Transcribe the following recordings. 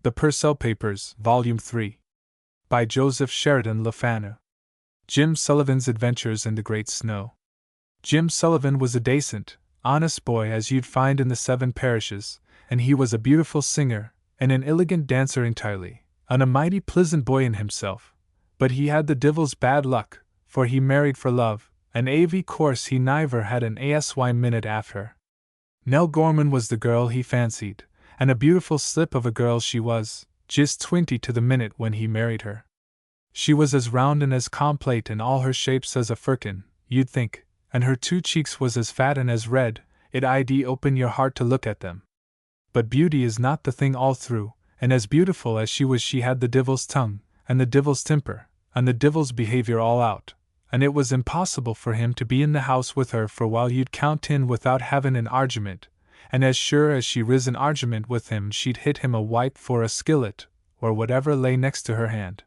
The Purcell Papers, Volume 3. By Joseph Sheridan le Fanu. Jim Sullivan's Adventures in the Great Snow. Jim Sullivan was a decent, honest boy as you'd find in the 7 parishes, and he was a beautiful singer, and an elegant dancer entirely, and a mighty pleasant boy in himself. But he had the divil's bad luck, for he married for love, and av course he never had an asy minute after. Nell Gorman was the girl he fancied, and a beautiful slip of a girl she was, just 20 to the minute when he married her. She was as round and as complete in all her shapes as a firkin, you'd think, and her 2 cheeks was as fat and as red, it'd open your heart to look at them. But beauty is not the thing all through, and as beautiful as she was she had the divil's tongue, and the divil's temper, and the divil's behavior all out, and it was impossible for him to be in the house with her for while you'd count in without having an argument, and as sure as she riz an argument with him she'd hit him a wipe for a skillet, or whatever lay next to her hand.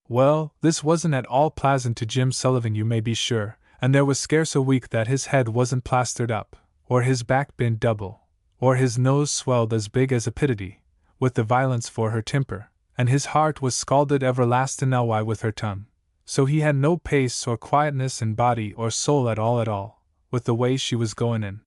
Well, this wasn't at all pleasant to Jim Sullivan, you may be sure, and there was scarce a week that his head wasn't plastered up, or his back bent double, or his nose swelled as big as a pitty, with the violence for her temper, and his heart was scalded everlastin' away with her tongue. So he had no pace or quietness in body or soul at all, with the way she was goin' in.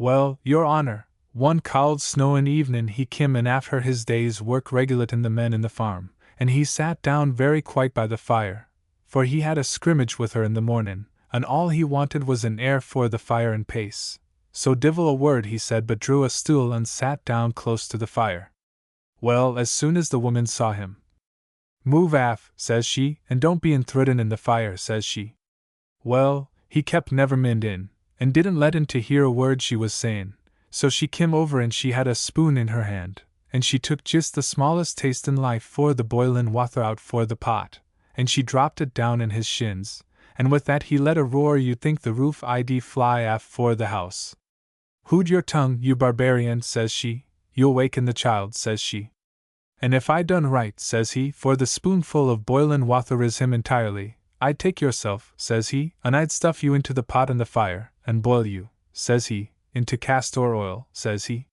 Well, your honor, one cauld snowin' evenin' he kim in after his day's work regulatin' the men in the farm, and he sat down very quiet by the fire, for he had a scrimmage with her in the mornin', and all he wanted was an air for the fire and pace. So divil a word he said but drew a stool and sat down close to the fire. Well, as soon as the woman saw him, "Move aft," says she, "and don't be inthrudin' in the fire," says she. Well, he kept never mind in, and didn't let in to hear a word she was sayin', so she kim over and she had a spoon in her hand, and she took just the smallest taste in life for the boilin' wather out for the pot, and she dropped it down in his shins, and with that he let a roar you'd think the roof I'd fly aft for the house. "Hood your tongue, you barbarian," says she, "you'll waken the child," says she. "And if I done right," says he, "for the spoonful of boilin' wather is him entirely, I'd take yourself," says he, "and I'd stuff you into the pot and the fire, and boil you," says he, "into castor oil," says he.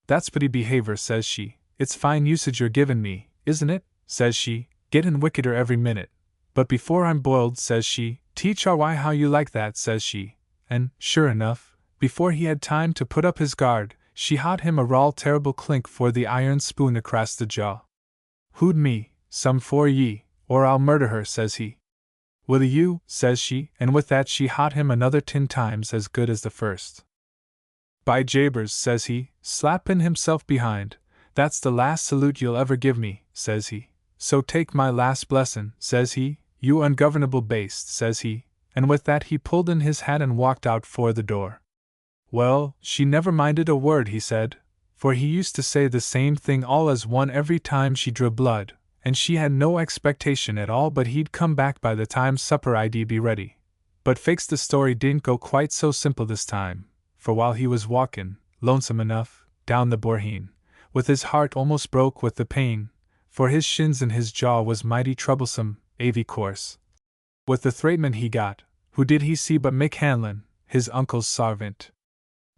"That's pretty behavior," says she, "it's fine usage you're givin' me, isn't it?" says she, "gettin' wickeder every minute. But before I'm boiled," says she, "teach our why how you like that," says she, and, sure enough, before he had time to put up his guard, she hot him a raw terrible clink for the iron spoon across the jaw. "Hood me, some for ye, or I'll murder her," says he. "Will you?" says she, and with that she hot him another 10 times as good as the first. "By Jabers," says he, slappin' himself behind, "that's the last salute you'll ever give me," says he. "So take my last blessin'," says he, "you ungovernable baste," says he, and with that he pulled in his hat and walked out for the door. Well, she never minded a word he said, for he used to say the same thing all as one every time she drew blood, and she had no expectation at all but he'd come back by the time supper I'd be ready. But fakes the story didn't go quite so simple this time, for while he was walkin', lonesome enough, down the Borheen, with his heart almost broke with the pain, for his shins and his jaw was mighty troublesome, av course. With the thraitman he got, who did he see but Mick Hanlon, his uncle's sarvant.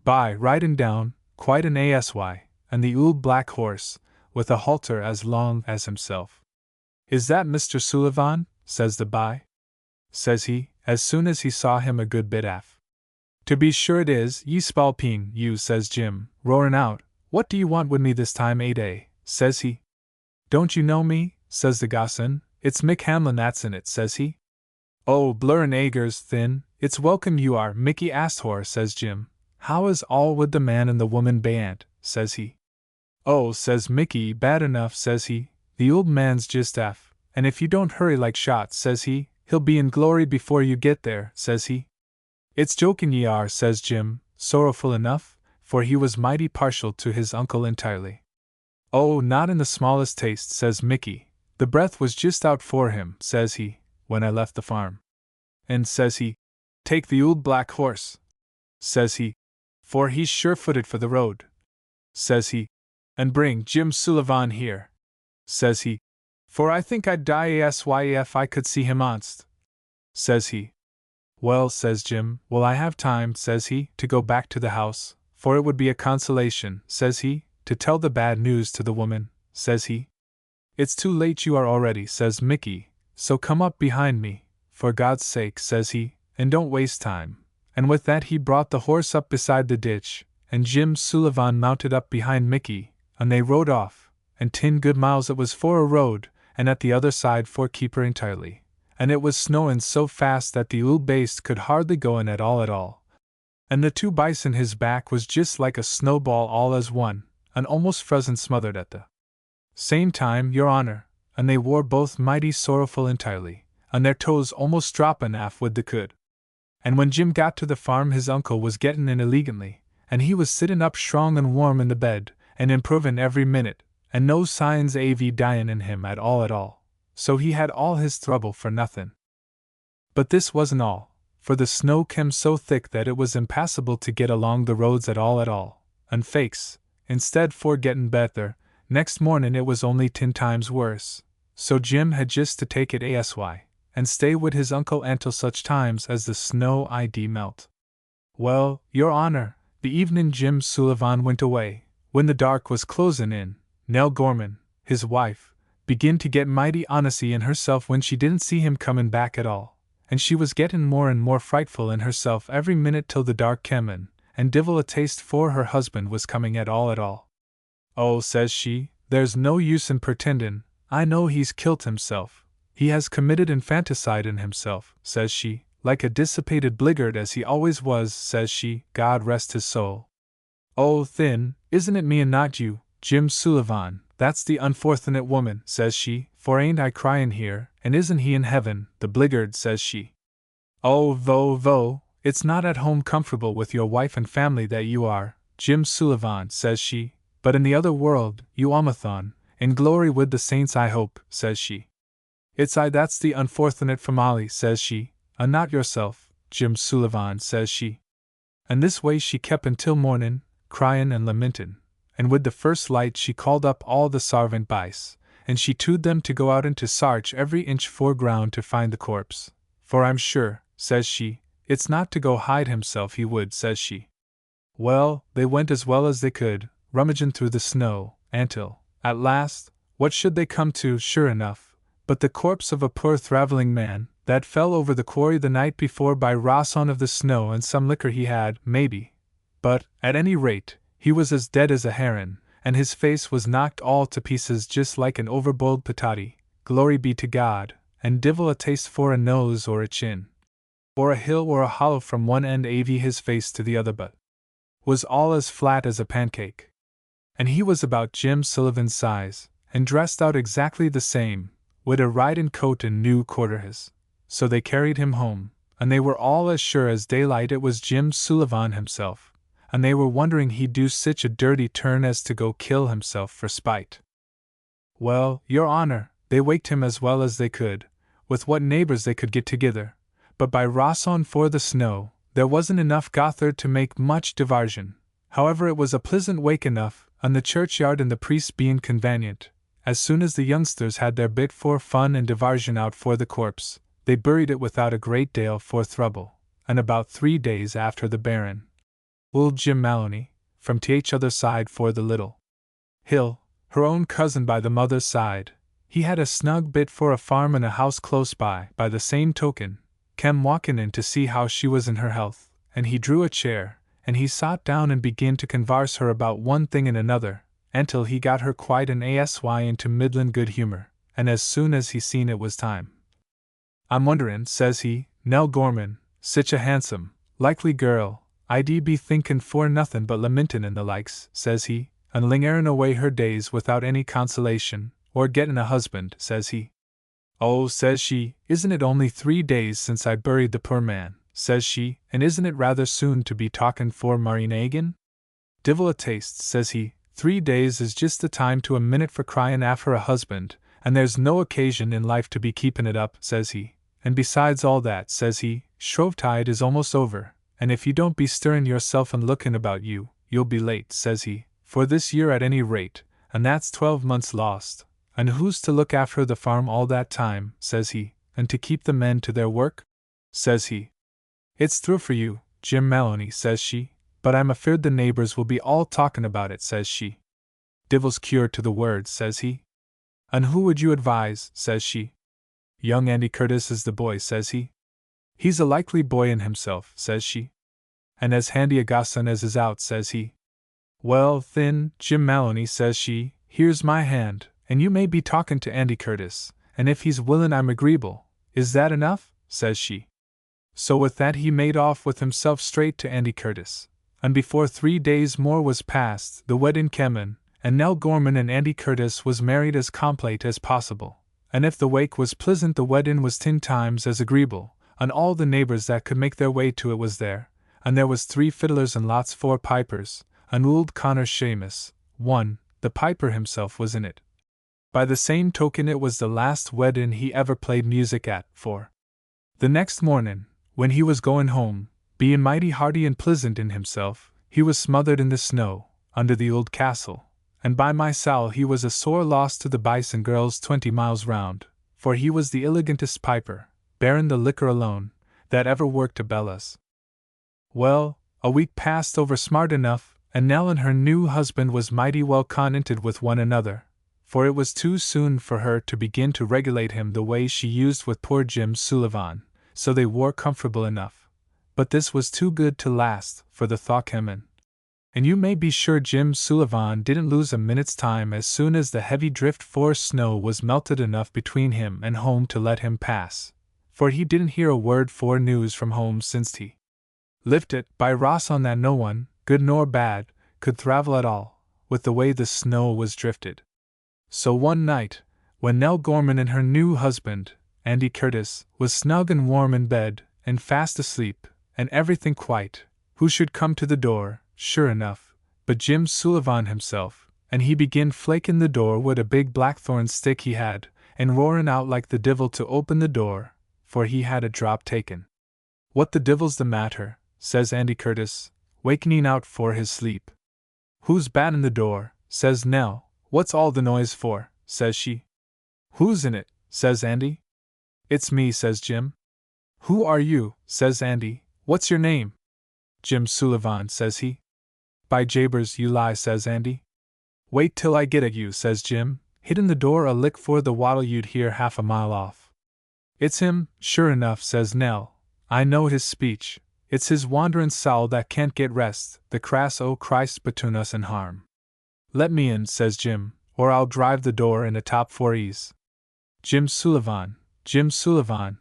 By riding down, quite an asy, and the old black horse, with a halter as long as himself. "Is that Mr. Sullivan?" says the by. Says he, as soon as he saw him a good bit aff. "To be sure it is, ye spalpeen, you," says Jim, roaring out, "what do you want with me this time, eh?" says he. "Don't you know me?" says the gossin. "It's Mick Hamlin that's in it," says he. "Oh, blurrin' agers, thin, it's welcome you are, Mickey Asthore," says Jim. "How is all with the man and the woman bayant?" says he. "Oh," says Mickey, "bad enough," says he. "The old man's just aff, and if you don't hurry like shots," says he, "he'll be in glory before you get there," says he. "It's jokin' ye are," says Jim, sorrowful enough, for he was mighty partial to his uncle entirely. "Oh, not in the smallest taste," says Mickey. "The breath was just out for him," says he, "when I left the farm. And," says he, "take the old black horse," says he, "for he's sure-footed for the road," says he, "and bring Jim Sullivan here," says he, "for I think I'd die if I could see him onst," says he. "Well," says Jim, "will I have time," says he, "to go back to the house, for it would be a consolation," says he, "to tell the bad news to the woman, says he. It's too late you are already, says Mickey, so come up behind me, for God's sake, says he, and don't waste time. And with that he brought the horse up beside the ditch, and Jim Sullivan mounted up behind Mickey, and they rode off, and 10 good miles it was for a road, and at the other side for keeper entirely, and it was snowing so fast that the old baste could hardly go in at all. And the 2 bison his back was just like a snowball all as one, and almost frozen smothered at the same time, your honor, and they wore both mighty sorrowful entirely, and their toes almost droppin' aft with the could. And when Jim got to the farm his uncle was gettin' in elegantly, and he was sittin' up strong and warm in the bed, and improvin' every minute, and no signs av dyin' in him at all, so he had all his trouble for nothin'. But this wasn't all, for the snow came so thick that it was impassable to get along the roads at all, and fakes, instead for gettin' better, next mornin' it was only 10 times worse, so Jim had just to take it asy, and stay wid his uncle until such times as the snow id melt. Well, your honor, the evening Jim Sullivan went away, when the dark was closin' in, Nell Gorman, his wife, begin to get mighty honesty in herself when she didn't see him comin' back at all, and she was gettin' more and more frightful in herself every minute till the dark came in, and divil a taste for her husband was coming at all. Oh, says she, there's no use in pretendin', I know he's kilt himself. He has committed infanticide in himself, says she, like a dissipated bliggard as he always was, says she, God rest his soul. Oh, thin, isn't it me and not you, Jim Sullivan, that's the unfortunate woman, says she, for ain't I cryin' here, and isn't he in heaven, the bliggard, says she. Oh, vo, it's not at home comfortable with your wife and family that you are, Jim Sullivan, says she, but in the other world, you Omathon, in glory with the saints I hope, says she. It's I that's the unfortunate family, says she, and not yourself, Jim Sullivan, says she. And this way she kep' until mornin', cryin' and lamentin', and with the first light she called up all the sarvant bice, and she tood them to go out and to sarch every inch foreground to find the corpse, for I'm sure, says she, it's not to go hide himself he would, says she. Well, they went as well as they could, rummagin' through the snow, until, at last, what should they come to, sure enough, but the corpse of a poor thraveling man, that fell over the quarry the night before by Rosson of the snow and some liquor he had, maybe. But, at any rate, he was as dead as a heron, and his face was knocked all to pieces just like an overboiled patati, glory be to God, and divil a taste for a nose or a chin, or a hill or a hollow from one end av his face to the other, but was all as flat as a pancake. And he was about Jim Sullivan's size, and dressed out exactly the same, wid a riding coat and new quarters. So they carried him home, and they were all as sure as daylight it was Jim Sullivan himself, and they were wondering he'd do sich a dirty turn as to go kill himself for spite. Well, your honor, they waked him as well as they could, with what neighbors they could get together, but by Rosson for the snow, there wasn't enough gathered to make much diversion. However, it was a pleasant wake enough, and the churchyard and the priests being convenient, as soon as the youngsters had their bit for fun and diversion out for the corpse, they buried it without a great deal for trouble, and about 3 days after the Baron, old Jim Maloney, from t'other other side for the little hill, her own cousin by the mother's side, he had a snug bit for a farm and a house close by the same token, kem walkin' in to see how she was in her health, and he drew a chair, and he sat down and began to convarse her about one thing and another, until he got her quite an asy into middlin' good humor, and as soon as he seen it was time. I'm wonderin', says he, Nell Gorman, sich a handsome, likely girl, I'd be thinkin' for nothin' but lamentin' and the likes, says he, and lingerin' away her days without any consolation, or gettin' a husband, says he. Oh, says she, isn't it only 3 days since I buried the poor man, says she, and isn't it rather soon to be talkin' for marryin' agin? Divil a taste, says he, 3 days is just the time to a minute for cryin' after a husband, and there's no occasion in life to be keepin' it up, says he, and besides all that, says he, Shrovetide is almost over, and if you don't be stirrin' yourself and lookin' about you, you'll be late, says he, for this year at any rate, and that's 12 months lost, and who's to look after the farm all that time, says he, and to keep the men to their work? Says he. It's through for you, Jim Maloney, says she, but I'm afeard the neighbors will be all talkin' about it, says she. Divil's cure to the word, says he. And who would you advise, says she. Young Andy Curtis is the boy, says he. He's a likely boy in himself, says she. And as handy a gosson as is out, says he. Well, thin, Jim Maloney, says she, here's my hand, and you may be talkin' to Andy Curtis, and if he's willin' I'm agreeable. Is that enough? Says she. So with that he made off with himself straight to Andy Curtis, and before 3 days more was past, the wedding came in, and Nell Gorman and Andy Curtis was married as complete as possible, and if the wake was pleasant the wedding was 10 times as agreeable, and all the neighbors that could make their way to it was there, and there was 3 fiddlers and lots 4 pipers, and old Connor Seamus, the piper himself was in it. By the same token it was the last wedding he ever played music at, for the next morning, when he was going home, being mighty hearty and pleasant in himself, he was smothered in the snow, under the old castle, and by my sowl he was a sore loss to the bison girls 20 miles round, for he was the elegantest piper, bearing the liquor alone, that ever worked a bellas. Well, a week passed over smart enough, and Nell and her new husband was mighty well contented with one another, for it was too soon for her to begin to regulate him the way she used with poor Jim Sullivan, so they wore comfortable enough. But this was too good to last, for the thaw came in. And you may be sure Jim Sullivan didn't lose a minute's time as soon as the heavy drift forest snow was melted enough between him and home to let him pass, for he didn't hear a word for news from home since he lifted by Ross on that no one, good nor bad, could travel at all, with the way the snow was drifted. So one night, when Nell Gorman and her new husband, Andy Curtis, was snug and warm in bed, and fast asleep, and everything quiet, who should come to the door, sure enough, but Jim Sullivan himself, and he began flaking the door with a big blackthorn stick he had, and roaring out like the divil to open the door, for he had a drop taken. What the divil's the matter? Says Andy Curtis, wakening out for his sleep. Who's battin' the door? Says Nell. What's all the noise for? Says she. Who's in it? Says Andy. It's me, says Jim. Who are you? Says Andy. What's your name? Jim Sullivan, says he. By Jabers, you lie, says Andy. Wait till I get at you, says Jim, hitting the door a lick for the waddle you'd hear half a mile off. It's him, sure enough, says Nell. I know his speech. It's his wanderin' soul that can't get rest, the crass o' Christ between us and harm. Let me in, says Jim, or I'll drive the door in a top 4 ease. Jim Sullivan,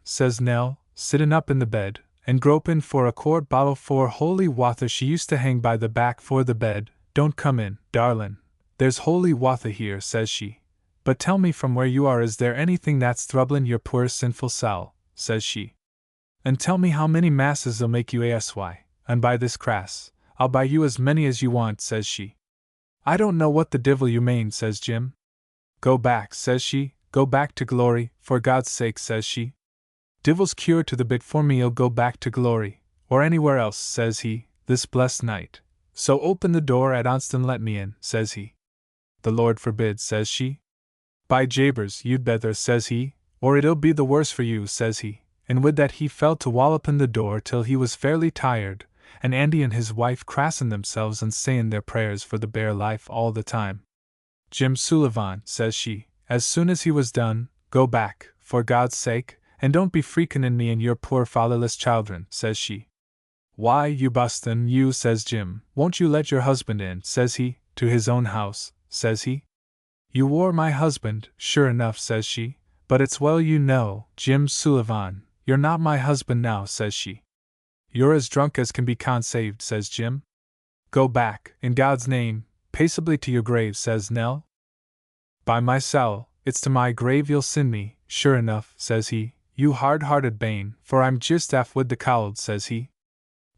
says Nell, sittin' up in the bed, and gropin' for a quart bottle for holy wather she used to hang by the back for the bed. Don't come in, darlin', there's holy wather here, says she. But tell me from where you are, is there anything that's troublin' your poor sinful soul, says she. And tell me how many masses'll make you asy, and by this crass, I'll buy you as many as you want, says she. I don't know what the divil you mane, says Jim. Go back, says she, go back to glory, for God's sake, says she. Divil's cure to the bit for me'll go back to glory, or anywhere else, says he, this blessed night. So open the door at onst and let me in, says he. The Lord forbid, says she. By Jabers, you'd better, says he, or it'll be the worse for you, says he. And with that he fell to wallopin' the door till he was fairly tired, and Andy and his wife crassin' themselves and sayin' their prayers for the bare life all the time. Jim Sullivan, says she, as soon as he was done, go back, for God's sake, and don't be freakin' me and your poor fatherless children, says she. Why, you bustin', you, says Jim, won't you let your husband in, says he, to his own house, says he. You were my husband, sure enough, says she, but it's well you know, Jim Sullivan, you're not my husband now, says she. You're as drunk as can be consaved, says Jim. Go back, in God's name, peaceably to your grave, says Nell. By my soul, it's to my grave you'll send me, sure enough, says he, you hard-hearted bane, for I'm just aff with the cold, says he.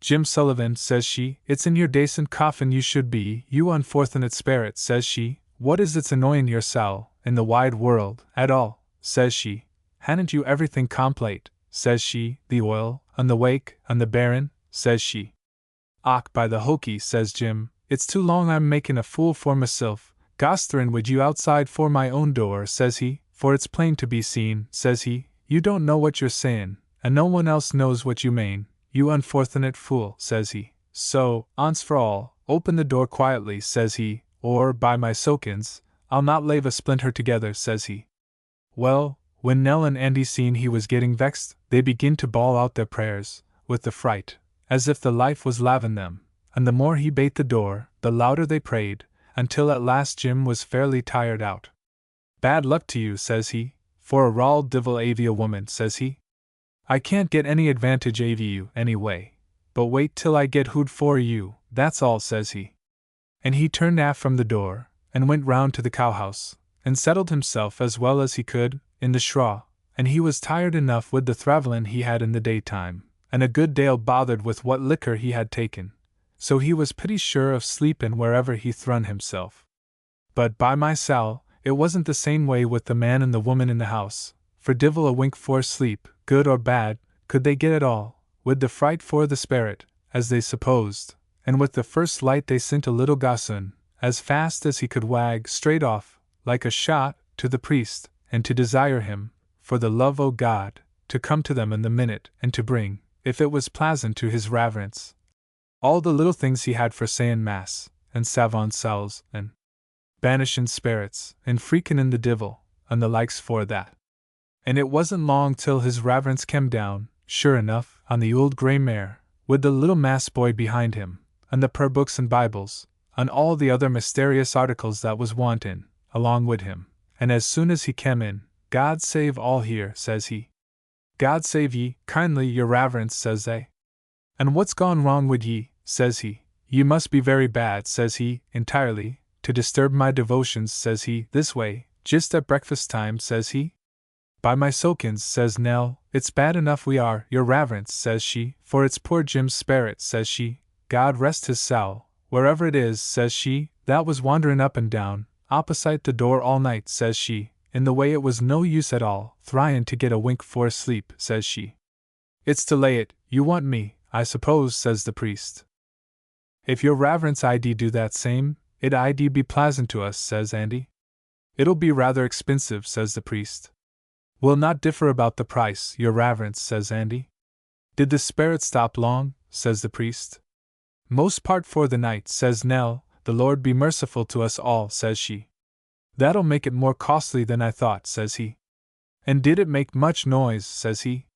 Jim Sullivan, says she, it's in your dacent coffin you should be, you unfortunate spirit, says she. What is it's annoyin' your soul, in the wide world, at all, says she. Hadn't you everything complete, says she, the oil, and the wake, and the baron, says she. Och, by the hokey, says Jim, it's too long I'm makin' a fool for myself, gosterin' wid you outside for my own door, says he, for it's plain to be seen, says he, you don't know what you're sayin', and no one else knows what you mane, you unfortunate fool, says he. So, once for all, open the door quietly, says he, or, by my sokins, I'll not lave a splinter together, says he. Well, when Nell and Andy seen he was getting vexed, they begin to bawl out their prayers, with the fright, as if the life was lavin' them, and the more he bait the door, the louder they prayed, until at last Jim was fairly tired out. Bad luck to you, says he, for a rawl divil avy a woman, says he. I can't get any advantage avy you, anyway, but wait till I get hood for you, that's all, says he. And he turned aft from the door, and went round to the cowhouse, and settled himself as well as he could, in the straw, and he was tired enough with the thravellin' he had in the daytime, and a good dale bothered with what liquor he had taken, so he was pretty sure of sleepin' wherever he thrun himself. But by my sal, it wasn't the same way with the man and the woman in the house, for divil a wink for sleep, good or bad, could they get at all, with the fright for the sperrit, as they supposed, and with the first light they sent a little gossoon, as fast as he could wag straight off, like a shot, to the priest, and to desire him, for the love o' God, to come to them in the minute, and to bring, if it was pleasant to his reverence, all the little things he had for sayin' mass, and savon cells, and banishin' sperits, and freakin' the divil, and the likes for that. And it wasn't long till his reverence came down, sure enough, on the old grey mare, with the little mass boy behind him, and the prayer books and Bibles, and all the other mysterious articles that was wantin', along wid him. And as soon as he came in, God save all here, says he. God save ye, kindly, your reverence, says they. And what's gone wrong wid ye, says he. Ye must be very bad, says he, entirely, to disturb my devotions, says he, this way, just at breakfast time, says he. By my sokins, says Nell, it's bad enough we are, your reverence, says she, for it's poor Jim's sperrit, says she, God rest his soul, wherever it is, says she, that was wanderin' up and down, opposite the door all night, says she, in the way it was no use at all, thryin' to get a wink for sleep, says she. It's to lay it, you want me, I suppose, says the priest. If your reverence ID do that same, it ID be pleasant to us, says Andy. It'll be rather expensive, says the priest. We'll not differ about the price, your reverence, says Andy. Did the sperrit stop long, says the priest. Most part for the night, says Nell, the Lord be merciful to us all, says she. That'll make it more costly than I thought, says he. And did it make much noise, says he.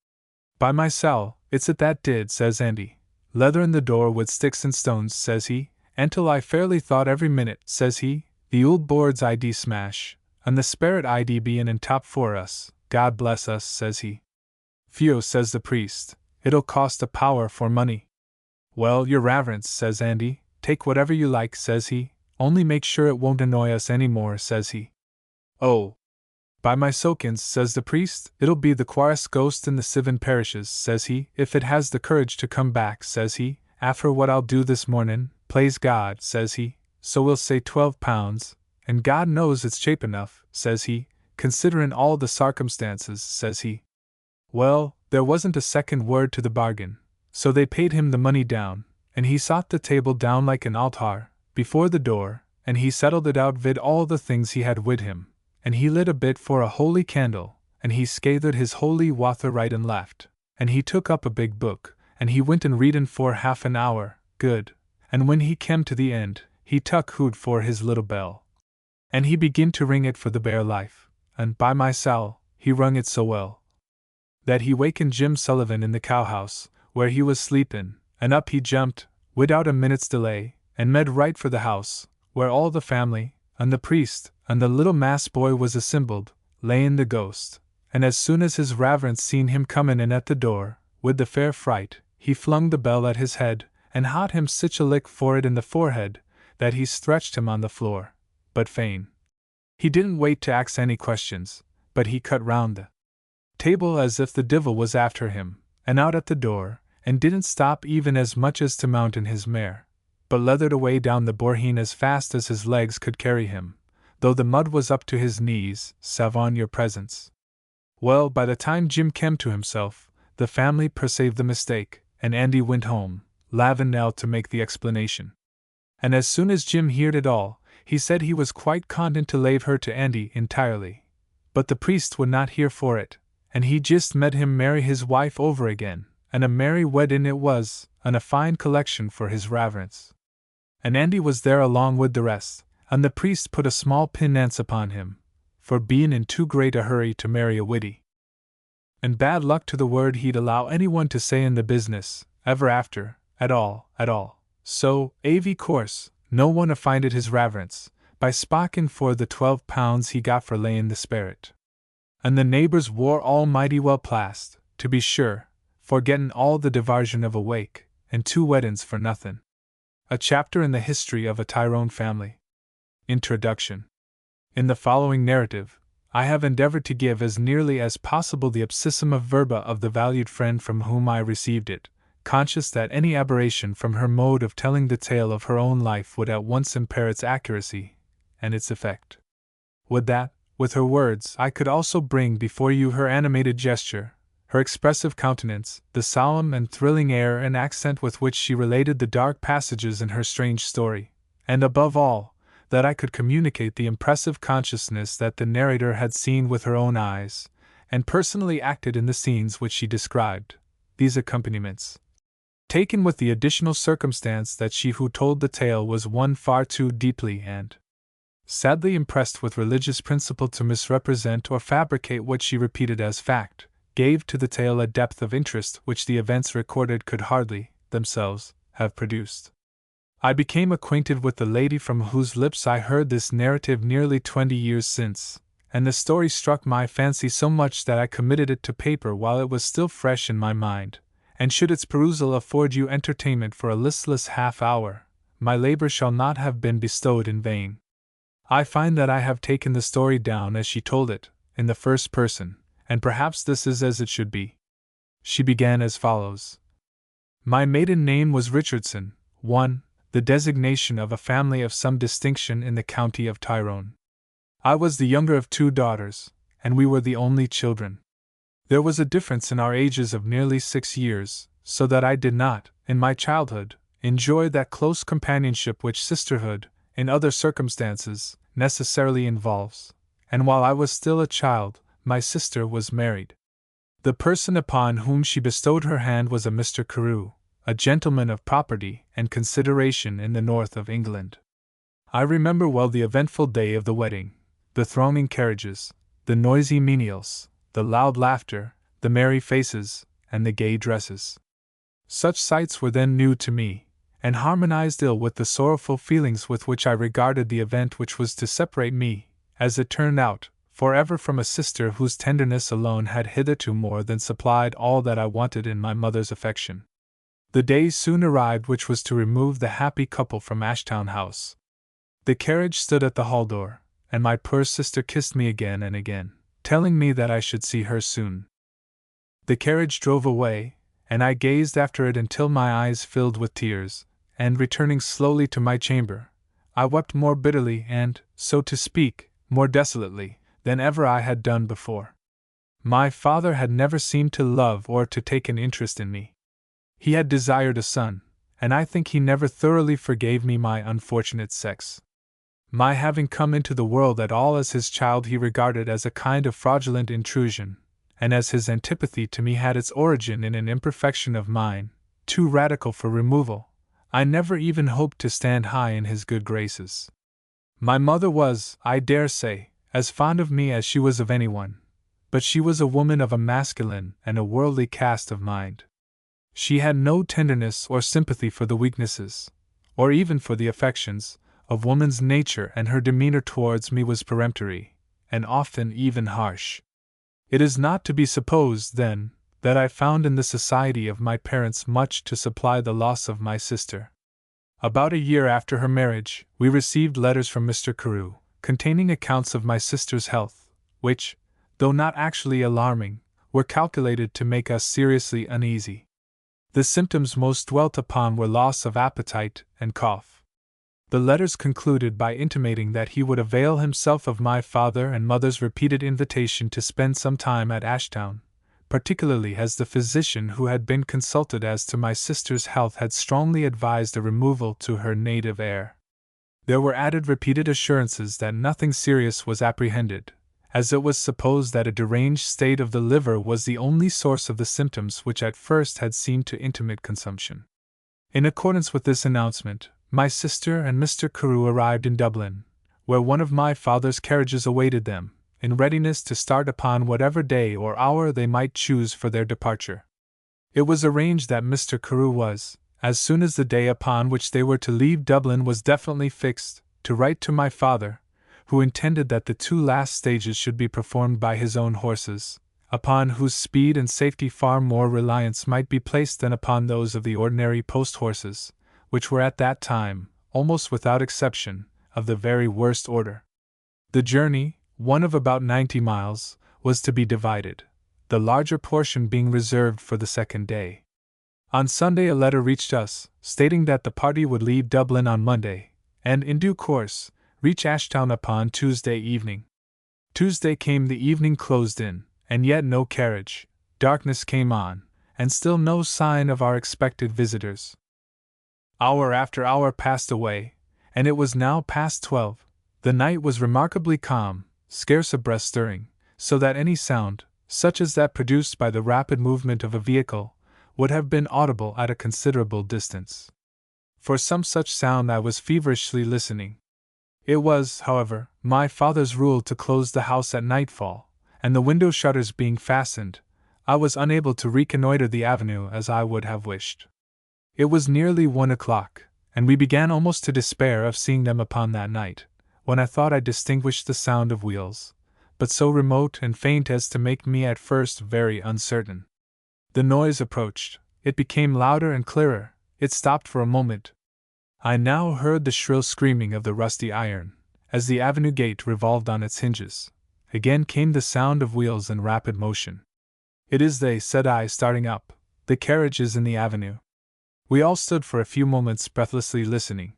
By my sal, it's it that did, says Andy. Leatherin' the door with sticks and stones, says he, until I fairly thought every minute, says he, the old board's ID smash, and the sperrit ID bein' in top for us, God bless us, says he. Phew, says the priest, it'll cost a power for money. Well, your reverence, says Andy, take whatever you like, says he, only make sure it won't annoy us any more, says he. Oh, by my sokins, says the priest, it'll be the quarest ghost in the 7 parishes, says he, if it has the courage to come back, says he, after what I'll do this mornin', plaise God, says he, so we'll say £12, and God knows it's chape enough, says he, considerin' all the sarcumstances, says he. Well, there wasn't a second word to the bargain, so they paid him the money down, and he sot the table down like an altar, before the door, and he settled it out vid all the things he had wid him, and he lit a bit for a holy candle, and he scathed his holy wather right and left, and he took up a big book, and he went and readin' for half an hour, good, and when he kem to the end, he tuck hood for his little bell. And he begin to ring it for the bare life, and by my sal, he rung it so well, that he wakened Jim Sullivan in the cowhouse, where he was sleepin', and up he jumped, without a minute's delay, and made right for the house, where all the family, and the priest, and the little mass boy was assembled, layin' the ghost, and as soon as his reverence seen him comin' in at the door, with the fair fright, he flung the bell at his head, and hot him sich a lick for it in the forehead, that he stretched him on the floor, but fain. He didn't wait to ax any questions, but he cut round the table as if the divil was after him, and out at the door, and didn't stop even as much as to mount in his mare, but leathered away down the Borheen as fast as his legs could carry him, though the mud was up to his knees, savon your presence. Well, by the time Jim came to himself, the family perceived the mistake, and Andy went home, lavin' Nell to make the explanation. And as soon as Jim heard it all, he said he was quite content to lave her to Andy entirely. But the priest would not hear for it, and he just made him marry his wife over again, and a merry weddin' it was, and a fine collection for his reverence. And Andy was there along with the rest, and the priest put a small penance upon him, for being in too great a hurry to marry a widdy. And bad luck to the word he'd allow anyone to say in the business, ever after, at all. So, av course, no one offended his reverence, by spaking for the £12 he got for laying the sperrit. And the neighbours wore almighty well plast, to be sure, for getting all the diversion of a wake, and 2 weddings for nothing. A chapter in the history of a Tyrone family. Introduction. In the following narrative, I have endeavored to give as nearly as possible the ipsissima verba of the valued friend from whom I received it, conscious that any aberration from her mode of telling the tale of her own life would at once impair its accuracy and its effect. Would that, with her words, I could also bring before you her animated gesture, her expressive countenance, the solemn and thrilling air and accent with which she related the dark passages in her strange story, and above all, that I could communicate the impressive consciousness that the narrator had seen with her own eyes, and personally acted in the scenes which she described, these accompaniments, taken with the additional circumstance that she who told the tale was one far too deeply and sadly impressed with religious principle to misrepresent or fabricate what she repeated as fact, gave to the tale a depth of interest which the events recorded could hardly, themselves, have produced. I became acquainted with the lady from whose lips I heard this narrative nearly 20 years since, and the story struck my fancy so much that I committed it to paper while it was still fresh in my mind, and should its perusal afford you entertainment for a listless half-hour, my labor shall not have been bestowed in vain. I find that I have taken the story down as she told it, in the first person, and perhaps this is as it should be. She began as follows. My maiden name was Richardson, 1, the designation of a family of some distinction in the county of Tyrone. I was the younger of 2 daughters, and we were the only children. There was a difference in our ages of nearly 6 years, so that I did not, in my childhood, enjoy that close companionship which sisterhood, in other circumstances, necessarily involves, and while I was still a child, my sister was married. The person upon whom she bestowed her hand was a Mr. Carew, a gentleman of property and consideration in the north of England. I remember well the eventful day of the wedding, the thronging carriages, the noisy menials, the loud laughter, the merry faces, and the gay dresses. Such sights were then new to me, and harmonized ill with the sorrowful feelings with which I regarded the event which was to separate me, as it turned out, forever from a sister whose tenderness alone had hitherto more than supplied all that I wanted in my mother's affection. The day soon arrived which was to remove the happy couple from Ashtown House. The carriage stood at the hall door, and my poor sister kissed me again and again, telling me that I should see her soon. The carriage drove away, and I gazed after it until my eyes filled with tears, and returning slowly to my chamber, I wept more bitterly and, so to speak, more desolately, than ever I had done before. My father had never seemed to love or to take an interest in me. He had desired a son, and I think he never thoroughly forgave me my unfortunate sex. My having come into the world at all as his child he regarded as a kind of fraudulent intrusion, and as his antipathy to me had its origin in an imperfection of mine, too radical for removal, I never even hoped to stand high in his good graces. My mother was, I dare say, as fond of me as she was of anyone, but she was a woman of a masculine and a worldly cast of mind. She had no tenderness or sympathy for the weaknesses, or even for the affections, of woman's nature, and her demeanor towards me was peremptory, and often even harsh. It is not to be supposed, then, that I found in the society of my parents much to supply the loss of my sister. About a year after her marriage, we received letters from Mr. Carew, containing accounts of my sister's health, which, though not actually alarming, were calculated to make us seriously uneasy. The symptoms most dwelt upon were loss of appetite and cough. The letters concluded by intimating that he would avail himself of my father and mother's repeated invitation to spend some time at Ashtown, particularly as the physician who had been consulted as to my sister's health had strongly advised a removal to her native air. There were added repeated assurances that nothing serious was apprehended, as it was supposed that a deranged state of the liver was the only source of the symptoms which at first had seemed to intimate consumption. In accordance with this announcement, my sister and Mr. Carew arrived in Dublin, where one of my father's carriages awaited them, in readiness to start upon whatever day or hour they might choose for their departure. It was arranged that Mr. Carew was, as soon as the day upon which they were to leave Dublin was definitely fixed, to write to my father, who intended that the 2 last stages should be performed by his own horses, upon whose speed and safety far more reliance might be placed than upon those of the ordinary post horses, which were at that time, almost without exception, of the very worst order. The journey, one of about 90 miles, was to be divided, the larger portion being reserved for the second day. On Sunday a letter reached us, stating that the party would leave Dublin on Monday, and, in due course, reach Ashtown upon Tuesday evening. Tuesday came, the evening closed in, and yet no carriage. Darkness came on, and still no sign of our expected visitors. Hour after hour passed away, and it was now past 12. The night was remarkably calm, scarce a breath stirring, so that any sound, such as that produced by the rapid movement of a vehicle, would have been audible at a considerable distance. For some such sound I was feverishly listening. It was, however, my father's rule to close the house at nightfall, and the window shutters being fastened, I was unable to reconnoiter the avenue as I would have wished. It was nearly 1 o'clock, and we began almost to despair of seeing them upon that night, when I thought I distinguished the sound of wheels, but so remote and faint as to make me at first very uncertain. The noise approached, it became louder and clearer, it stopped for a moment. I now heard the shrill screaming of the rusty iron, as the avenue gate revolved on its hinges. Again came the sound of wheels in rapid motion. "It is they," said I, starting up. "The carriage is in the avenue." We all stood for a few moments breathlessly listening.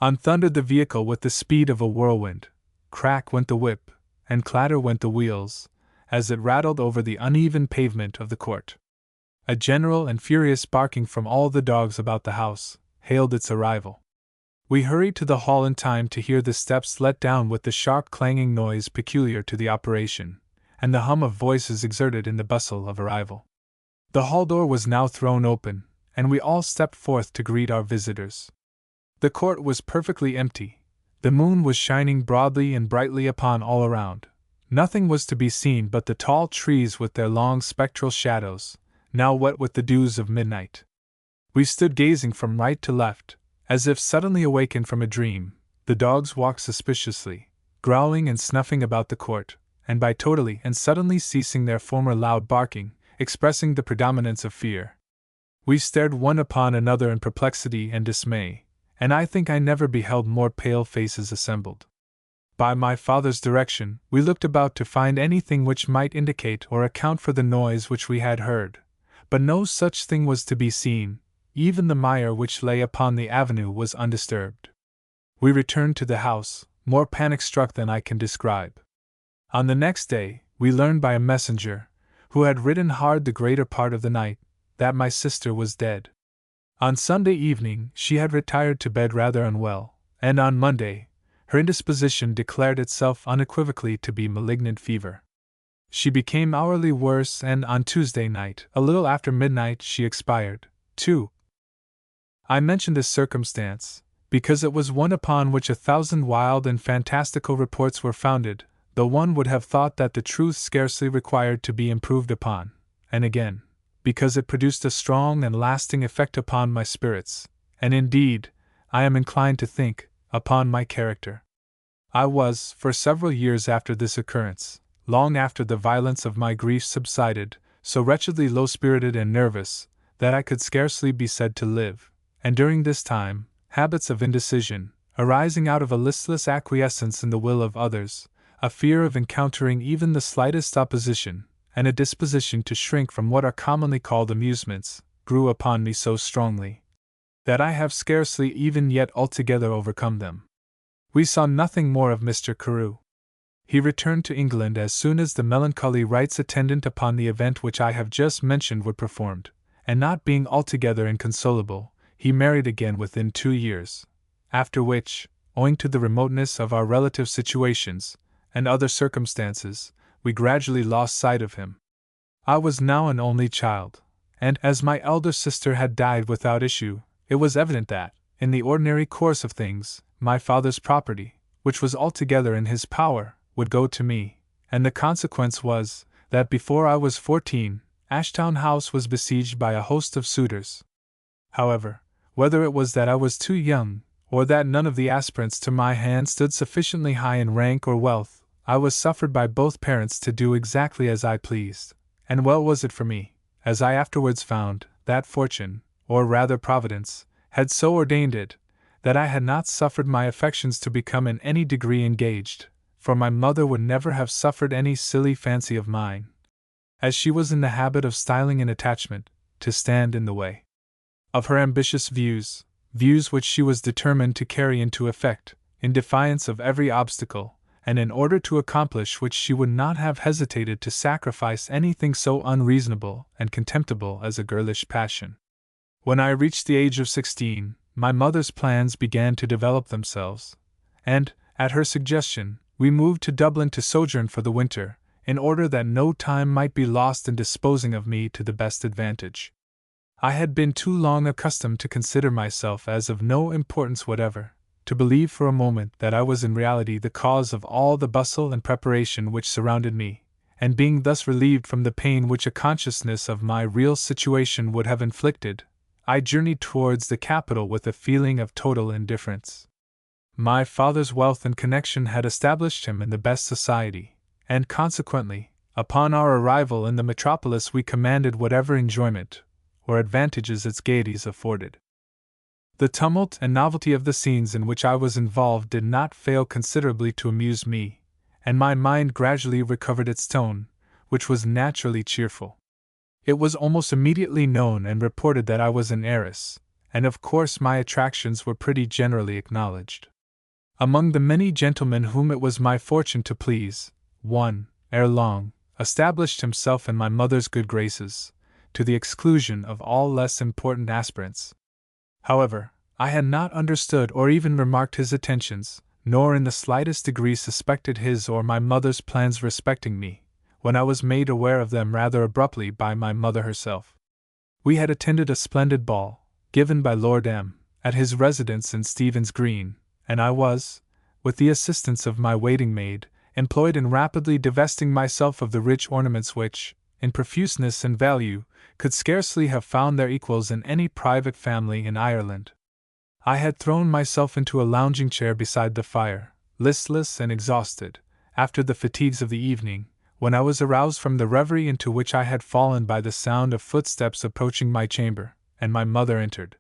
On thundered the vehicle with the speed of a whirlwind. Crack went the whip, and clatter went the wheels, as it rattled over the uneven pavement of the court. A general and furious barking from all the dogs about the house hailed its arrival. We hurried to the hall in time to hear the steps let down with the sharp clanging noise peculiar to the operation, and the hum of voices exerted in the bustle of arrival. The hall door was now thrown open, and we all stepped forth to greet our visitors. The court was perfectly empty. The moon was shining broadly and brightly upon all around. Nothing was to be seen but the tall trees with their long spectral shadows, now wet with the dews of midnight. We stood gazing from right to left, as if suddenly awakened from a dream. The dogs walked suspiciously, growling and snuffing about the court, and by totally and suddenly ceasing their former loud barking, expressing the predominance of fear. We stared one upon another in perplexity and dismay, and I think I never beheld more pale faces assembled. By my father's direction, we looked about to find anything which might indicate or account for the noise which we had heard, but no such thing was to be seen. Even the mire which lay upon the avenue was undisturbed. We returned to the house, more panic-struck than I can describe. On the next day, we learned by a messenger, who had ridden hard the greater part of the night, that my sister was dead. On Sunday evening she had retired to bed rather unwell, and on Monday, her indisposition declared itself unequivocally to be malignant fever. She became hourly worse, and on Tuesday night, a little after midnight, she expired, too. I mention this circumstance, because it was one upon which 1,000 wild and fantastical reports were founded, though one would have thought that the truth scarcely required to be improved upon, and again, because it produced a strong and lasting effect upon my spirits, and indeed, I am inclined to think, upon my character. I was, for several years after this occurrence, long after the violence of my grief subsided, so wretchedly low-spirited and nervous, that I could scarcely be said to live. And during this time, habits of indecision, arising out of a listless acquiescence in the will of others, a fear of encountering even the slightest opposition, and a disposition to shrink from what are commonly called amusements, grew upon me so strongly that I have scarcely even yet altogether overcome them. We saw nothing more of Mr. Carew. He returned to England as soon as the melancholy rites attendant upon the event which I have just mentioned were performed, and not being altogether inconsolable, he married again within 2 years, after which, owing to the remoteness of our relative situations, and other circumstances, we gradually lost sight of him. I was now an only child, and, as my elder sister had died without issue, it was evident that, in the ordinary course of things, my father's property, which was altogether in his power, would go to me, and the consequence was, that before I was 14, Ashtown House was besieged by a host of suitors. However, whether it was that I was too young, or that none of the aspirants to my hand stood sufficiently high in rank or wealth, I was suffered by both parents to do exactly as I pleased, and well was it for me, as I afterwards found, that fortune, or rather Providence, had so ordained it, that I had not suffered my affections to become in any degree engaged, for my mother would never have suffered any silly fancy of mine, as she was in the habit of styling an attachment, to stand in the way of her ambitious views, views which she was determined to carry into effect, in defiance of every obstacle, and in order to accomplish which she would not have hesitated to sacrifice anything so unreasonable and contemptible as a girlish passion. When I reached the age of 16, my mother's plans began to develop themselves, and, at her suggestion, we moved to Dublin to sojourn for the winter, in order that no time might be lost in disposing of me to the best advantage. I had been too long accustomed to consider myself as of no importance whatever, to believe for a moment that I was in reality the cause of all the bustle and preparation which surrounded me, and being thus relieved from the pain which a consciousness of my real situation would have inflicted, I journeyed towards the capital with a feeling of total indifference. My father's wealth and connection had established him in the best society, and consequently, upon our arrival in the metropolis we commanded whatever enjoyment or advantages its gaieties afforded. The tumult and novelty of the scenes in which I was involved did not fail considerably to amuse me, and my mind gradually recovered its tone, which was naturally cheerful. It was almost immediately known and reported that I was an heiress, and of course my attractions were pretty generally acknowledged. Among the many gentlemen whom it was my fortune to please, one, ere long, established himself in my mother's good graces, to the exclusion of all less important aspirants. However, I had not understood or even remarked his attentions, nor in the slightest degree suspected his or my mother's plans respecting me, when I was made aware of them rather abruptly by my mother herself. We had attended a splendid ball, given by Lord M., at his residence in Stephen's Green, and I was, with the assistance of my waiting-maid, employed in rapidly divesting myself of the rich ornaments which, in profuseness and value, could scarcely have found their equals in any private family in Ireland. I had thrown myself into a lounging chair beside the fire, listless and exhausted, after the fatigues of the evening, when I was aroused from the reverie into which I had fallen by the sound of footsteps approaching my chamber, and my mother entered.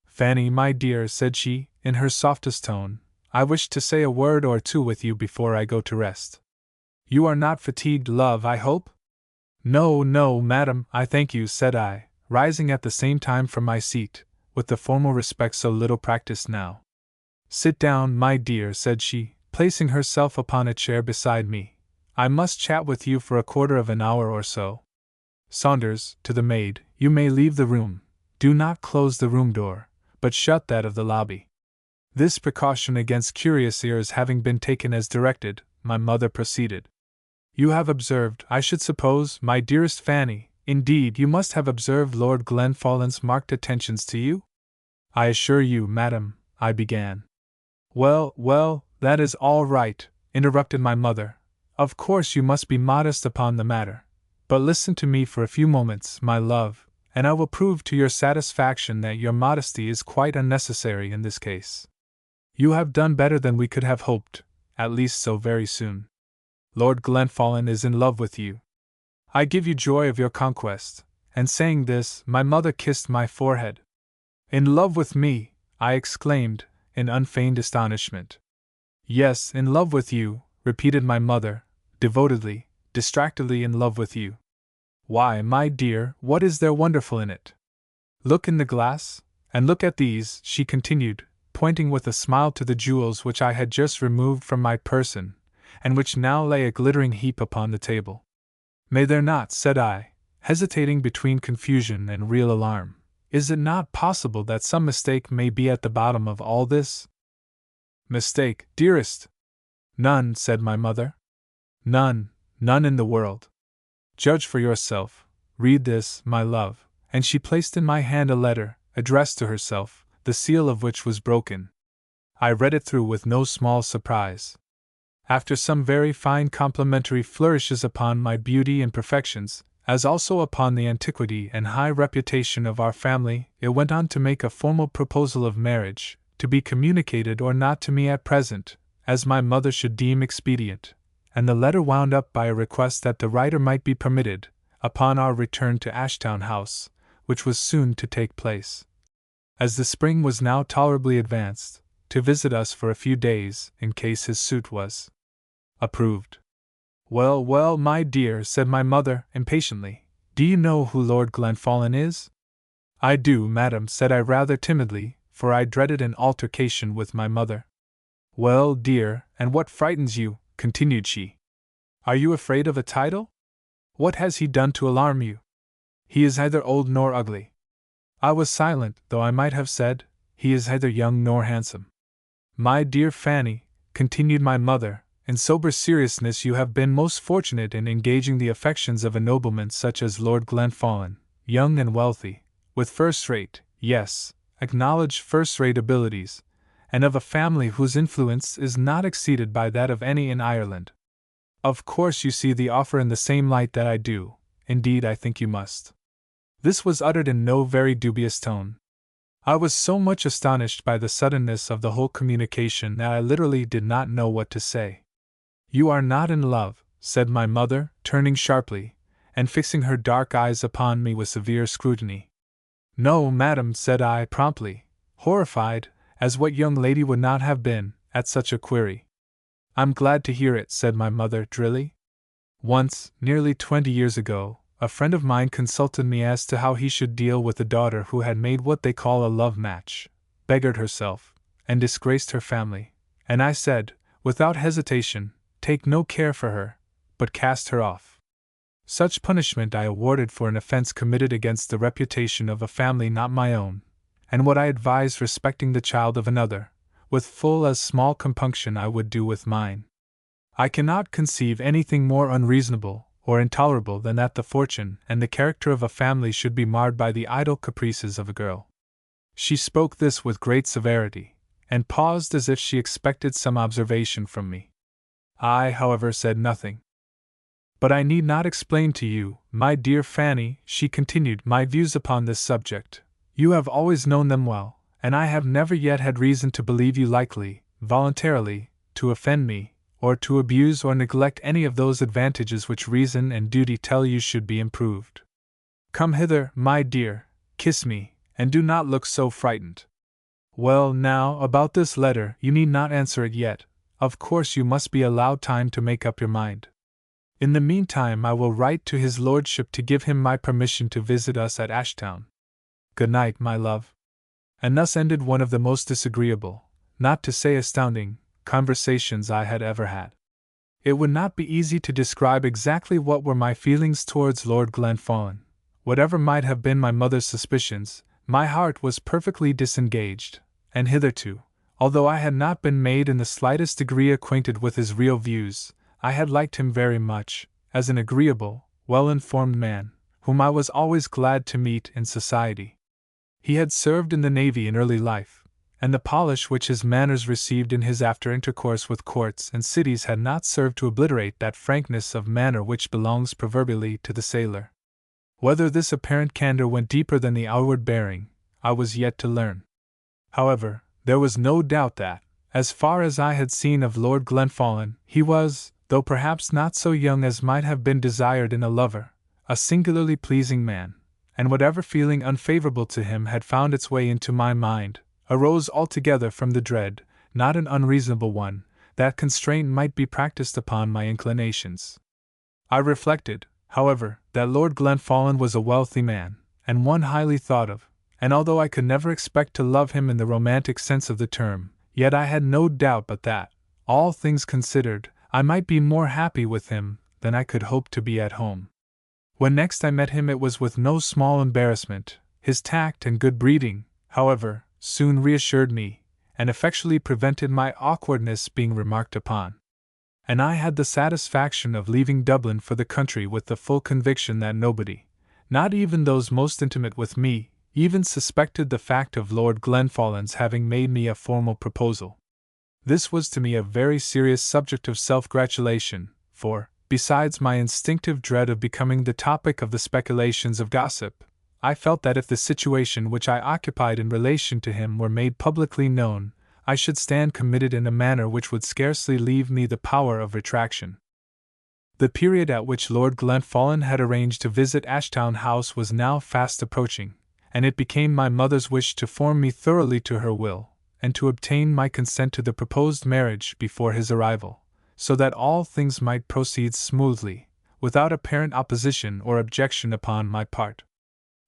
"Fanny, my dear," said she, in her softest tone, "I wish to say a word or two with you before I go to rest. You are not fatigued, love, I hope?" "No, no, madam, I thank you," said I, rising at the same time from my seat, with the formal respect so little practiced now. "Sit down, my dear," said she, placing herself upon a chair beside me. "I must chat with you for a quarter of an hour or so. Saunders," to the maid, "you may leave the room. Do not close the room door, but shut that of the lobby." This precaution against curious ears having been taken as directed, my mother proceeded. "You have observed, I should suppose, my dearest Fanny, indeed you must have observed Lord Glenfallen's marked attentions to you?" "I assure you, madam," I began. "Well, well, that is all right," interrupted my mother. "Of course you must be modest upon the matter. But listen to me for a few moments, my love, and I will prove to your satisfaction that your modesty is quite unnecessary in this case. You have done better than we could have hoped, at least so very soon. Lord Glenfallen is in love with you. I give you joy of your conquest," and saying this, my mother kissed my forehead. "In love with me!" I exclaimed, in unfeigned astonishment. "Yes, in love with you," repeated my mother, devotedly, distractedly in love with you. "Why, my dear, what is there wonderful in it? Look in the glass, and look at these," she continued, pointing with a smile to the jewels which I had just removed from my person, and which now lay a glittering heap upon the table. "May there not?" said I, hesitating between confusion and real alarm. "Is it not possible that some mistake may be at the bottom of all this?" "Mistake, dearest?" "None," said my mother. "None, none in the world. Judge for yourself. Read this, my love," and she placed in my hand a letter, addressed to herself, the seal of which was broken. I read it through with no small surprise. After some very fine complimentary flourishes upon my beauty and perfections, as also upon the antiquity and high reputation of our family, it went on to make a formal proposal of marriage, to be communicated or not to me at present, as my mother should deem expedient, and the letter wound up by a request that the writer might be permitted, upon our return to Ashtown House, which was soon to take place, as the spring was now tolerably advanced, to visit us for a few days, in case his suit was approved. Well, well, my dear, said my mother, impatiently, do you know who Lord Glenfallen is? I do, madam, said I rather timidly, for I dreaded an altercation with my mother. Well, dear, and what frightens you? Continued she. Are you afraid of a title? What has he done to alarm you? He is neither old nor ugly. I was silent, though I might have said, he is neither young nor handsome. My dear Fanny, continued my mother, in sober seriousness you have been most fortunate in engaging the affections of a nobleman such as Lord Glenfallen, young and wealthy, with first-rate, yes, acknowledged first-rate abilities, and of a family whose influence is not exceeded by that of any in Ireland. Of course you see the offer in the same light that I do, indeed I think you must. This was uttered in no very dubious tone. I was so much astonished by the suddenness of the whole communication that I literally did not know what to say. You are not in love, said my mother, turning sharply, and fixing her dark eyes upon me with severe scrutiny. No, madam, said I promptly, horrified, as what young lady would not have been, at such a query. I'm glad to hear it, said my mother drily. Once, nearly 20 years ago, a friend of mine consulted me as to how he should deal with a daughter who had made what they call a love match, beggared herself, and disgraced her family, and I said, without hesitation, take no care for her, but cast her off. Such punishment I awarded for an offense committed against the reputation of a family not my own, and what I advised respecting the child of another, with full as small compunction I would do with mine. I cannot conceive anything more unreasonable or intolerable than that the fortune and the character of a family should be marred by the idle caprices of a girl. She spoke this with great severity, and paused as if she expected some observation from me. I, however, said nothing. But I need not explain to you, my dear Fanny, she continued, my views upon this subject. You have always known them well, and I have never yet had reason to believe you likely, voluntarily, to offend me, or to abuse or neglect any of those advantages which reason and duty tell you should be improved. Come hither, my dear, kiss me, and do not look so frightened. Well, now, about this letter, you need not answer it yet. Of course you must be allowed time to make up your mind. In the meantime I will write to his lordship to give him my permission to visit us at Ashtown. Good night, my love. And thus ended one of the most disagreeable, not to say astounding, conversations I had ever had. It would not be easy to describe exactly what were my feelings towards Lord Glenfallen. Whatever might have been my mother's suspicions, my heart was perfectly disengaged, and hitherto, although I had not been made in the slightest degree acquainted with his real views, I had liked him very much, as an agreeable, well-informed man, whom I was always glad to meet in society. He had served in the Navy in early life, and the polish which his manners received in his after intercourse with courts and cities had not served to obliterate that frankness of manner which belongs proverbially to the sailor. Whether this apparent candor went deeper than the outward bearing, I was yet to learn. However, there was no doubt that, as far as I had seen of Lord Glenfallen, he was, though perhaps not so young as might have been desired in a lover, a singularly pleasing man, and whatever feeling unfavorable to him had found its way into my mind, arose altogether from the dread, not an unreasonable one, that constraint might be practiced upon my inclinations. I reflected, however, that Lord Glenfallen was a wealthy man, and one highly thought of, and although I could never expect to love him in the romantic sense of the term, yet I had no doubt but that, all things considered, I might be more happy with him than I could hope to be at home. When next I met him it was with no small embarrassment. His tact and good breeding, however, soon reassured me, and effectually prevented my awkwardness being remarked upon. And I had the satisfaction of leaving Dublin for the country with the full conviction that nobody, not even those most intimate with me, even suspected the fact of Lord Glenfallen's having made me a formal proposal. This was to me a very serious subject of self-gratulation, for, besides my instinctive dread of becoming the topic of the speculations of gossip, I felt that if the situation which I occupied in relation to him were made publicly known, I should stand committed in a manner which would scarcely leave me the power of retraction. The period at which Lord Glenfallen had arranged to visit Ashtown House was now fast approaching, and it became my mother's wish to form me thoroughly to her will, and to obtain my consent to the proposed marriage before his arrival, so that all things might proceed smoothly, without apparent opposition or objection upon my part.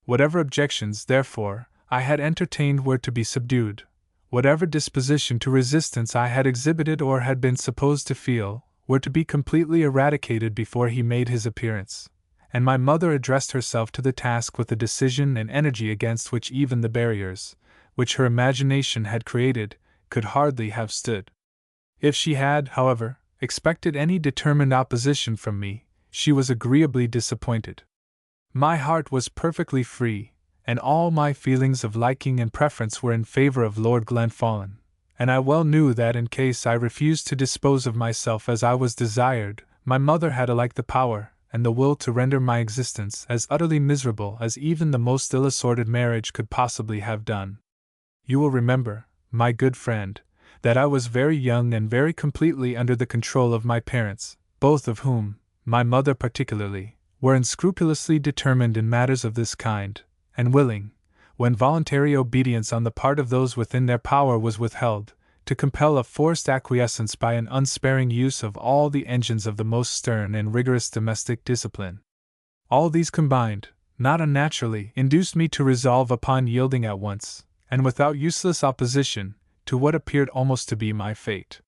Whatever objections, therefore, I had entertained were to be subdued. Whatever disposition to resistance I had exhibited or had been supposed to feel, were to be completely eradicated before he made his appearance, and my mother addressed herself to the task with a decision and energy against which even the barriers, which her imagination had created, could hardly have stood. If she had, however, expected any determined opposition from me, she was agreeably disappointed. My heart was perfectly free, and all my feelings of liking and preference were in favor of Lord Glenfallen, and I well knew that in case I refused to dispose of myself as I was desired, my mother had alike the power and the will to render my existence as utterly miserable as even the most ill-assorted marriage could possibly have done. You will remember, my good friend, that I was very young and very completely under the control of my parents, both of whom, my mother particularly, were unscrupulously determined in matters of this kind, and willing, when voluntary obedience on the part of those within their power was withheld, to compel a forced acquiescence by an unsparing use of all the engines of the most stern and rigorous domestic discipline. All these combined, not unnaturally, induced me to resolve upon yielding at once, and without useless opposition, to what appeared almost to be my fate.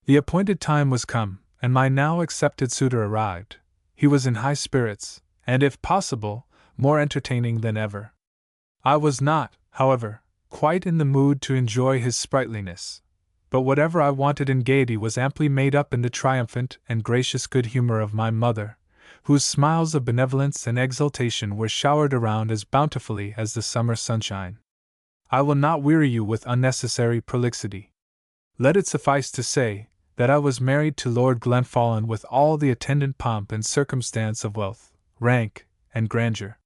The appointed time was come, and my now accepted suitor arrived. He was in high spirits, and if possible, more entertaining than ever. I was not, however, quite in the mood to enjoy his sprightliness, but whatever I wanted in gaiety was amply made up in the triumphant and gracious good humor of my mother, whose smiles of benevolence and exultation were showered around as bountifully as the summer sunshine. I will not weary you with unnecessary prolixity. Let it suffice to say that I was married to Lord Glenfallen with all the attendant pomp and circumstance of wealth, rank, and grandeur.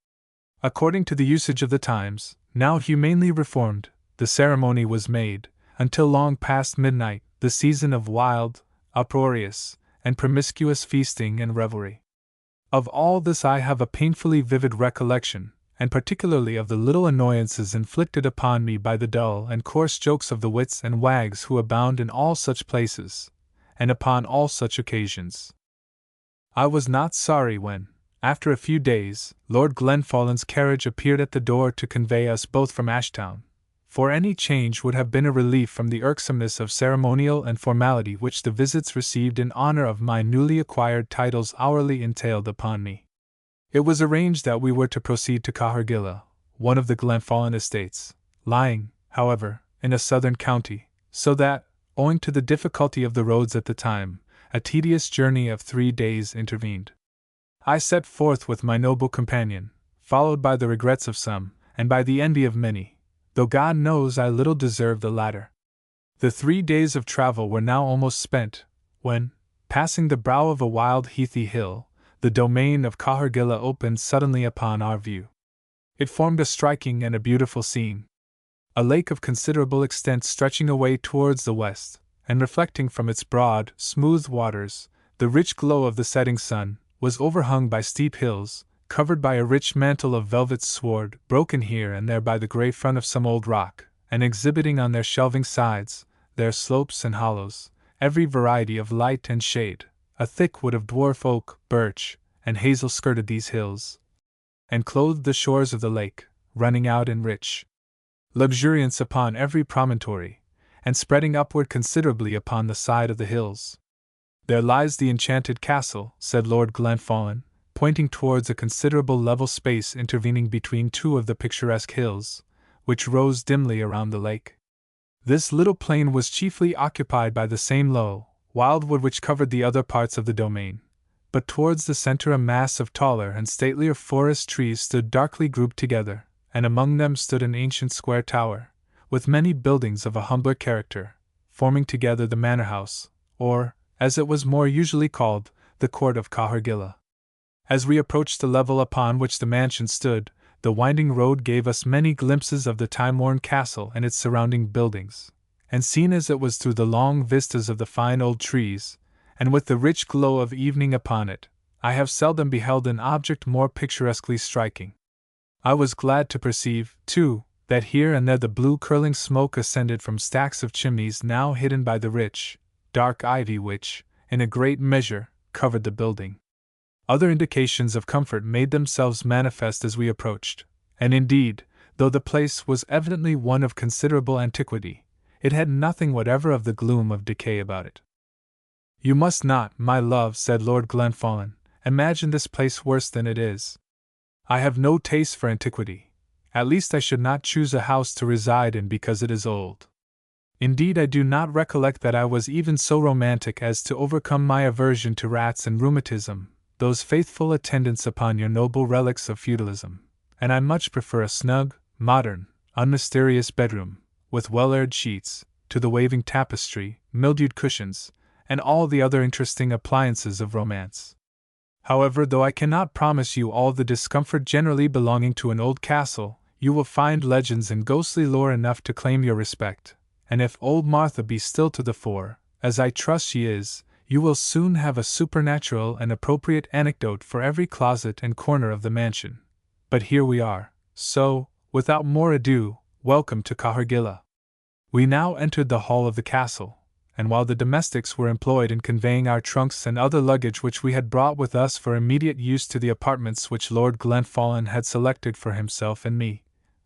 According to the usage of the times, now humanely reformed, the ceremony was made, until long past midnight, the season of wild, uproarious, and promiscuous feasting and revelry. Of all this I have a painfully vivid recollection, and particularly of the little annoyances inflicted upon me by the dull and coarse jokes of the wits and wags who abound in all such places, and upon all such occasions. I was not sorry when, after a few days, Lord Glenfallen's carriage appeared at the door to convey us both from Ashtown, for any change would have been a relief from the irksomeness of ceremonial and formality which the visits received in honor of my newly acquired titles hourly entailed upon me. It was arranged that we were to proceed to Cahergilla, one of the Glenfallen estates, lying, however, in a southern county, so that, owing to the difficulty of the roads at the time, a tedious journey of 3 days intervened. I set forth with my noble companion, followed by the regrets of some, and by the envy of many, though God knows I little deserved the latter. The 3 days of travel were now almost spent, when, passing the brow of a wild heathy hill, the domain of Cahergilla opened suddenly upon our view. It formed a striking and a beautiful scene. A lake of considerable extent stretching away towards the west, and reflecting from its broad, smooth waters, the rich glow of the setting sun, was overhung by steep hills, covered by a rich mantle of velvet sward, broken here and there by the grey front of some old rock, and exhibiting on their shelving sides, their slopes and hollows, every variety of light and shade. A thick wood of dwarf oak, birch, and hazel skirted these hills, and clothed the shores of the lake, running out in rich luxuriance upon every promontory, and spreading upward considerably upon the side of the hills. There lies the enchanted castle, said Lord Glenfallen, pointing towards a considerable level space intervening between 2 of the picturesque hills, which rose dimly around the lake. This little plain was chiefly occupied by the same low, wildwood which covered the other parts of the domain, but towards the center a mass of taller and statelier forest trees stood darkly grouped together, and among them stood an ancient square tower, with many buildings of a humbler character, forming together the manor house, or, as it was more usually called, the court of Cahergilla. As we approached the level upon which the mansion stood, the winding road gave us many glimpses of the time-worn castle and its surrounding buildings, and seen as it was through the long vistas of the fine old trees, and with the rich glow of evening upon it, I have seldom beheld an object more picturesquely striking. I was glad to perceive, too, that here and there the blue curling smoke ascended from stacks of chimneys now hidden by the rich, dark ivy which, in a great measure, covered the building. Other indications of comfort made themselves manifest as we approached, and indeed, though the place was evidently one of considerable antiquity, it had nothing whatever of the gloom of decay about it. "You must not, my love," said Lord Glenfallen, "imagine this place worse than it is. I have no taste for antiquity. At least I should not choose a house to reside in because it is old. Indeed, I do not recollect that I was even so romantic as to overcome my aversion to rats and rheumatism, those faithful attendants upon your noble relics of feudalism, and I much prefer a snug, modern, unmysterious bedroom, with well-aired sheets, to the waving tapestry, mildewed cushions, and all the other interesting appliances of romance. However, though I cannot promise you all the discomfort generally belonging to an old castle, you will find legends and ghostly lore enough to claim your respect, and if old Martha be still to the fore, as I trust she is, you will soon have a supernatural and appropriate anecdote for every closet and corner of the mansion. But here we are, so, without more ado, welcome to Cahergilla." We now entered the hall of the castle, and while the domestics were employed in conveying our trunks and other luggage which we had brought with us for immediate use to the apartments which Lord Glenfallen had selected for himself and me,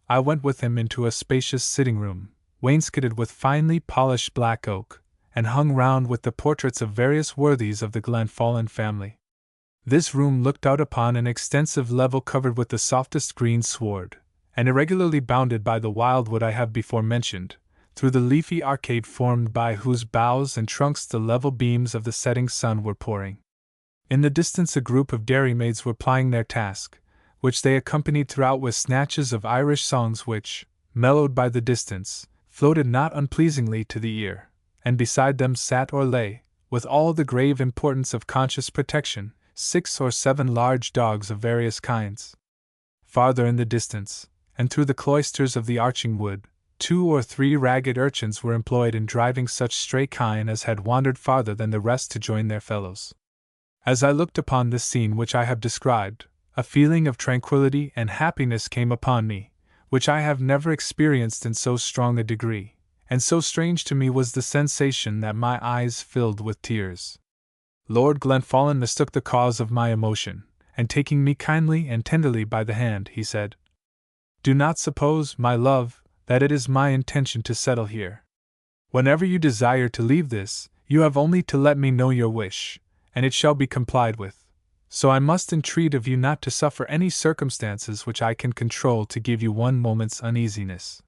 I went with him into a spacious sitting-room, wainscoted with finely polished black oak, and hung round with the portraits of various worthies of the Glenfallen family. This room looked out upon an extensive level covered with the softest green sward, and irregularly bounded by the wildwood I have before mentioned, through the leafy arcade formed by whose boughs and trunks the level beams of the setting sun were pouring. In the distance a group of dairymaids were plying their task, which they accompanied throughout with snatches of Irish songs which, mellowed by the distance, floated not unpleasingly to the ear, and beside them sat or lay, with all the grave importance of conscious protection, 6 or 7 large dogs of various kinds. Farther in the distance, and through the cloisters of the arching wood, 2 or 3 ragged urchins were employed in driving such stray kine as had wandered farther than the rest to join their fellows. As I looked upon this scene which I have described, a feeling of tranquillity and happiness came upon me, which I have never experienced in so strong a degree, and so strange to me was the sensation that my eyes filled with tears. Lord Glenfallen mistook the cause of my emotion, and taking me kindly and tenderly by the hand, he said, "Do not suppose, my love, that it is my intention to settle here. Whenever you desire to leave this, you have only to let me know your wish, and it shall be complied with. So I must entreat of you not to suffer any circumstances which I can control to give you one moment's uneasiness.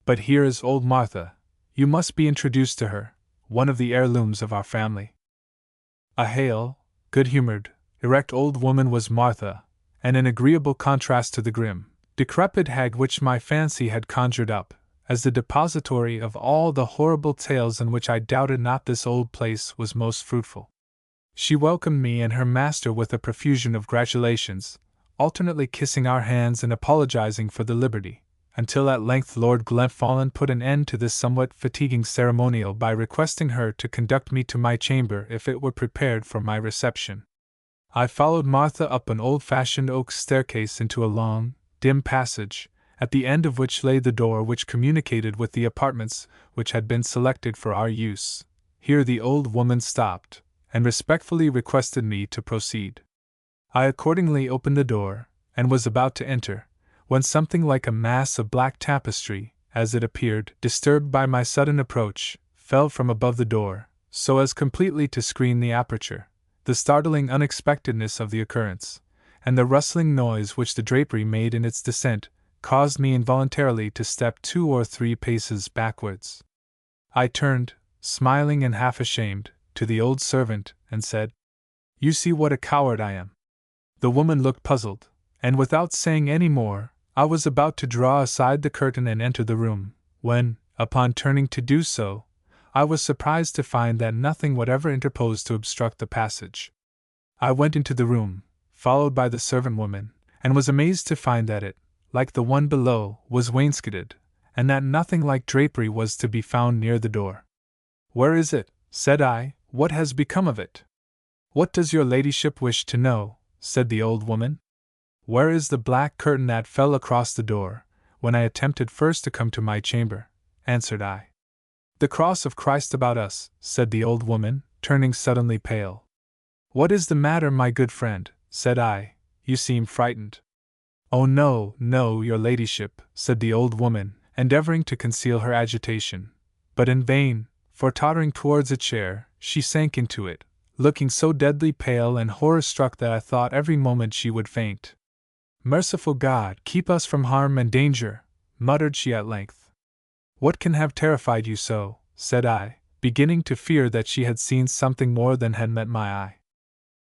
But here is old Martha. You must be introduced to her, one of the heirlooms of our family." A hale, good-humored, erect old woman was Martha, and an agreeable contrast to the grim, decrepit hag which my fancy had conjured up, as the depository of all the horrible tales in which I doubted not this old place was most fruitful. She welcomed me and her master with a profusion of gratulations, alternately kissing our hands and apologizing for the liberty, until at length Lord Glenfallen put an end to this somewhat fatiguing ceremonial by requesting her to conduct me to my chamber if it were prepared for my reception. I followed Martha up an old-fashioned oak staircase into a long, dim passage, at the end of which lay the door which communicated with the apartments which had been selected for our use. Here the old woman stopped, and respectfully requested me to proceed. I accordingly opened the door, and was about to enter, when something like a mass of black tapestry, as it appeared, disturbed by my sudden approach, fell from above the door, so as completely to screen the aperture. The startling unexpectedness of the occurrence, and the rustling noise which the drapery made in its descent, caused me involuntarily to step 2 or 3 paces backwards. I turned, smiling and half ashamed, to the old servant, and said, "You see what a coward I am." The woman looked puzzled, and without saying any more, I was about to draw aside the curtain and enter the room, when, upon turning to do so, I was surprised to find that nothing whatever interposed to obstruct the passage. I went into the room, followed by the servant woman, and was amazed to find that it, like the one below, was wainscoted, and that nothing like drapery was to be found near the door. "Where is it?" said I. "What has become of it?" "What does your ladyship wish to know?" said the old woman. "Where is the black curtain that fell across the door, when I attempted first to come to my chamber?" answered I. "The cross of Christ about us," said the old woman, turning suddenly pale. "What is the matter, my good friend?" said I. "You seem frightened." "Oh, no, no, your ladyship," said the old woman, endeavoring to conceal her agitation, but in vain, for tottering towards a chair, she sank into it, looking so deadly pale and horror-struck that I thought every moment she would faint. "Merciful God, keep us from harm and danger," muttered she at length. "What can have terrified you so?" said I, beginning to fear that she had seen something more than had met my eye.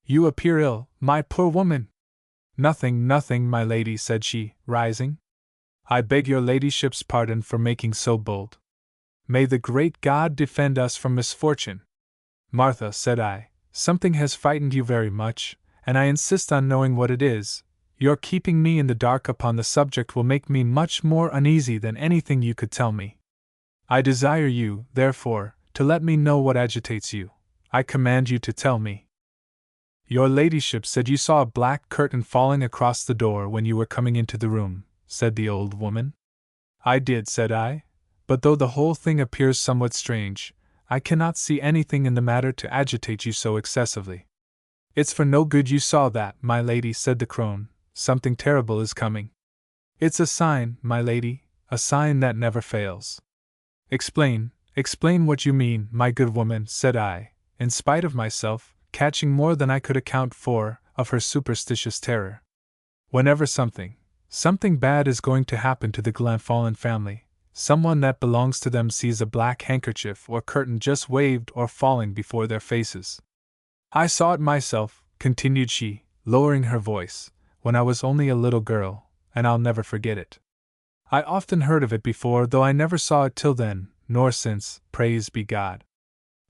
"You appear ill, my poor woman." "Nothing, nothing, my lady," said she, rising. "I beg your ladyship's pardon for making so bold. May the great God defend us from misfortune." "Martha," said I, "something has frightened you very much, and I insist on knowing what it is. Your keeping me in the dark upon the subject will make me much more uneasy than anything you could tell me. I desire you, therefore, to let me know what agitates you. I command you to tell me." "Your ladyship said you saw a black curtain falling across the door when you were coming into the room," said the old woman. "I did," said I, "but though the whole thing appears somewhat strange, I cannot see anything in the matter to agitate you so excessively." "It's for no good you saw that, my lady," said the crone. "Something terrible is coming. It's a sign, my lady, a sign that never fails." "Explain what you mean, my good woman," said I, in spite of myself, catching more than I could account for of her superstitious terror. "Whenever something bad is going to happen to the Glenfallen family, someone that belongs to them sees a black handkerchief or curtain just waved or falling before their faces. I saw it myself," continued she, lowering her voice, "when I was only a little girl, and I'll never forget it. I often heard of it before, though I never saw it till then, nor since, praise be God.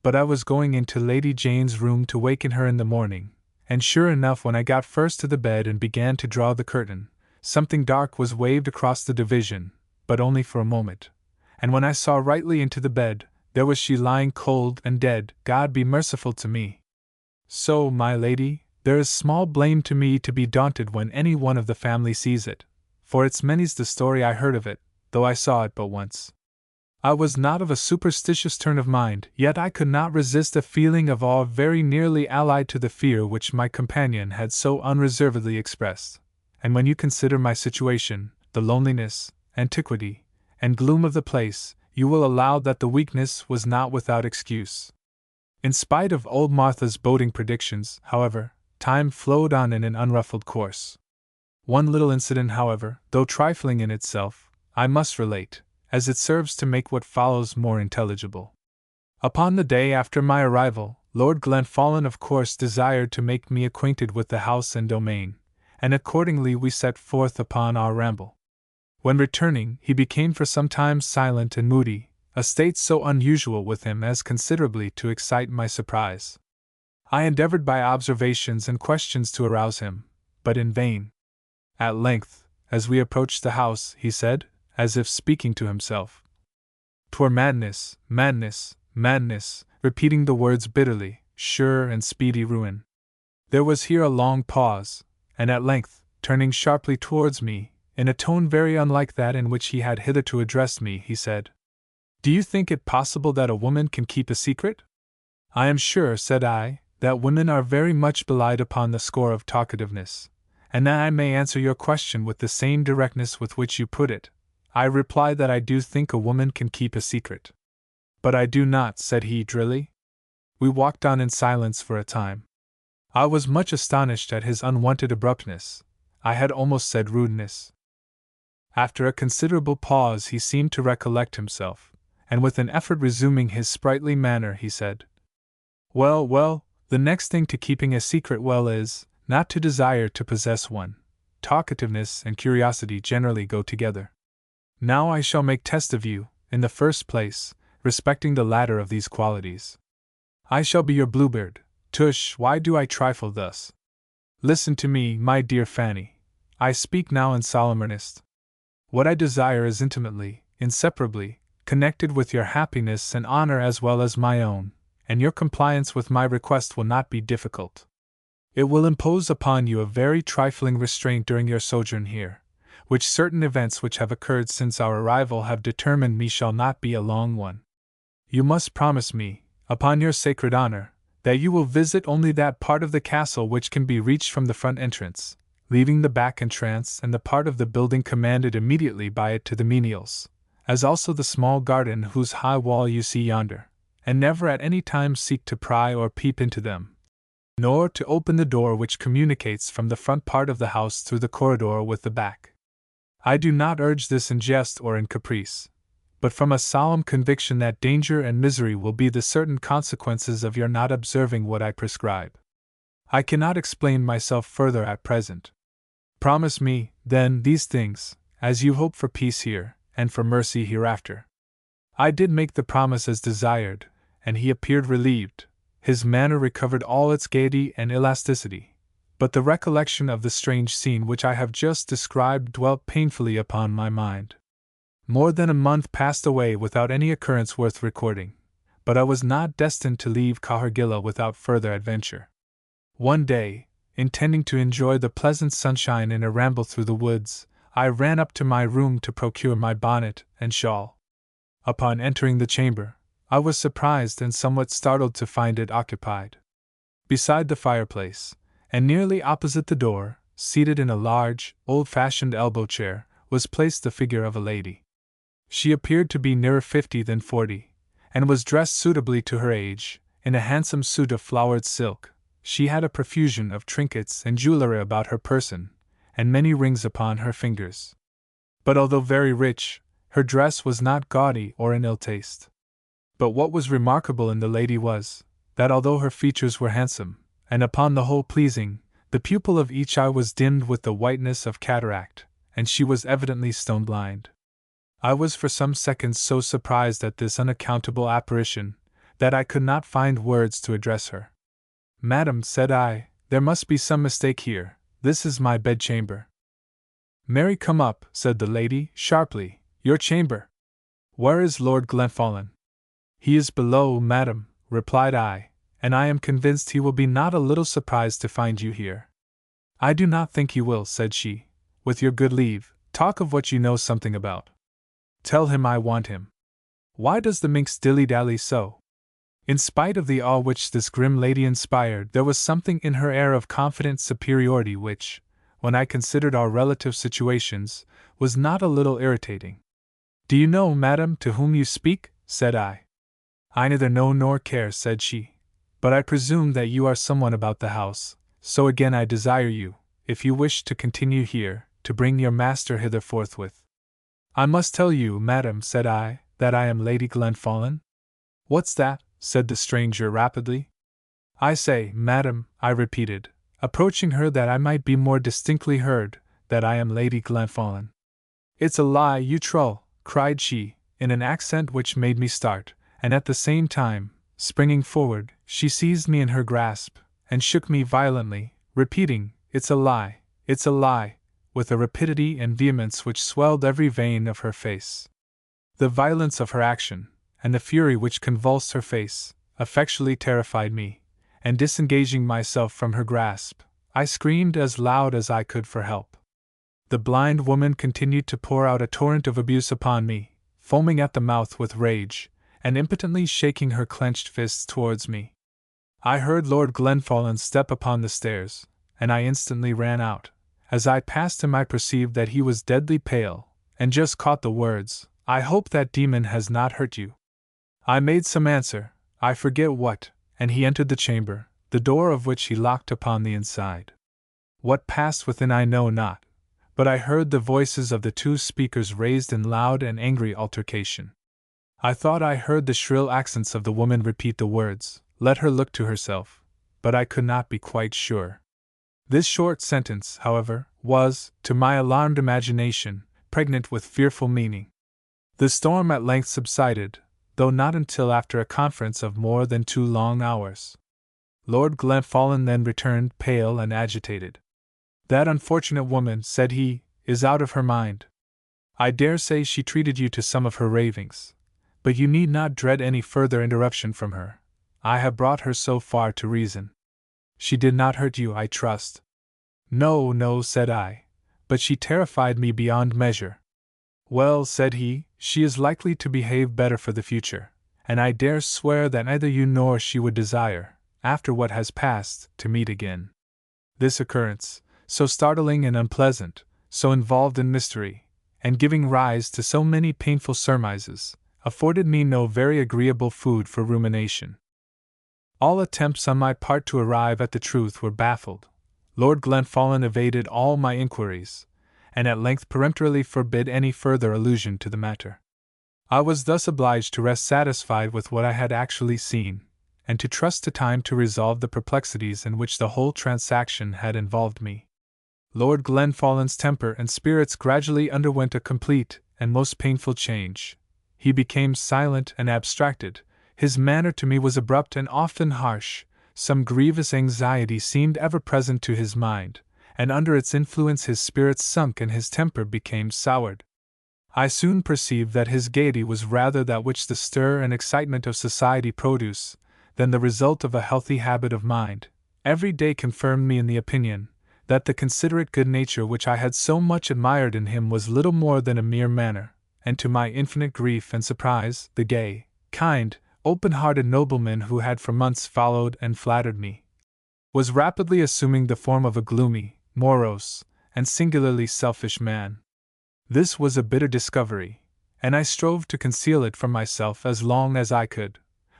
But I was going into Lady Jane's room to waken her in the morning, and sure enough, when I got first to the bed and began to draw the curtain, something dark was waved across the division, but only for a moment, and when I saw rightly into the bed, there was she lying cold and dead. God be merciful to me. So, my lady, there is small blame to me to be daunted when any one of the family sees it, for it's many's the story I heard of it, though I saw it but once. I was not of a superstitious turn of mind, yet I could not resist a feeling of awe very nearly allied to the fear which my companion had so unreservedly expressed, and when you consider my situation, the loneliness, antiquity, and gloom of the place, you will allow that the weakness was not without excuse. In spite of old Martha's boding predictions, however, time flowed on in an unruffled course. One little incident, however, though trifling in itself, I must relate, as it serves to make what follows more intelligible. Upon the day after my arrival, Lord Glenfallen of course desired to make me acquainted with the house and domain, and accordingly we set forth upon our ramble. When returning, he became for some time silent and moody, a state so unusual with him as considerably to excite my surprise. I endeavored by observations and questions to arouse him, but in vain. At length, as we approached the house, he said, as if speaking to himself, "'Twere madness, madness, madness," repeating the words bitterly, "sure and speedy ruin." There was here a long pause, and at length, turning sharply towards me, in a tone very unlike that in which he had hitherto addressed me, he said, "Do you think it possible that a woman can keep a secret?" "I am sure," said I, "that women are very much belied upon the score of talkativeness, and that I may answer your question with the same directness with which you put it. I reply that I do think a woman can keep a secret." "But I do not," said he drily. We walked on in silence for a time. I was much astonished at his unwonted abruptness, I had almost said rudeness. After a considerable pause he seemed to recollect himself, and with an effort resuming his sprightly manner he said, "Well, well, the next thing to keeping a secret well is, not to desire to possess one. Talkativeness and curiosity generally go together. Now I shall make test of you. In the first place, respecting the latter of these qualities. I shall be your bluebird. Tush, why do I trifle thus? Listen to me, my dear Fanny. I speak now in solemn earnest. What I desire is intimately, inseparably, connected with your happiness and honor as well as my own, and your compliance with my request will not be difficult. It will impose upon you a very trifling restraint during your sojourn here, which certain events which have occurred since our arrival have determined me shall not be a long one. You must promise me, upon your sacred honor, that you will visit only that part of the castle which can be reached from the front entrance, leaving the back entrance and the part of the building commanded immediately by it to the menials, as also the small garden whose high wall you see yonder, and never at any time seek to pry or peep into them, nor to open the door which communicates from the front part of the house through the corridor with the back. I do not urge this in jest or in caprice, but from a solemn conviction that danger and misery will be the certain consequences of your not observing what I prescribe. I cannot explain myself further at present. Promise me, then, these things, as you hope for peace here, and for mercy hereafter. I did make the promise as desired, and he appeared relieved. His manner recovered all its gaiety and elasticity, but the recollection of the strange scene which I have just described dwelt painfully upon my mind. More than a month passed away without any occurrence worth recording, but I was not destined to leave Cahergilla without further adventure. One day, intending to enjoy the pleasant sunshine in a ramble through the woods, I ran up to my room to procure my bonnet and shawl. Upon entering the chamber, I was surprised and somewhat startled to find it occupied. Beside the fireplace, and nearly opposite the door, seated in a large, old-fashioned elbow chair, was placed the figure of a lady. She appeared to be nearer 50 than 40, and was dressed suitably to her age, in a handsome suit of flowered silk. She had a profusion of trinkets and jewelry about her person, and many rings upon her fingers. But although very rich, her dress was not gaudy or in ill taste. But what was remarkable in the lady was, that although her features were handsome, and upon the whole pleasing, the pupil of each eye was dimmed with the whiteness of cataract, and she was evidently stone blind. I was for some seconds so surprised at this unaccountable apparition, that I could not find words to address her. "Madam," said I, "there must be some mistake here. This is my bedchamber." "Mary, come up," said the lady, sharply. "Your chamber? Where is Lord Glenfallen?" "He is below, madam," replied I, "and I am convinced he will be not a little surprised to find you here." "I do not think he will," said she. "With your good leave, talk of what you know something about. Tell him I want him. Why does the minx dilly-dally so?" In spite of the awe which this grim lady inspired, there was something in her air of confident superiority which, when I considered our relative situations, was not a little irritating. "Do you know, madam, to whom you speak?" said I. "I neither know nor care," said she, "but I presume that you are someone about the house, so again I desire you, if you wish to continue here, to bring your master hither forthwith." "I must tell you, madam," said I, "that I am Lady Glenfallen." "What's that?" said the stranger rapidly. "I say, madam," I repeated, approaching her that I might be more distinctly heard, "that I am Lady Glenfallen." "It's a lie, you trull!" cried she, in an accent which made me start, and at the same time, springing forward, she seized me in her grasp, and shook me violently, repeating, "It's a lie, it's a lie," with a rapidity and vehemence which swelled every vein of her face. The violence of her action, and the fury which convulsed her face, effectually terrified me, and disengaging myself from her grasp, I screamed as loud as I could for help. The blind woman continued to pour out a torrent of abuse upon me, foaming at the mouth with rage, and impotently shaking her clenched fists towards me. I heard Lord Glenfallen's step upon the stairs, and I instantly ran out. As I passed him I perceived that he was deadly pale, and just caught the words, "I hope that demon has not hurt you." I made some answer, I forget what, and he entered the chamber, the door of which he locked upon the inside. What passed within I know not, but I heard the voices of the two speakers raised in loud and angry altercation. I thought I heard the shrill accents of the woman repeat the words, "Let her look to herself," but I could not be quite sure. This short sentence, however, was, to my alarmed imagination, pregnant with fearful meaning. The storm at length subsided, though not until after a conference of more than 2 long hours. Lord Glenfallen then returned, pale and agitated. "That unfortunate woman," said he, "is out of her mind. I dare say she treated you to some of her ravings, but you need not dread any further interruption from her. I have brought her so far to reason." "She did not hurt you, I trust?" "No, no," said I, "but she terrified me beyond measure." "Well," said he, "she is likely to behave better for the future, and I dare swear that neither you nor she would desire, after what has passed, to meet again. This occurrence, so startling and unpleasant, so involved in mystery, and giving rise to so many painful surmises, afforded me no very agreeable food for rumination. All attempts on my part to arrive at the truth were baffled. Lord Glenfallen evaded all my inquiries, and at length peremptorily forbid any further allusion to the matter. I was thus obliged to rest satisfied with what I had actually seen, and to trust to time to resolve the perplexities in which the whole transaction had involved me. Lord Glenfallen's temper and spirits gradually underwent a complete and most painful change. He became silent and abstracted, his manner to me was abrupt and often harsh, some grievous anxiety seemed ever present to his mind, and under its influence his spirits sunk and his temper became soured. I soon perceived that his gaiety was rather that which the stir and excitement of society produce, than the result of a healthy habit of mind. Every day confirmed me in the opinion that the considerate good nature which I had so much admired in him was little more than a mere manner, and to my infinite grief and surprise, the gay, kind, open-hearted nobleman who had for months followed and flattered me was rapidly assuming the form of a gloomy, morose, and singularly selfish man. This was a bitter discovery, and I strove to conceal it from myself as long as I could,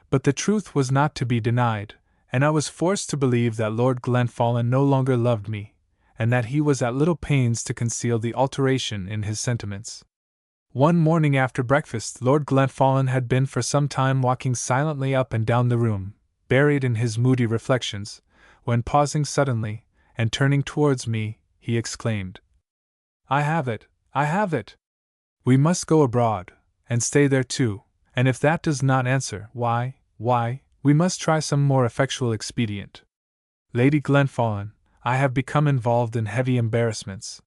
but the truth was not to be denied, and I was forced to believe that Lord Glenfallen no longer loved me, and that he was at little pains to conceal the alteration in his sentiments. One morning after breakfast, Lord Glenfallen had been for some time walking silently up and down the room, buried in his moody reflections, when pausing suddenly, and turning towards me, he exclaimed, "I have it! I have it! We must go abroad, and stay there too, and if that does not answer, why, we must try some more effectual expedient. Lady Glenfallen, I have become involved in heavy embarrassments.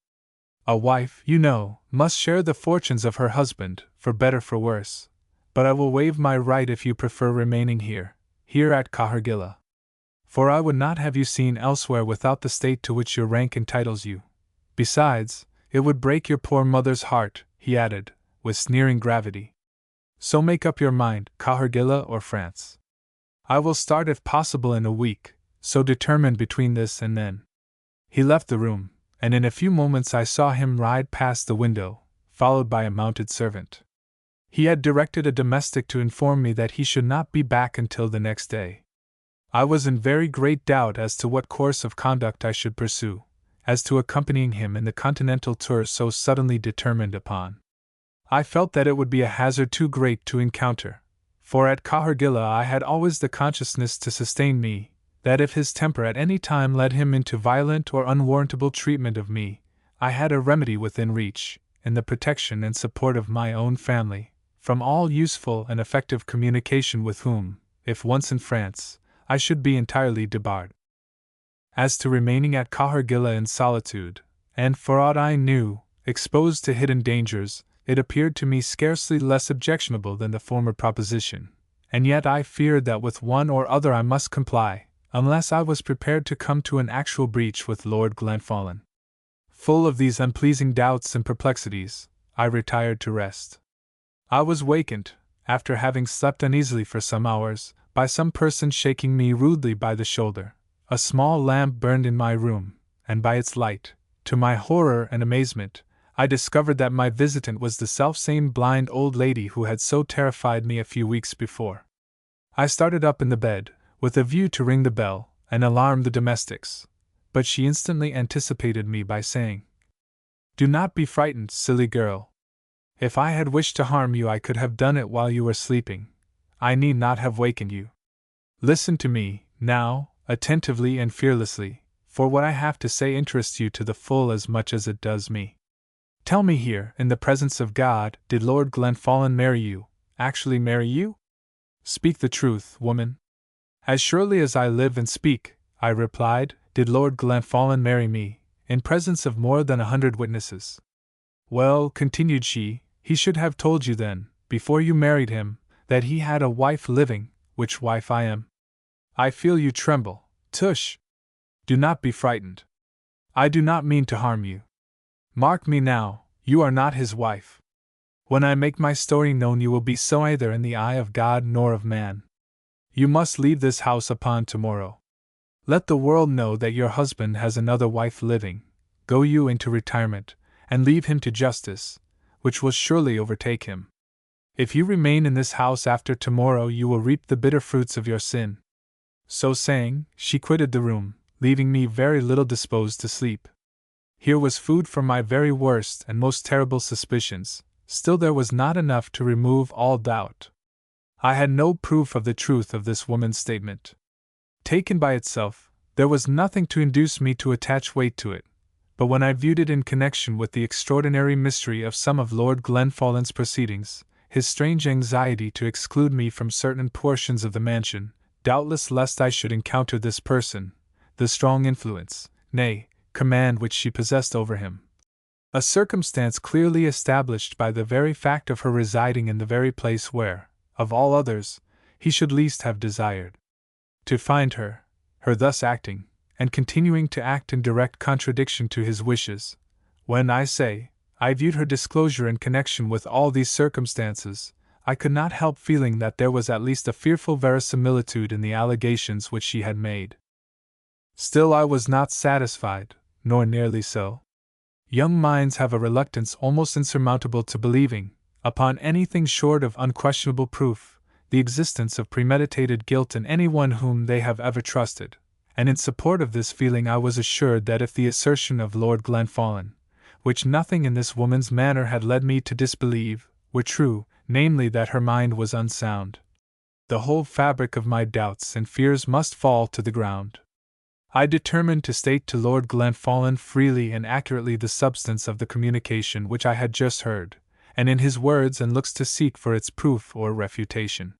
A wife, you know, must share the fortunes of her husband, for better for worse, but I will waive my right if you prefer remaining here at Cahergilla. For I would not have you seen elsewhere without the state to which your rank entitles you. Besides, it would break your poor mother's heart," he added, with sneering gravity. "So make up your mind, Cahergilla or France. I will start if possible in a week, so determine between this and then." He left the room, and in a few moments I saw him ride past the window, followed by a mounted servant. He had directed a domestic to inform me that he should not be back until the next day. I was in very great doubt as to what course of conduct I should pursue, as to accompanying him in the continental tour so suddenly determined upon. I felt that it would be a hazard too great to encounter, for at Cahergilla I had always the consciousness to sustain me, that if his temper at any time led him into violent or unwarrantable treatment of me, I had a remedy within reach, in the protection and support of my own family, from all useful and effective communication with whom, if once in France, I should be entirely debarred. As to remaining at Cahergilla in solitude, and for aught I knew, exposed to hidden dangers, it appeared to me scarcely less objectionable than the former proposition, and yet I feared that with one or other I must comply, unless I was prepared to come to an actual breach with Lord Glenfallen. Full of these unpleasing doubts and perplexities, I retired to rest. I was wakened, after having slept uneasily for some hours, by some person shaking me rudely by the shoulder. A small lamp burned in my room, and by its light, to my horror and amazement, I discovered that my visitant was the selfsame blind old lady who had so terrified me a few weeks before. I started up in the bed, with a view to ring the bell and alarm the domestics, but she instantly anticipated me by saying, "Do not be frightened, silly girl. If I had wished to harm you I could have done it while you were sleeping. I need not have wakened you. Listen to me, now, attentively and fearlessly, for what I have to say interests you to the full as much as it does me. Tell me here, in the presence of God, did Lord Glenfallen marry you, actually marry you? Speak the truth, woman. As surely as I live and speak, I replied, did Lord Glenfallen marry me, in presence of more than 100 witnesses. Well, continued she, he should have told you then, before you married him, that he had a wife living, which wife I am. I feel you tremble. Tush! Do not be frightened. I do not mean to harm you. Mark me now, you are not his wife. When I make my story known, you will be so either in the eye of God nor of man. You must leave this house upon tomorrow. Let the world know that your husband has another wife living. Go you into retirement, and leave him to justice, which will surely overtake him. If you remain in this house after tomorrow, you will reap the bitter fruits of your sin. So saying, she quitted the room, leaving me very little disposed to sleep. Here was food for my very worst and most terrible suspicions, still there was not enough to remove all doubt. I had no proof of the truth of this woman's statement. Taken by itself, there was nothing to induce me to attach weight to it, but when I viewed it in connection with the extraordinary mystery of some of Lord Glenfallen's proceedings, his strange anxiety to exclude me from certain portions of the mansion, doubtless lest I should encounter this person, the strong influence, nay, command which she possessed over him, a circumstance clearly established by the very fact of her residing in the very place where, of all others, he should least have desired to find her thus acting, and continuing to act in direct contradiction to his wishes. When I say, I viewed her disclosure in connection with all these circumstances, I could not help feeling that there was at least a fearful verisimilitude in the allegations which she had made. Still I was not satisfied, nor nearly so. Young minds have a reluctance almost insurmountable to believing, upon anything short of unquestionable proof, the existence of premeditated guilt in anyone whom they have ever trusted, and in support of this feeling I was assured that if the assertion of Lord Glenfallen, which nothing in this woman's manner had led me to disbelieve, were true, namely that her mind was unsound, the whole fabric of my doubts and fears must fall to the ground. I determined to state to Lord Glenfallen freely and accurately the substance of the communication which I had just heard, and in his words and looks to seek for its proof or refutation.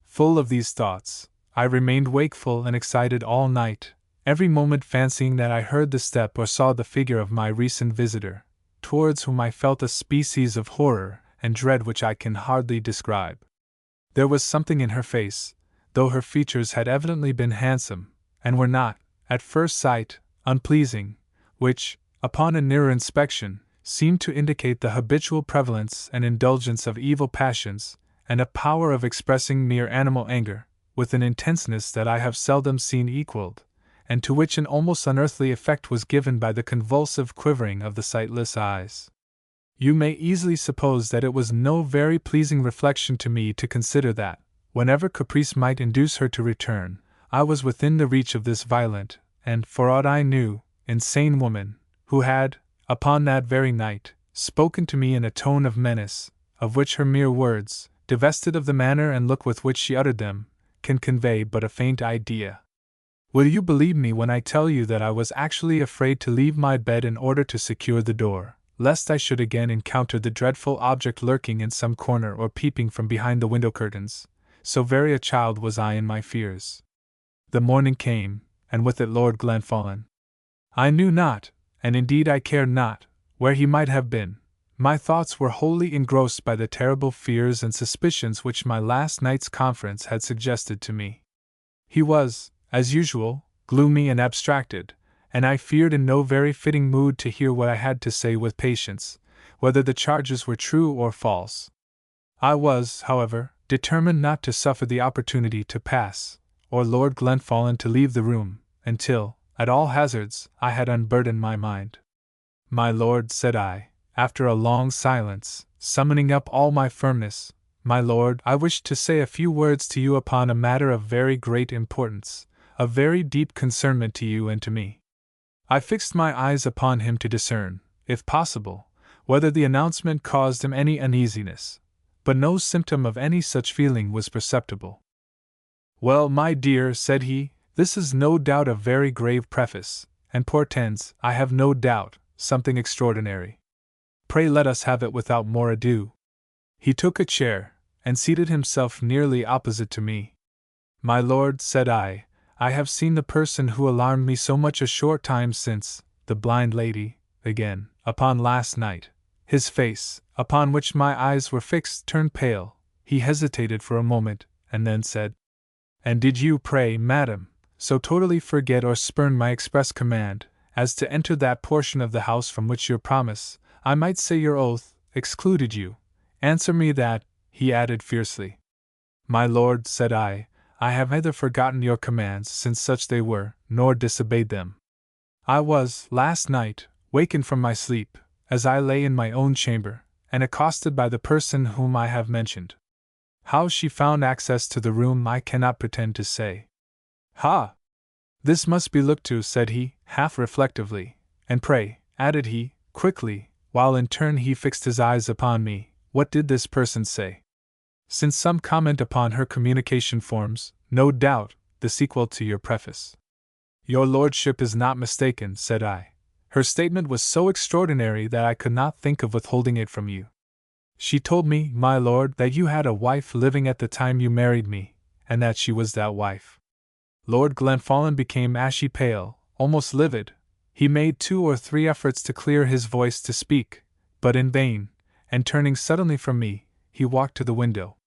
Full of these thoughts, I remained wakeful and excited all night, every moment fancying that I heard the step or saw the figure of my recent visitor, towards whom I felt a species of horror and dread which I can hardly describe. There was something in her face, though her features had evidently been handsome, and were not, at first sight, unpleasing, which, upon a nearer inspection, seemed to indicate the habitual prevalence and indulgence of evil passions, and a power of expressing mere animal anger, with an intenseness that I have seldom seen equaled, and to which an almost unearthly effect was given by the convulsive quivering of the sightless eyes. You may easily suppose that it was no very pleasing reflection to me to consider that, whenever caprice might induce her to return, I was within the reach of this violent, and, for aught I knew, insane woman, who had, upon that very night, spoken to me in a tone of menace, of which her mere words, divested of the manner and look with which she uttered them, can convey but a faint idea. Will you believe me when I tell you that I was actually afraid to leave my bed in order to secure the door, lest I should again encounter the dreadful object lurking in some corner or peeping from behind the window curtains, so very a child was I in my fears. The morning came, and with it Lord Glenfallen. I knew not, and indeed I cared not, where he might have been. My thoughts were wholly engrossed by the terrible fears and suspicions which my last night's conference had suggested to me. He was, as usual, gloomy and abstracted, and I feared in no very fitting mood to hear what I had to say with patience, whether the charges were true or false. I was, however, determined not to suffer the opportunity to pass, or Lord Glenfallen to leave the room, until, at all hazards, I had unburdened my mind. My lord, said I, after a long silence, summoning up all my firmness, my lord, I wish to say a few words to you upon a matter of very great importance, of very deep concernment to you and to me. I fixed my eyes upon him to discern, if possible, whether the announcement caused him any uneasiness, but no symptom of any such feeling was perceptible. Well, my dear, said he, this is no doubt a very grave preface, and portends, I have no doubt, something extraordinary. Pray let us have it without more ado. He took a chair, and seated himself nearly opposite to me. "My lord," said I have seen the person who alarmed me so much a short time since, the blind lady, again, upon last night." His face, upon which my eyes were fixed, turned pale. He hesitated for a moment, and then said, "And did you, pray, madam, so totally forget or spurn my express command, as to enter that portion of the house from which your promise, I might say your oath, excluded you? Answer me that," he added fiercely. "My lord," said I have neither forgotten your commands, since such they were, nor disobeyed them. I was, last night, wakened from my sleep, as I lay in my own chamber, and accosted by the person whom I have mentioned. How she found access to the room I cannot pretend to say. "Ha! This must be looked to," said he, half reflectively. "And pray," added he, quickly, while in turn he fixed his eyes upon me, "what did this person say?" "Since some comment upon her communication forms, no doubt, the sequel to your preface." "Your lordship is not mistaken," said I. "Her statement was so extraordinary that I could not think of withholding it from you. She told me, my lord, that you had a wife living at the time you married me, and that she was that wife." Lord Glenfallen became ashy pale, almost livid. He made 2 or 3 efforts to clear his voice to speak, but in vain, and turning suddenly from me, he walked to the window.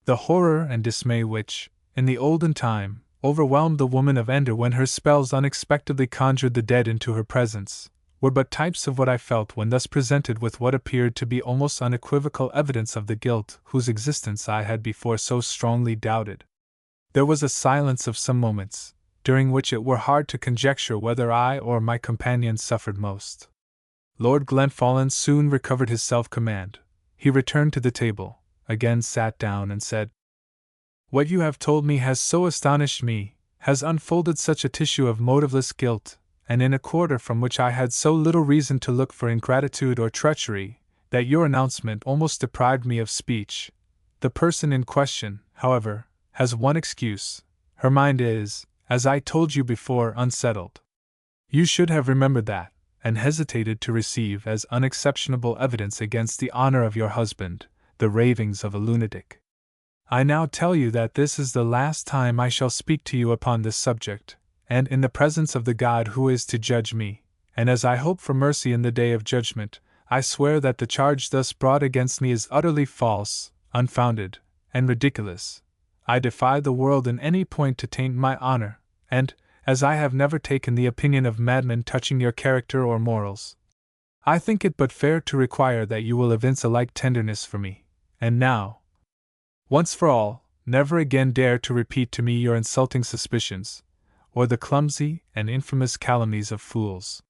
The horror and dismay which, in the olden time, overwhelmed the woman of Ender when her spells unexpectedly conjured the dead into her presence, were but types of what I felt when thus presented with what appeared to be almost unequivocal evidence of the guilt whose existence I had before so strongly doubted. There was a silence of some moments, during which it were hard to conjecture whether I or my companion suffered most. Lord Glenfallen soon recovered his self-command. He returned to the table, again sat down, and said, "What you have told me has so astonished me, has unfolded such a tissue of motiveless guilt, and in a quarter from which I had so little reason to look for ingratitude or treachery, that your announcement almost deprived me of speech. The person in question, however, has one excuse: her mind is, as I told you before, unsettled. You should have remembered that, and hesitated to receive as unexceptionable evidence against the honor of your husband the ravings of a lunatic. I now tell you that this is the last time I shall speak to you upon this subject, and in the presence of the God who is to judge me, and as I hope for mercy in the day of judgment, I swear that the charge thus brought against me is utterly false, unfounded, and ridiculous. I defy the world in any point to taint my honor, and, as I have never taken the opinion of madmen touching your character or morals, I think it but fair to require that you will evince a like tenderness for me. And now, once for all, never again dare to repeat to me your insulting suspicions, or the clumsy and infamous calumnies of fools.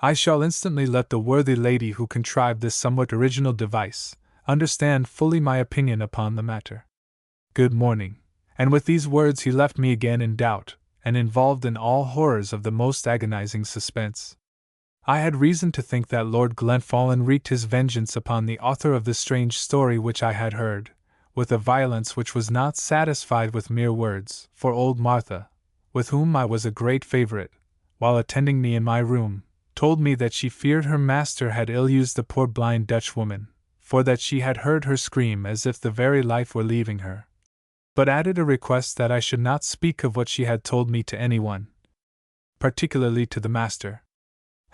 I shall instantly let the worthy lady who contrived this somewhat original device understand fully my opinion upon the matter. Good morning." And with these words he left me again in doubt, and involved in all horrors of the most agonizing suspense. I had reason to think that Lord Glenfallen wreaked his vengeance upon the author of the strange story which I had heard, with a violence which was not satisfied with mere words, for old Martha, with whom I was a great favorite, while attending me in my room, told me that she feared her master had ill-used the poor blind Dutchwoman, for that she had heard her scream as if the very life were leaving her, but added a request that I should not speak of what she had told me to anyone, particularly to the master.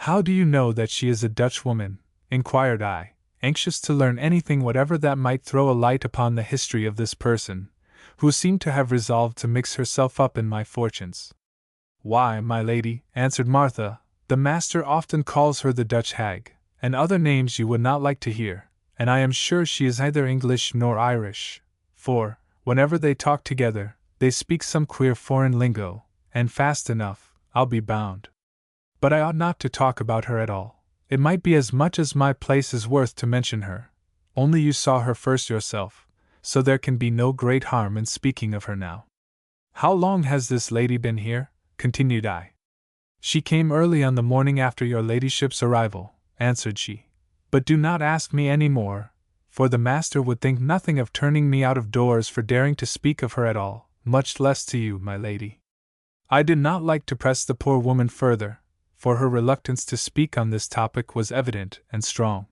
"How do you know that she is a Dutchwoman?" inquired I, anxious to learn anything whatever that might throw a light upon the history of this person, who seemed to have resolved to mix herself up in my fortunes. "Why, my lady," answered Martha, "the master often calls her the Dutch hag, and other names you would not like to hear, and I am sure she is neither English nor Irish, for, whenever they talk together, they speak some queer foreign lingo, and fast enough, I'll be bound. But I ought not to talk about her at all. It might be as much as my place is worth to mention her, only you saw her first yourself, so there can be no great harm in speaking of her now." "How long has this lady been here?" continued I. "She came early on the morning after your ladyship's arrival," answered she. "But do not ask me any more, for the master would think nothing of turning me out of doors for daring to speak of her at all, much less to you, my lady." I did not like to press the poor woman further, for her reluctance to speak on this topic was evident and strong.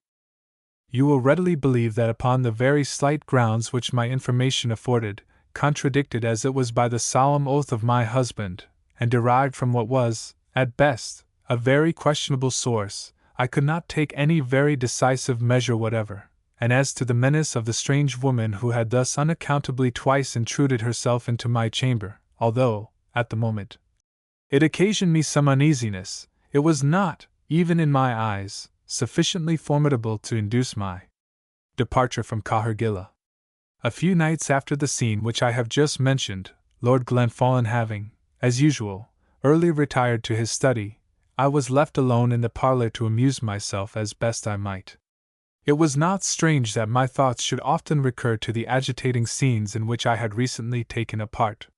you will readily believe that upon the very slight grounds which my information afforded, contradicted as it was by the solemn oath of my husband, and derived from what was, at best, a very questionable source, I could not take any very decisive measure whatever. And as to the menace of the strange woman who had thus unaccountably twice intruded herself into my chamber, although, at the moment, it occasioned me some uneasiness, it was not, even in my eyes, sufficiently formidable to induce my departure from Cahergilla. A few nights after the scene which I have just mentioned, Lord Glenfallen having, as usual, early retired to his study, I was left alone in the parlour to amuse myself as best I might. It was not strange that my thoughts should often recur to the agitating scenes in which I had recently taken a part.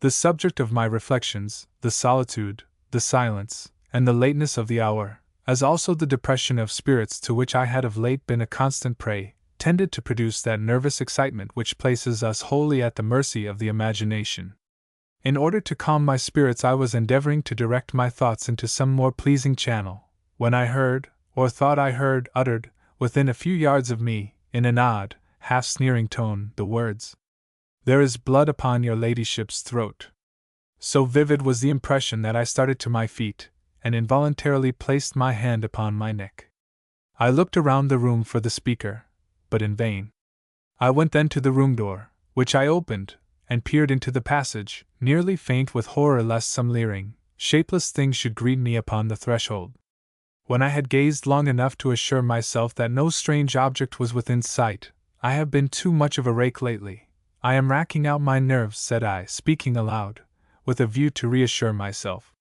The subject of my reflections, the solitude, the silence, and the lateness of the hour, as also the depression of spirits to which I had of late been a constant prey, tended to produce that nervous excitement which places us wholly at the mercy of the imagination. In order to calm my spirits, I was endeavoring to direct my thoughts into some more pleasing channel, when I heard, or thought I heard, uttered, within a few yards of me, in an odd, half-sneering tone, the words, "There is blood upon your ladyship's throat." So vivid was the impression that I started to my feet, and involuntarily placed my hand upon my neck. I looked around the room for the speaker, but in vain. I went then to the room door, which I opened, and peered into the passage, nearly faint with horror lest some leering, shapeless thing should greet me upon the threshold. When I had gazed long enough to assure myself that no strange object was within sight, "I have been too much of a rake lately. I am racking out my nerves," said I, speaking aloud, with a view to reassure myself.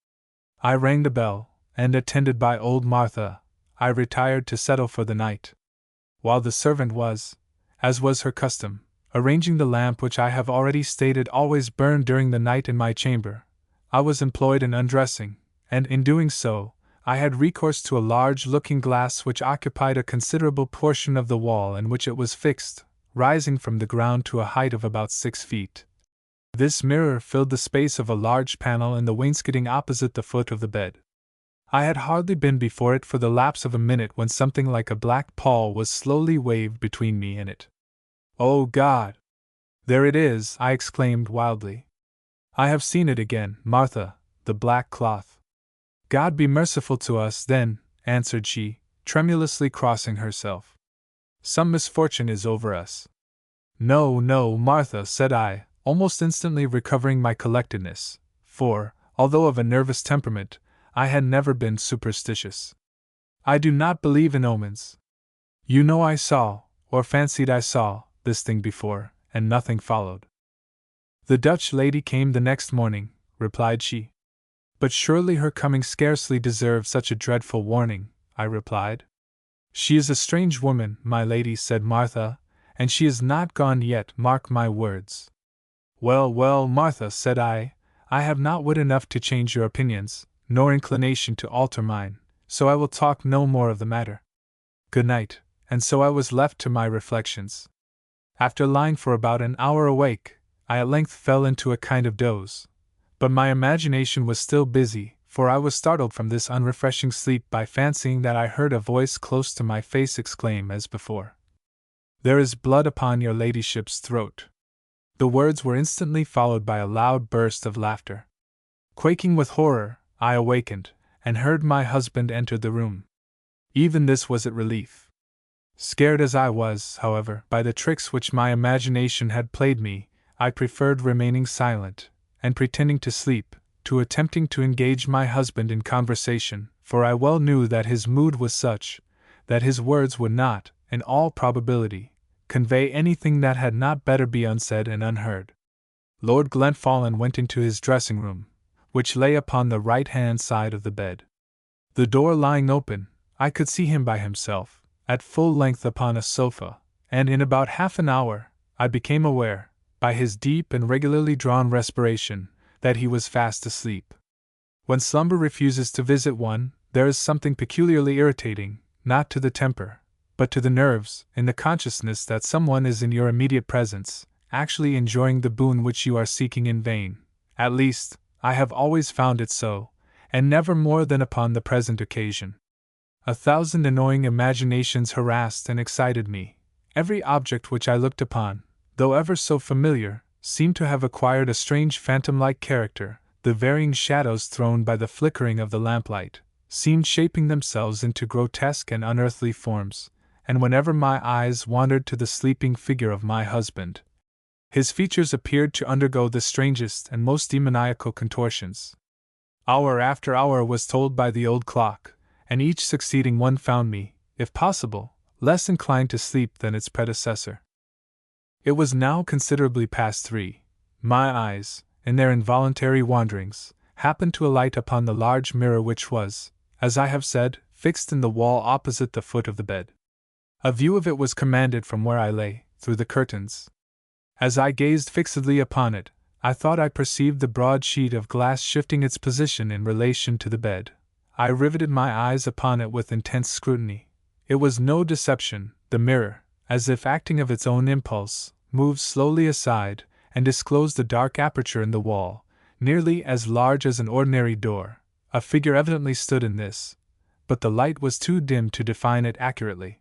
I rang the bell, and, attended by old Martha, I retired to settle for the night. While the servant was, as was her custom, arranging the lamp which I have already stated always burned during the night in my chamber, I was employed in undressing, and in doing so, I had recourse to a large looking-glass which occupied a considerable portion of the wall in which it was fixed, rising from the ground to a height of about 6 feet. This mirror filled the space of a large panel in the wainscoting opposite the foot of the bed. I had hardly been before it for the lapse of a minute when something like a black pall was slowly waved between me and it. "Oh God! There it is!" I exclaimed wildly. "I have seen it again, Martha, the black cloth." "God be merciful to us, then," answered she, tremulously crossing herself. "Some misfortune is over us." "No, no, Martha," said I, almost instantly recovering my collectedness, for, although of a nervous temperament, I had never been superstitious. "I do not believe in omens. You know I saw, or fancied I saw, this thing before, and nothing followed." "The Dutch lady came the next morning," replied she. "But surely her coming scarcely deserved such a dreadful warning," I replied. "She is a strange woman, my lady," said Martha, "and she is not gone yet, mark my words." "Well, well, Martha," said I have not wit enough to change your opinions, nor inclination to alter mine, so I will talk no more of the matter. Good night." And so I was left to my reflections. After lying for about an hour awake, I at length fell into a kind of doze. But my imagination was still busy, for I was startled from this unrefreshing sleep by fancying that I heard a voice close to my face exclaim as before, "There is blood upon your ladyship's throat." The words were instantly followed by a loud burst of laughter. Quaking with horror, I awakened, and heard my husband enter the room. Even this was a relief. Scared as I was, however, by the tricks which my imagination had played me, I preferred remaining silent, and pretending to sleep, to attempting to engage my husband in conversation, for I well knew that his mood was such, that his words would not, in all probability, convey anything that had not better be unsaid and unheard. Lord Glenfallen went into his dressing-room, which lay upon the right-hand side of the bed. The door lying open, I could see him by himself, at full length upon a sofa, and in about half an hour, I became aware, by his deep and regularly drawn respiration, that he was fast asleep. When slumber refuses to visit one, there is something peculiarly irritating, not to the temper, but to the nerves, in the consciousness that someone is in your immediate presence, actually enjoying the boon which you are seeking in vain. At least, I have always found it so, and never more than upon the present occasion. 1,000 annoying imaginations harassed and excited me. Every object which I looked upon, though ever so familiar, seemed to have acquired a strange phantom-like character. The varying shadows thrown by the flickering of the lamplight seemed shaping themselves into grotesque and unearthly forms, and whenever my eyes wandered to the sleeping figure of my husband, his features appeared to undergo the strangest and most demoniacal contortions. Hour after hour was told by the old clock, and each succeeding one found me, if possible, less inclined to sleep than its predecessor. It was now considerably past 3. My eyes, in their involuntary wanderings, happened to alight upon the large mirror which was, as I have said, fixed in the wall opposite the foot of the bed. A view of it was commanded from where I lay, through the curtains. As I gazed fixedly upon it, I thought I perceived the broad sheet of glass shifting its position in relation to the bed. I riveted my eyes upon it with intense scrutiny. It was no deception. The mirror, as if acting of its own impulse, moved slowly aside, and disclosed a dark aperture in the wall, nearly as large as an ordinary door. A figure evidently stood in this, but the light was too dim to define it accurately.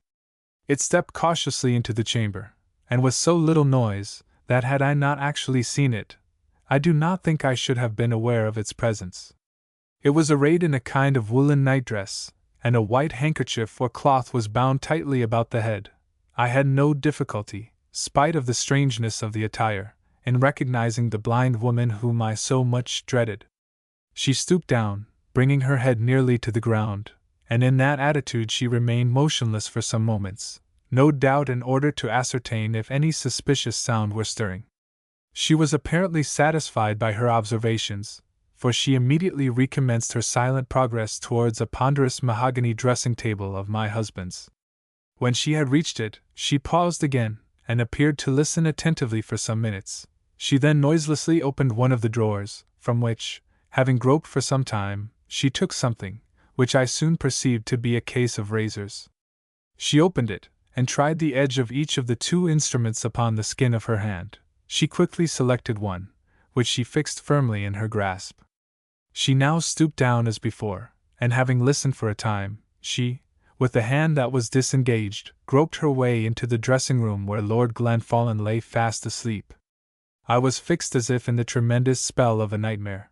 It stepped cautiously into the chamber, and with so little noise, that had I not actually seen it, I do not think I should have been aware of its presence. It was arrayed in a kind of woolen nightdress, and a white handkerchief or cloth was bound tightly about the head. I had no difficulty, spite of the strangeness of the attire, in recognizing the blind woman whom I so much dreaded. She stooped down, bringing her head nearly to the ground, and in that attitude she remained motionless for some moments, no doubt in order to ascertain if any suspicious sound were stirring. She was apparently satisfied by her observations, for she immediately recommenced her silent progress towards a ponderous mahogany dressing-table of my husband's. When she had reached it, she paused again, and appeared to listen attentively for some minutes. She then noiselessly opened one of the drawers, from which, having groped for some time, she took something, which I soon perceived to be a case of razors. She opened it, and tried the edge of each of the 2 instruments upon the skin of her hand. She quickly selected one, which she fixed firmly in her grasp. She now stooped down as before, and having listened for a time, she, with the hand that was disengaged, groped her way into the dressing-room where Lord Glenfallen lay fast asleep. I was fixed as if in the tremendous spell of a nightmare.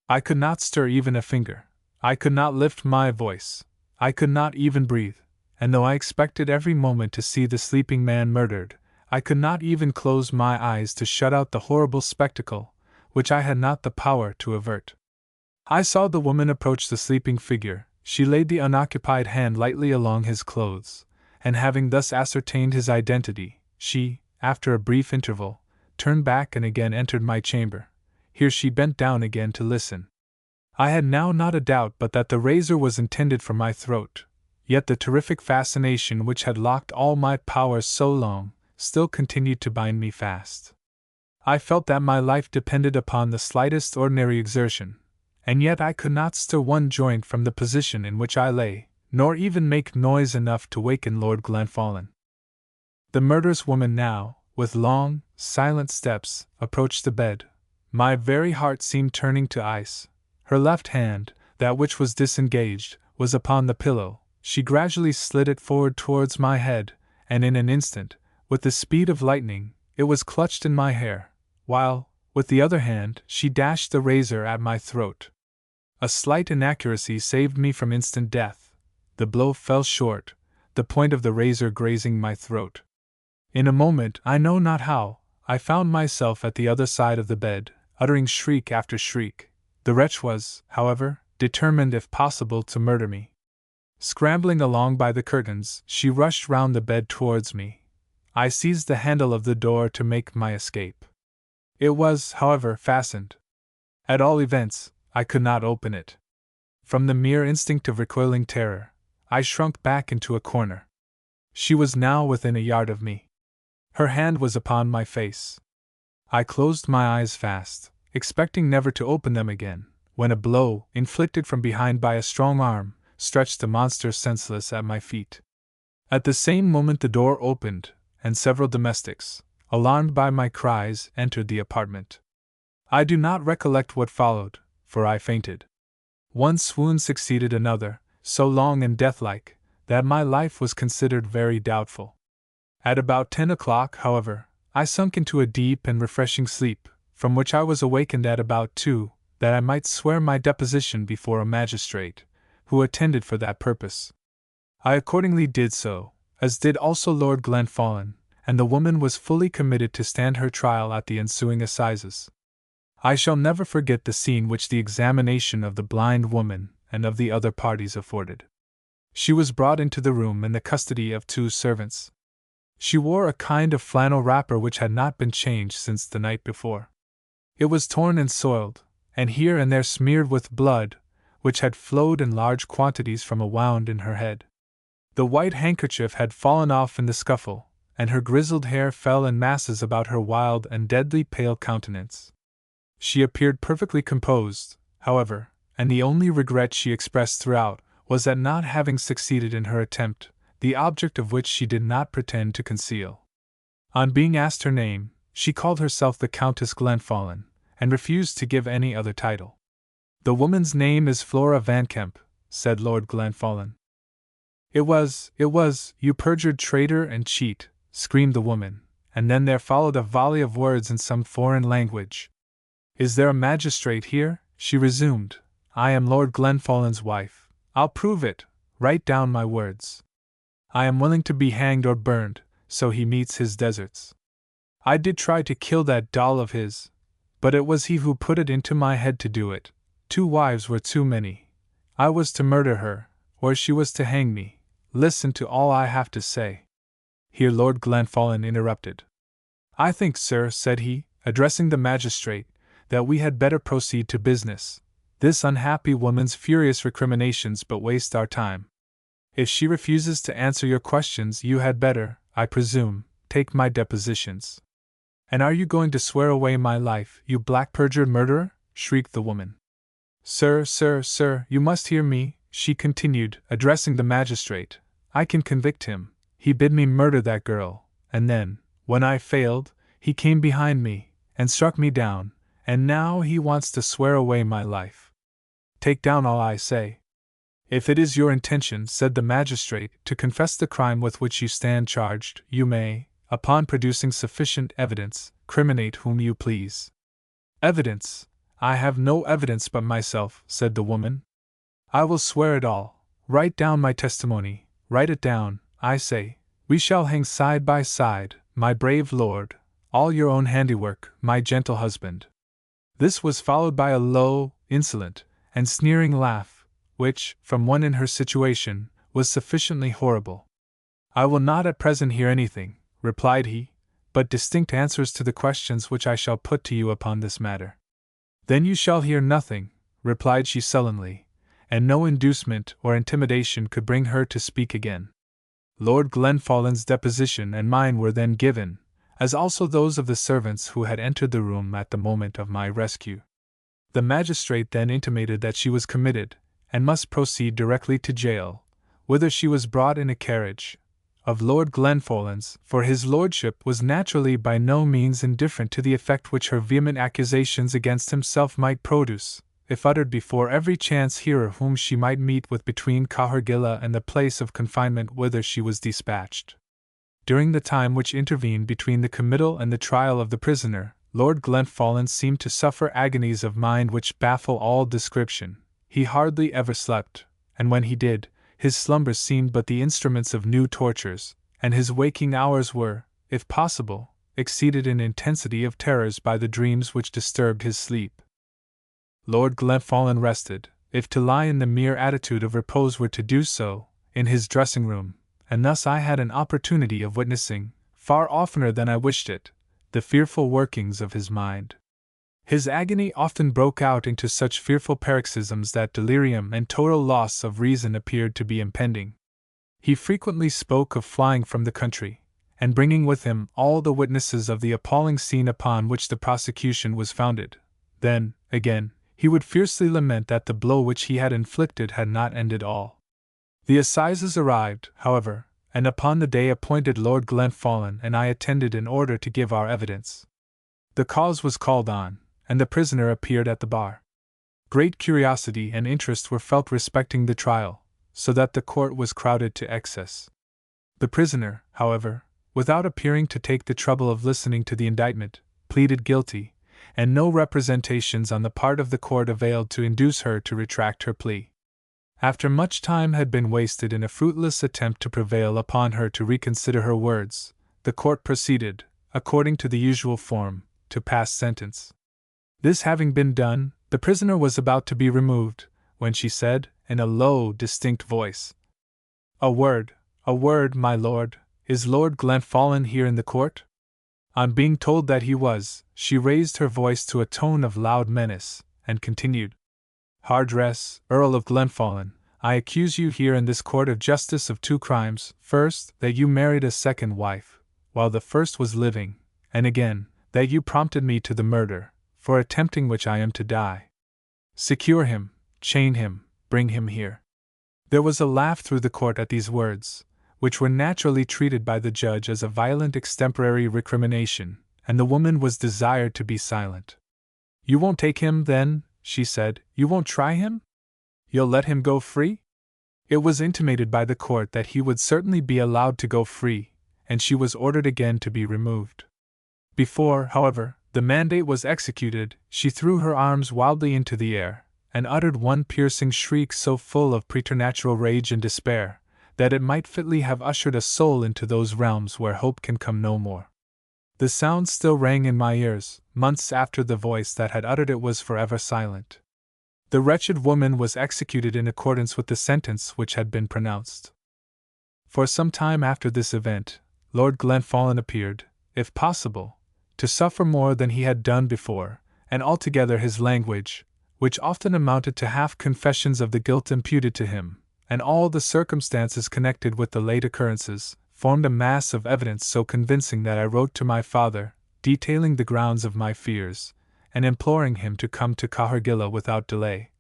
I could not stir even a finger. I could not lift my voice. I could not even breathe, and though I expected every moment to see the sleeping man murdered, I could not even close my eyes to shut out the horrible spectacle, which I had not the power to avert. I saw the woman approach the sleeping figure. She laid the unoccupied hand lightly along his clothes, and having thus ascertained his identity, she, after a brief interval, turned back and again entered my chamber. Here she bent down again to listen. I had now not a doubt but that the razor was intended for my throat, yet the terrific fascination which had locked all my powers so long, still continued to bind me fast. I felt that my life depended upon the slightest ordinary exertion, and yet I could not stir one joint from the position in which I lay, nor even make noise enough to waken Lord Glenfallen. The murderous woman now, with long, silent steps, approached the bed. My very heart seemed turning to ice. Her left hand, that which was disengaged, was upon the pillow. She gradually slid it forward towards my head, and in an instant, with the speed of lightning, it was clutched in my hair, while, with the other hand, she dashed the razor at my throat. A slight inaccuracy saved me from instant death. The blow fell short, the point of the razor grazing my throat. In a moment, I know not how, I found myself at the other side of the bed, uttering shriek after shriek. The wretch was, however, determined if possible to murder me. Scrambling along by the curtains, she rushed round the bed towards me. I seized the handle of the door to make my escape. It was, however, fastened. At all events, I could not open it. From the mere instinct of recoiling terror, I shrunk back into a corner. She was now within a yard of me. Her hand was upon my face. I closed my eyes fast, expecting never to open them again, when a blow, inflicted from behind by a strong arm, stretched the monster senseless at my feet. At the same moment the door opened, and several domestics, alarmed by my cries, entered the apartment. I do not recollect what followed, for I fainted. One swoon succeeded another, so long and deathlike, that my life was considered very doubtful. At about 10 o'clock, however, I sunk into a deep and refreshing sleep, from which I was awakened at about 2, that I might swear my deposition before a magistrate, who attended for that purpose. I accordingly did so, as did also Lord Glenfallen, and the woman was fully committed to stand her trial at the ensuing assizes. I shall never forget the scene which the examination of the blind woman and of the other parties afforded. She was brought into the room in the custody of 2 servants. She wore a kind of flannel wrapper which had not been changed since the night before. It was torn and soiled, and here and there smeared with blood, which had flowed in large quantities from a wound in her head. The white handkerchief had fallen off in the scuffle, and her grizzled hair fell in masses about her wild and deadly pale countenance. She appeared perfectly composed, however, and the only regret she expressed throughout was at not having succeeded in her attempt, the object of which she did not pretend to conceal. On being asked her name, she called herself the Countess Glenfallen, and refused to give any other title. "The woman's name is Flora Van Kemp," said Lord Glenfallen. It was, you perjured traitor and cheat," screamed the woman, and then there followed a volley of words in some foreign language. "Is there a magistrate here?" she resumed. "I am Lord Glenfallen's wife. I'll prove it. Write down my words. I am willing to be hanged or burned, so he meets his deserts. I did try to kill that doll of his, but it was he who put it into my head to do it. 2 wives were too many. I was to murder her, or she was to hang me. Listen to all I have to say." Here Lord Glenfallen interrupted. "I think, sir," said he, addressing the magistrate, "that we had better proceed to business. This unhappy woman's furious recriminations but waste our time. If she refuses to answer your questions, you had better, I presume, take my depositions." "And are you going to swear away my life, you black perjured murderer?" shrieked the woman. Sir, you must hear me," she continued, addressing the magistrate. "I can convict him. He bid me murder that girl, and then, when I failed, he came behind me, and struck me down, and now he wants to swear away my life. Take down all I say." "If it is your intention," said the magistrate, "to confess the crime with which you stand charged, you may, upon producing sufficient evidence, criminate whom you please." "Evidence? I have no evidence but myself," said the woman. "I will swear it all. Write down my testimony. Write it down, I say. We shall hang side by side, my brave lord, all your own handiwork, my gentle husband." This was followed by a low, insolent, and sneering laugh, which, from one in her situation, was sufficiently horrible. "I will not at present hear anything," replied he, "but distinct answers to the questions which I shall put to you upon this matter." "Then you shall hear nothing," replied she sullenly, and no inducement or intimidation could bring her to speak again. Lord Glenfallen's deposition and mine were then given, as also those of the servants who had entered the room at the moment of my rescue. The magistrate then intimated that she was committed, and must proceed directly to jail, whither she was brought in a carriage of Lord Glenfallen's, for his lordship was naturally by no means indifferent to the effect which her vehement accusations against himself might produce, if uttered before every chance hearer whom she might meet with between Cahergilla and the place of confinement whither she was dispatched. During the time which intervened between the committal and the trial of the prisoner, Lord Glenfallen seemed to suffer agonies of mind which baffle all description. He hardly ever slept, and when he did, his slumbers seemed but the instruments of new tortures, and his waking hours were, if possible, exceeded in intensity of terrors by the dreams which disturbed his sleep. Lord Glenfallen rested, if to lie in the mere attitude of repose were to do so, in his dressing-room, and thus I had an opportunity of witnessing, far oftener than I wished it, the fearful workings of his mind. His agony often broke out into such fearful paroxysms that delirium and total loss of reason appeared to be impending. He frequently spoke of flying from the country, and bringing with him all the witnesses of the appalling scene upon which the prosecution was founded. Then, again, he would fiercely lament that the blow which he had inflicted had not ended all. The assizes arrived, however, and upon the day appointed Lord Glenfallen and I attended in order to give our evidence. The cause was called on, and the prisoner appeared at the bar. Great curiosity and interest were felt respecting the trial, so that the court was crowded to excess. The prisoner, however, without appearing to take the trouble of listening to the indictment, pleaded guilty, and no representations on the part of the court availed to induce her to retract her plea. After much time had been wasted in a fruitless attempt to prevail upon her to reconsider her words, the court proceeded, according to the usual form, to pass sentence. This having been done, the prisoner was about to be removed, when she said, in a low, distinct voice, a word, my lord. Is Lord Glenfallen here in the court?" On being told that he was, she raised her voice to a tone of loud menace, and continued, "Hardress, Earl of Glenfallen, I accuse you here in this court of justice of 2 crimes. First, that you married a second wife, while the first was living, and again, that you prompted me to the murder, for attempting which I am to die. Secure him, chain him, bring him here." There was a laugh through the court at these words, which were naturally treated by the judge as a violent extemporary recrimination, and the woman was desired to be silent. "You won't take him, then?" she said. "You won't try him? You'll let him go free?" It was intimated by the court that he would certainly be allowed to go free, and she was ordered again to be removed. Before, however, the mandate was executed, she threw her arms wildly into the air, and uttered one piercing shriek so full of preternatural rage and despair, that it might fitly have ushered a soul into those realms where hope can come no more. The sound still rang in my ears, months after the voice that had uttered it was forever silent. The wretched woman was executed in accordance with the sentence which had been pronounced. For some time after this event, Lord Glenfallen appeared, if possible, to suffer more than he had done before, and altogether his language, which often amounted to half confessions of the guilt imputed to him, and all the circumstances connected with the late occurrences, formed a mass of evidence so convincing that I wrote to my father, detailing the grounds of my fears, and imploring him to come to Cahergilla without delay,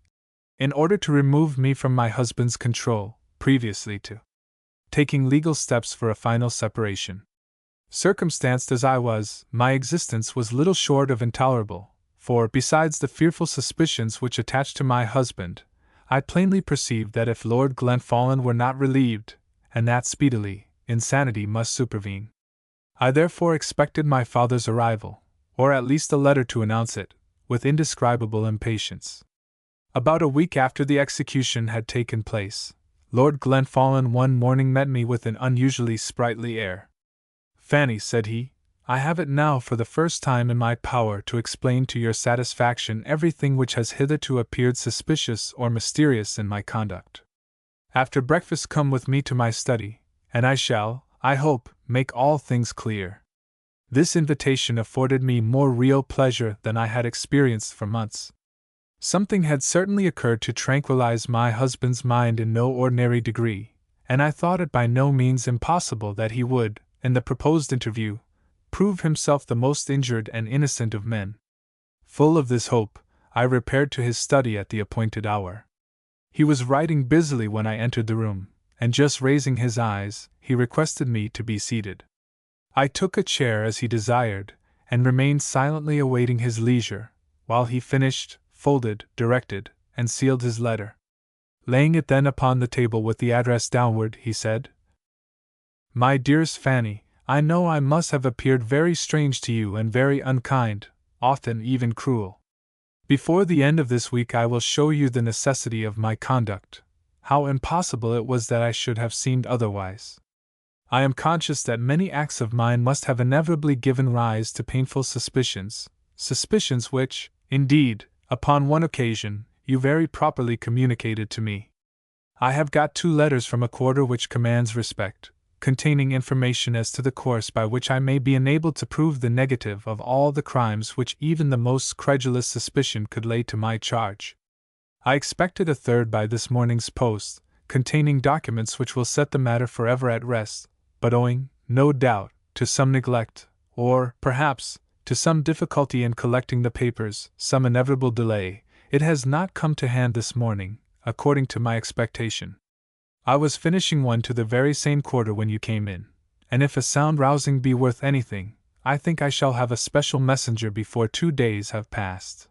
in order to remove me from my husband's control, previously to taking legal steps for a final separation. Circumstanced as I was, my existence was little short of intolerable, for, besides the fearful suspicions which attached to my husband, I plainly perceived that if Lord Glenfallen were not relieved, and that speedily, insanity must supervene. I therefore expected my father's arrival, or at least a letter to announce it, with indescribable impatience. About a week after the execution had taken place, Lord Glenfallen one morning met me with an unusually sprightly air. "Fanny," said he, "I have it now for the first time in my power to explain to your satisfaction everything which has hitherto appeared suspicious or mysterious in my conduct. After breakfast come with me to my study, and I shall, I hope, make all things clear." This invitation afforded me more real pleasure than I had experienced for months. Something had certainly occurred to tranquilize my husband's mind in no ordinary degree, and I thought it by no means impossible that he would, in the proposed interview, prove himself the most injured and innocent of men. Full of this hope, I repaired to his study at the appointed hour. He was writing busily when I entered the room, and just raising his eyes, he requested me to be seated. I took a chair as he desired, and remained silently awaiting his leisure, while he finished, folded, directed, and sealed his letter. Laying it then upon the table with the address downward, he said, "My dearest Fanny, I know I must have appeared very strange to you and very unkind, often even cruel. Before the end of this week I will show you the necessity of my conduct, how impossible it was that I should have seemed otherwise. I am conscious that many acts of mine must have inevitably given rise to painful suspicions, suspicions which, indeed, upon one occasion, you very properly communicated to me. I have got 2 letters from a quarter which commands respect, containing information as to the course by which I may be enabled to prove the negative of all the crimes which even the most credulous suspicion could lay to my charge. I expected a 3rd by this morning's post, containing documents which will set the matter forever at rest, but owing, no doubt, to some neglect, or, perhaps, to some difficulty in collecting the papers, some inevitable delay, it has not come to hand this morning, according to my expectation. I was finishing one to the very same quarter when you came in, and if a sound rousing be worth anything, I think I shall have a special messenger before 2 days have passed.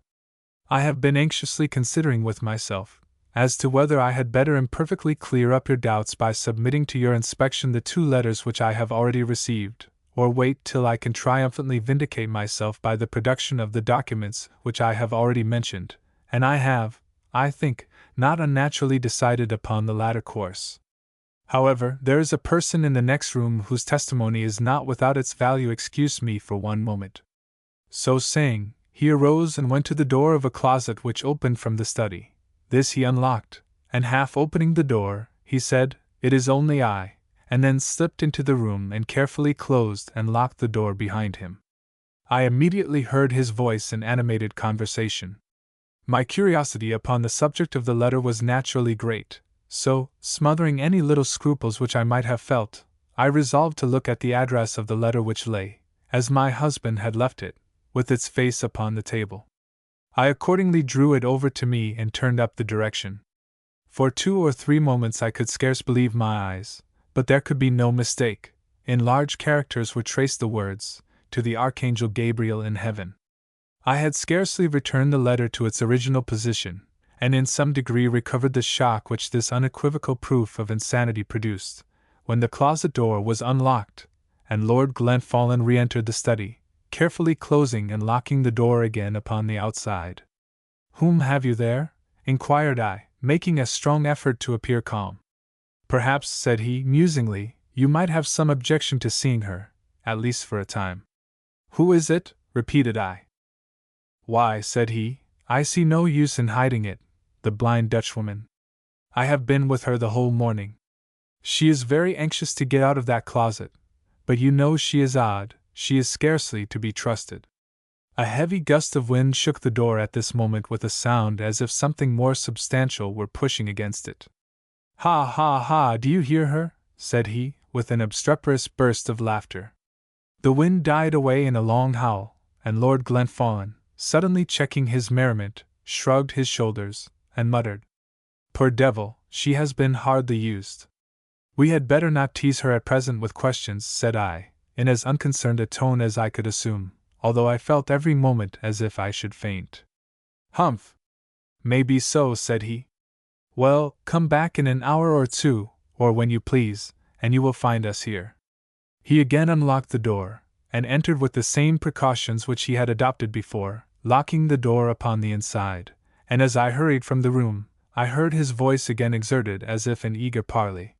I have been anxiously considering with myself, as to whether I had better imperfectly clear up your doubts by submitting to your inspection the 2 letters which I have already received, or wait till I can triumphantly vindicate myself by the production of the documents which I have already mentioned, and I have, I think, not unnaturally decided upon the latter course. However, there is a person in the next room whose testimony is not without its value. Excuse me for one moment. So saying, he arose and went to the door of a closet which opened from the study. This he unlocked, and half opening the door, he said, "It is only I," and then slipped into the room and carefully closed and locked the door behind him. I immediately heard his voice in animated conversation. My curiosity upon the subject of the letter was naturally great, so, smothering any little scruples which I might have felt, I resolved to look at the address of the letter which lay, as my husband had left it, with its face upon the table. I accordingly drew it over to me and turned up the direction. For 2 or 3 moments I could scarce believe my eyes, but there could be no mistake. In large characters were traced the words, "To the Archangel Gabriel in heaven." I had scarcely returned the letter to its original position, and in some degree recovered the shock which this unequivocal proof of insanity produced, when the closet door was unlocked, and Lord Glenfallen re-entered the study, carefully closing and locking the door again upon the outside. "Whom have you there?" inquired I, making a strong effort to appear calm. "Perhaps," said he, musingly, "you might have some objection to seeing her, at least for a time." "Who is it?" repeated I. "Why," said he, "I see no use in hiding it, the blind Dutchwoman. I have been with her the whole morning. She is very anxious to get out of that closet, but you know she is odd, she is scarcely to be trusted." A heavy gust of wind shook the door at this moment with a sound as if something more substantial were pushing against it. "Ha ha ha, do you hear her?" said he, with an obstreperous burst of laughter. The wind died away in a long howl, and Lord Glenfallen, suddenly checking his merriment, shrugged his shoulders, and muttered, "Poor devil, she has been hardly used." "We had better not tease her at present with questions," said I, in as unconcerned a tone as I could assume, although I felt every moment as if I should faint. "Humph! May be so," said he. "Well, come back in an hour or 2, or when you please, and you will find us here." He again unlocked the door, and entered with the same precautions which he had adopted before, locking the door upon the inside, and as I hurried from the room, I heard his voice again exerted as if in eager parley.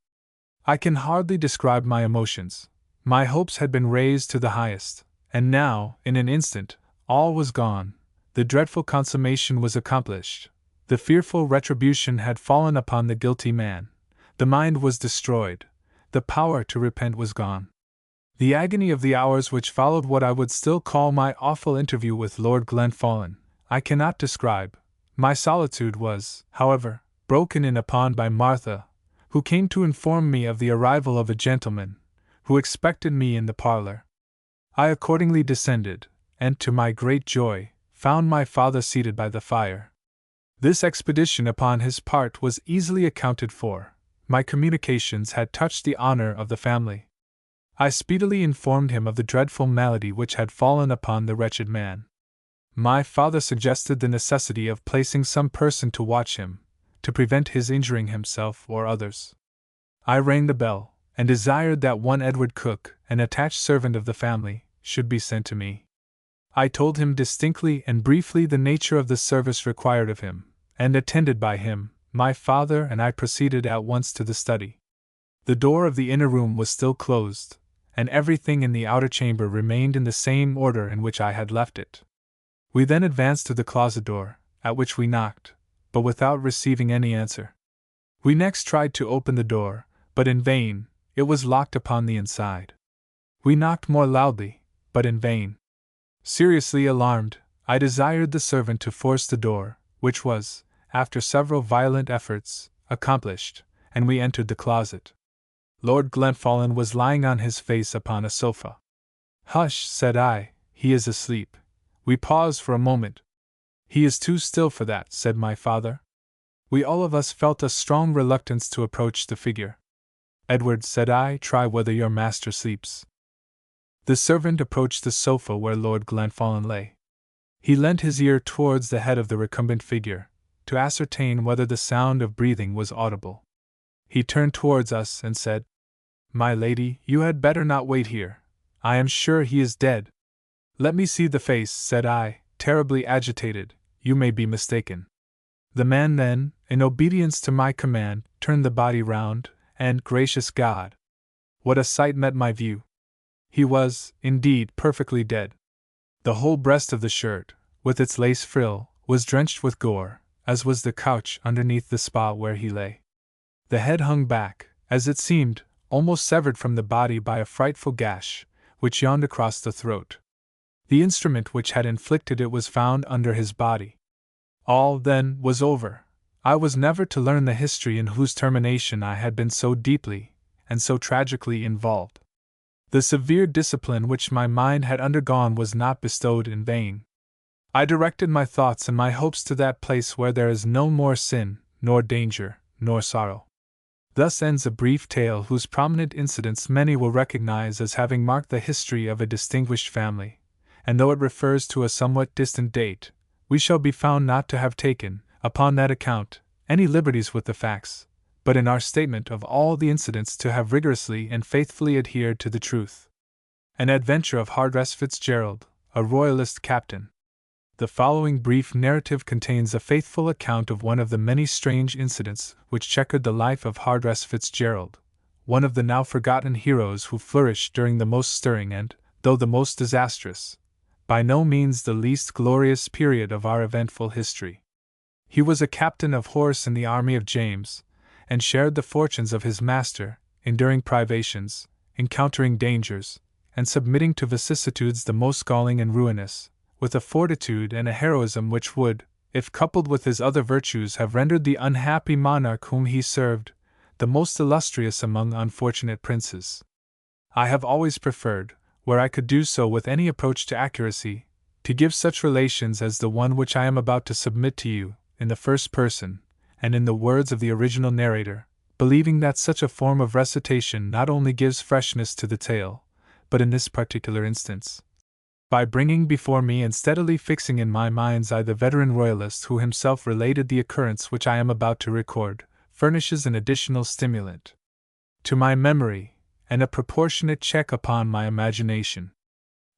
I can hardly describe my emotions. My hopes had been raised to the highest, and now, in an instant, all was gone. The dreadful consummation was accomplished. The fearful retribution had fallen upon the guilty man. The mind was destroyed. The power to repent was gone. The agony of the hours which followed what I would still call my awful interview with Lord Glenfallen, I cannot describe. My solitude was, however, broken in upon by Martha, who came to inform me of the arrival of a gentleman, who expected me in the parlor. I accordingly descended, and, to my great joy, found my father seated by the fire. This expedition upon his part was easily accounted for. My communications had touched the honor of the family. I speedily informed him of the dreadful malady which had fallen upon the wretched man. My father suggested the necessity of placing some person to watch him, to prevent his injuring himself or others. I rang the bell, and desired that one Edward Cook, an attached servant of the family, should be sent to me. I told him distinctly and briefly the nature of the service required of him, and attended by him, my father and I proceeded at once to the study. The door of the inner room was still closed, and everything in the outer chamber remained in the same order in which I had left it. We then advanced to the closet door, at which we knocked, but without receiving any answer. We next tried to open the door, but in vain. It was locked upon the inside. We knocked more loudly, but in vain. Seriously alarmed, I desired the servant to force the door, which was, after several violent efforts, accomplished, and we entered the closet. Lord Glenfallen was lying on his face upon a sofa. "Hush," said I, "he is asleep." We paused for a moment. "He is too still for that," said my father. We all of us felt a strong reluctance to approach the figure. "Edward," said I, "try whether your master sleeps." The servant approached the sofa where Lord Glenfallen lay. He leant his ear towards the head of the recumbent figure, to ascertain whether the sound of breathing was audible. He turned towards us and said, "My lady, you had better not wait here. I am sure he is dead." "Let me see the face," said I, terribly agitated. "You may be mistaken." The man then, in obedience to my command, turned the body round, and, gracious God! What a sight met my view! He was, indeed, perfectly dead. The whole breast of the shirt, with its lace frill, was drenched with gore, as was the couch underneath the spot where he lay. The head hung back, as it seemed, almost severed from the body by a frightful gash, which yawned across the throat. The instrument which had inflicted it was found under his body. All, then, was over. I was never to learn the history in whose termination I had been so deeply and so tragically involved. The severe discipline which my mind had undergone was not bestowed in vain. I directed my thoughts and my hopes to that place where there is no more sin, nor danger, nor sorrow. Thus ends a brief tale whose prominent incidents many will recognize as having marked the history of a distinguished family, and though it refers to a somewhat distant date, we shall be found not to have taken, upon that account, any liberties with the facts, but in our statement of all the incidents to have rigorously and faithfully adhered to the truth. An adventure of Hardress Fitzgerald, a Royalist captain. The following brief narrative contains a faithful account of one of the many strange incidents which checkered the life of Hardress Fitzgerald, one of the now forgotten heroes who flourished during the most stirring and, though the most disastrous, by no means the least glorious period of our eventful history. He was a captain of horse in the army of James, and shared the fortunes of his master, enduring privations, encountering dangers, and submitting to vicissitudes the most galling and ruinous, with a fortitude and a heroism which would, if coupled with his other virtues, have rendered the unhappy monarch whom he served the most illustrious among unfortunate princes. I have always preferred, where I could do so with any approach to accuracy, to give such relations as the one which I am about to submit to you, in the first person, and in the words of the original narrator, believing that such a form of recitation not only gives freshness to the tale, but in this particular instance, by bringing before me and steadily fixing in my mind's eye the veteran royalist who himself related the occurrence which I am about to record, furnishes an additional stimulant to my memory, and a proportionate check upon my imagination.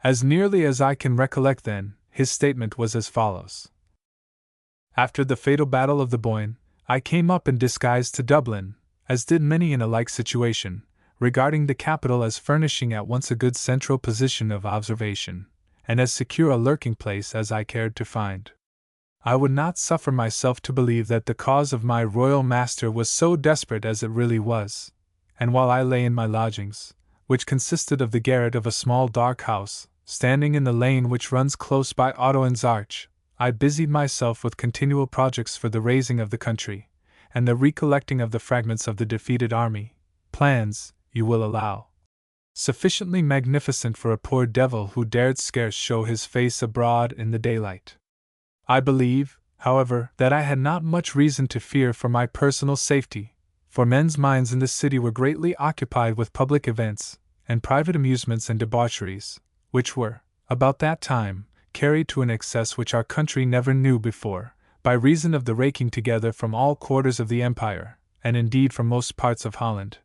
As nearly as I can recollect then, his statement was as follows. After the fatal battle of the Boyne, I came up in disguise to Dublin, as did many in a like situation, regarding the capital as furnishing at once a good central position of observation, and as secure a lurking place as I cared to find. I would not suffer myself to believe that the cause of my royal master was so desperate as it really was, and while I lay in my lodgings, which consisted of the garret of a small dark house, standing in the lane which runs close by Ottowan's Arch, I busied myself with continual projects for the raising of the country, and the recollecting of the fragments of the defeated army, plans, you will allow, sufficiently magnificent for a poor devil who dared scarce show his face abroad in the daylight. I believe, however, that I had not much reason to fear for my personal safety, for men's minds in the city were greatly occupied with public events, and private amusements and debaucheries, which were, about that time, carried to an excess which our country never knew before, by reason of the raking together from all quarters of the empire, and indeed from most parts of Holland,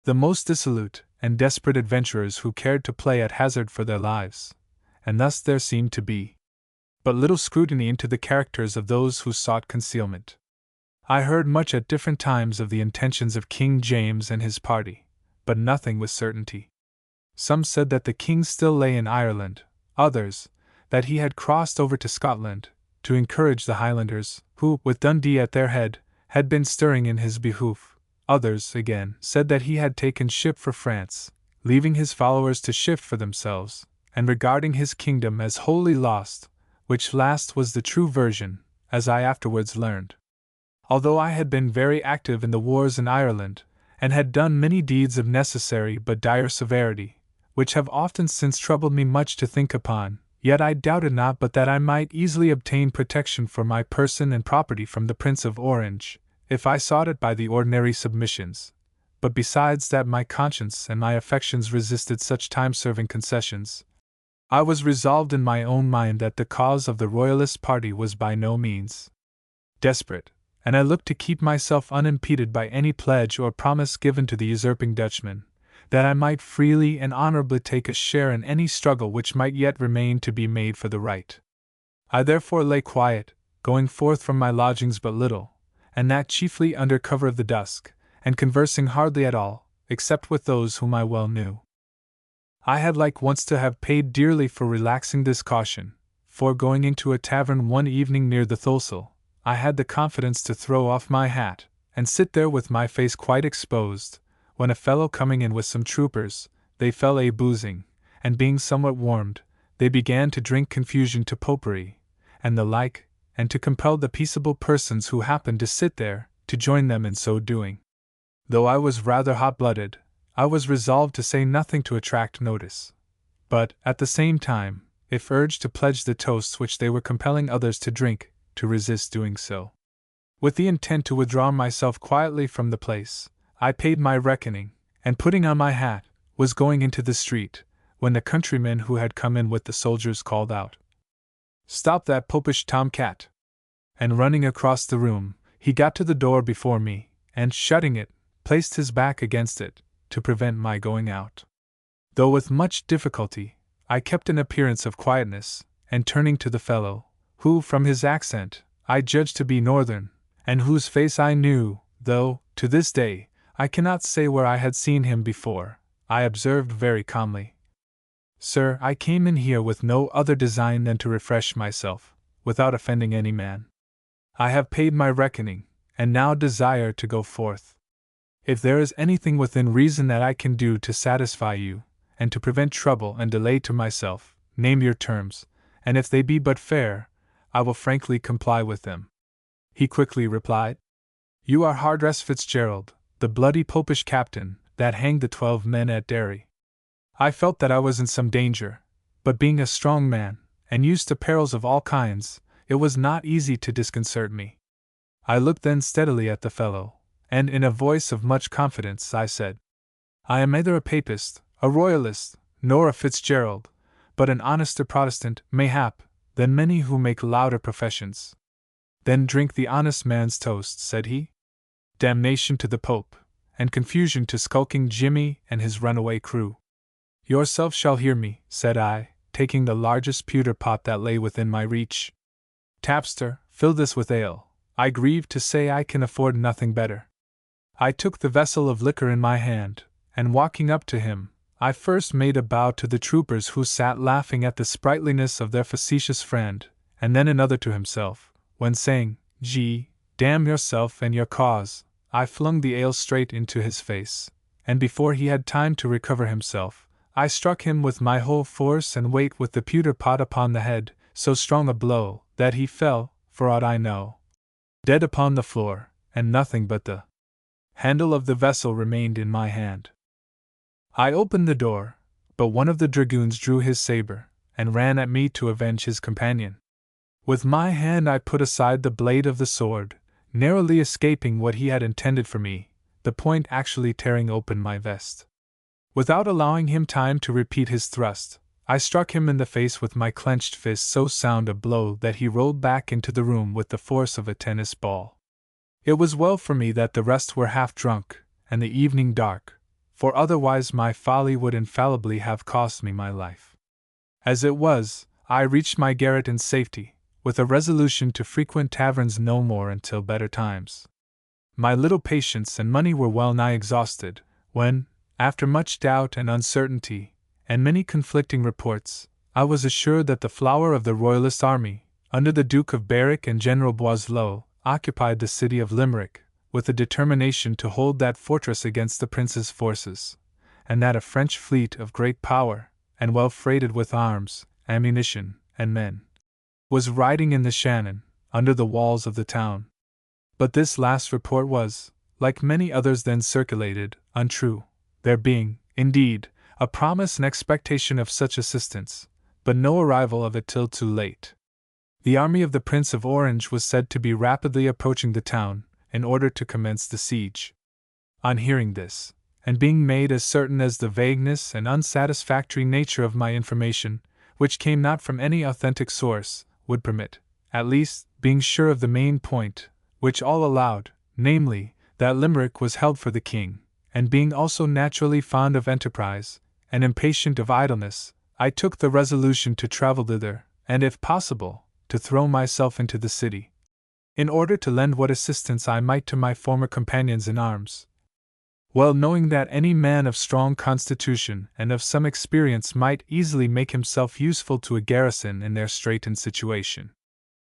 the most dissolute and desperate adventurers who cared to play at hazard for their lives, and thus there seemed to be but little scrutiny into the characters of those who sought concealment. I heard much at different times of the intentions of King James and his party, but nothing with certainty. Some said that the king still lay in Ireland, others, that he had crossed over to Scotland, to encourage the Highlanders, who, with Dundee at their head, had been stirring in his behoof. Others, again, said that he had taken ship for France, leaving his followers to shift for themselves, and regarding his kingdom as wholly lost, which last was the true version, as I afterwards learned. Although I had been very active in the wars in Ireland, and had done many deeds of necessary but dire severity, which have often since troubled me much to think upon, yet I doubted not but that I might easily obtain protection for my person and property from the Prince of Orange, if I sought it by the ordinary submissions. But besides that my conscience and my affections resisted such time-serving concessions, I was resolved in my own mind that the cause of the Royalist party was by no means desperate, and I looked to keep myself unimpeded by any pledge or promise given to the usurping Dutchman, that I might freely and honorably take a share in any struggle which might yet remain to be made for the right. I therefore lay quiet, going forth from my lodgings but little, and that chiefly under cover of the dusk, and conversing hardly at all, except with those whom I well knew. I had like once to have paid dearly for relaxing this caution, for going into a tavern one evening near the Tholsel, I had the confidence to throw off my hat, and sit there with my face quite exposed, when a fellow coming in with some troopers, they fell a-boozing, and being somewhat warmed, they began to drink confusion to popery, and the like, and to compel the peaceable persons who happened to sit there, to join them in so doing. Though I was rather hot-blooded, I was resolved to say nothing to attract notice, but, at the same time, if urged to pledge the toasts which they were compelling others to drink, to resist doing so. With the intent to withdraw myself quietly from the place, I paid my reckoning, and putting on my hat, was going into the street, when the countryman who had come in with the soldiers called out, "Stop that popish tomcat!" And running across the room, he got to the door before me, and shutting it, placed his back against it, to prevent my going out. Though with much difficulty, I kept an appearance of quietness, and turning to the fellow, who from his accent, I judged to be northern, and whose face I knew, though, to this day, I cannot say where I had seen him before, I observed very calmly, "Sir, I came in here with no other design than to refresh myself, without offending any man. I have paid my reckoning, and now desire to go forth. If there is anything within reason that I can do to satisfy you, and to prevent trouble and delay to myself, name your terms, and if they be but fair, I will frankly comply with them." He quickly replied, "You are Hardress Fitzgerald, the bloody popish captain, that hanged the 12 men at Derry." I felt that I was in some danger, but being a strong man, and used to perils of all kinds, it was not easy to disconcert me. I looked then steadily at the fellow, and in a voice of much confidence I said, "I am neither a Papist, a Royalist, nor a Fitzgerald, but an honester Protestant, mayhap, than many who make louder professions." "Then drink the honest man's toast," said he. "Damnation to the Pope, and confusion to skulking Jimmy and his runaway crew." "Yourself shall hear me," said I, taking the largest pewter pot that lay within my reach. "Tapster, fill this with ale. I grieve to say I can afford nothing better." I took the vessel of liquor in my hand, and walking up to him, I first made a bow to the troopers who sat laughing at the sprightliness of their facetious friend, and then another to himself, when saying, "Gee, damn yourself and your cause," I flung the ale straight into his face, and before he had time to recover himself, I struck him with my whole force and weight with the pewter pot upon the head, so strong a blow, that he fell, for aught I know, dead upon the floor, and nothing but the handle of the vessel remained in my hand. I opened the door, but one of the dragoons drew his saber, and ran at me to avenge his companion. With my hand I put aside the blade of the sword, narrowly escaping what he had intended for me, the point actually tearing open my vest. Without allowing him time to repeat his thrust, I struck him in the face with my clenched fist so sound a blow that he rolled back into the room with the force of a tennis ball. It was well for me that the rest were half drunk, and the evening dark, for otherwise my folly would infallibly have cost me my life. As it was, I reached my garret in safety, with a resolution to frequent taverns no more until better times. My little patience and money were well nigh exhausted, when, after much doubt and uncertainty, and many conflicting reports, I was assured that the flower of the Royalist army, under the Duke of Berwick and General Boisleau, occupied the city of Limerick, with a determination to hold that fortress against the Prince's forces, and that a French fleet of great power, and well freighted with arms, ammunition, and men, was riding in the Shannon, under the walls of the town. But this last report was, like many others then circulated, untrue, there being, indeed, a promise and expectation of such assistance, but no arrival of it till too late. The army of the Prince of Orange was said to be rapidly approaching the town, in order to commence the siege. On hearing this, and being made as certain as the vagueness and unsatisfactory nature of my information, which came not from any authentic source, would permit, at least, being sure of the main point, which all allowed, namely, that Limerick was held for the king, and being also naturally fond of enterprise, and impatient of idleness, I took the resolution to travel thither, and if possible, to throw myself into the city, in order to lend what assistance I might to my former companions in arms, well knowing that any man of strong constitution and of some experience might easily make himself useful to a garrison in their straitened situation.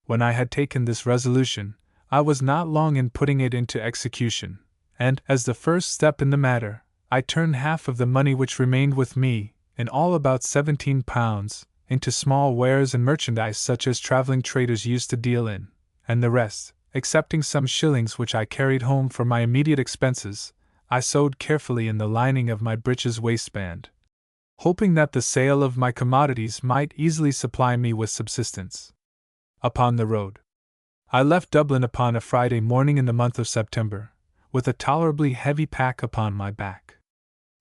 When I had taken this resolution, I was not long in putting it into execution, and, as the first step in the matter, I turned half of the money which remained with me, in all about £17, into small wares and merchandise such as travelling traders used to deal in, and the rest, excepting some shillings which I carried home for my immediate expenses, I sewed carefully in the lining of my breeches waistband, hoping that the sale of my commodities might easily supply me with subsistence. Upon the road, I left Dublin upon a Friday morning in the month of September, with a tolerably heavy pack upon my back.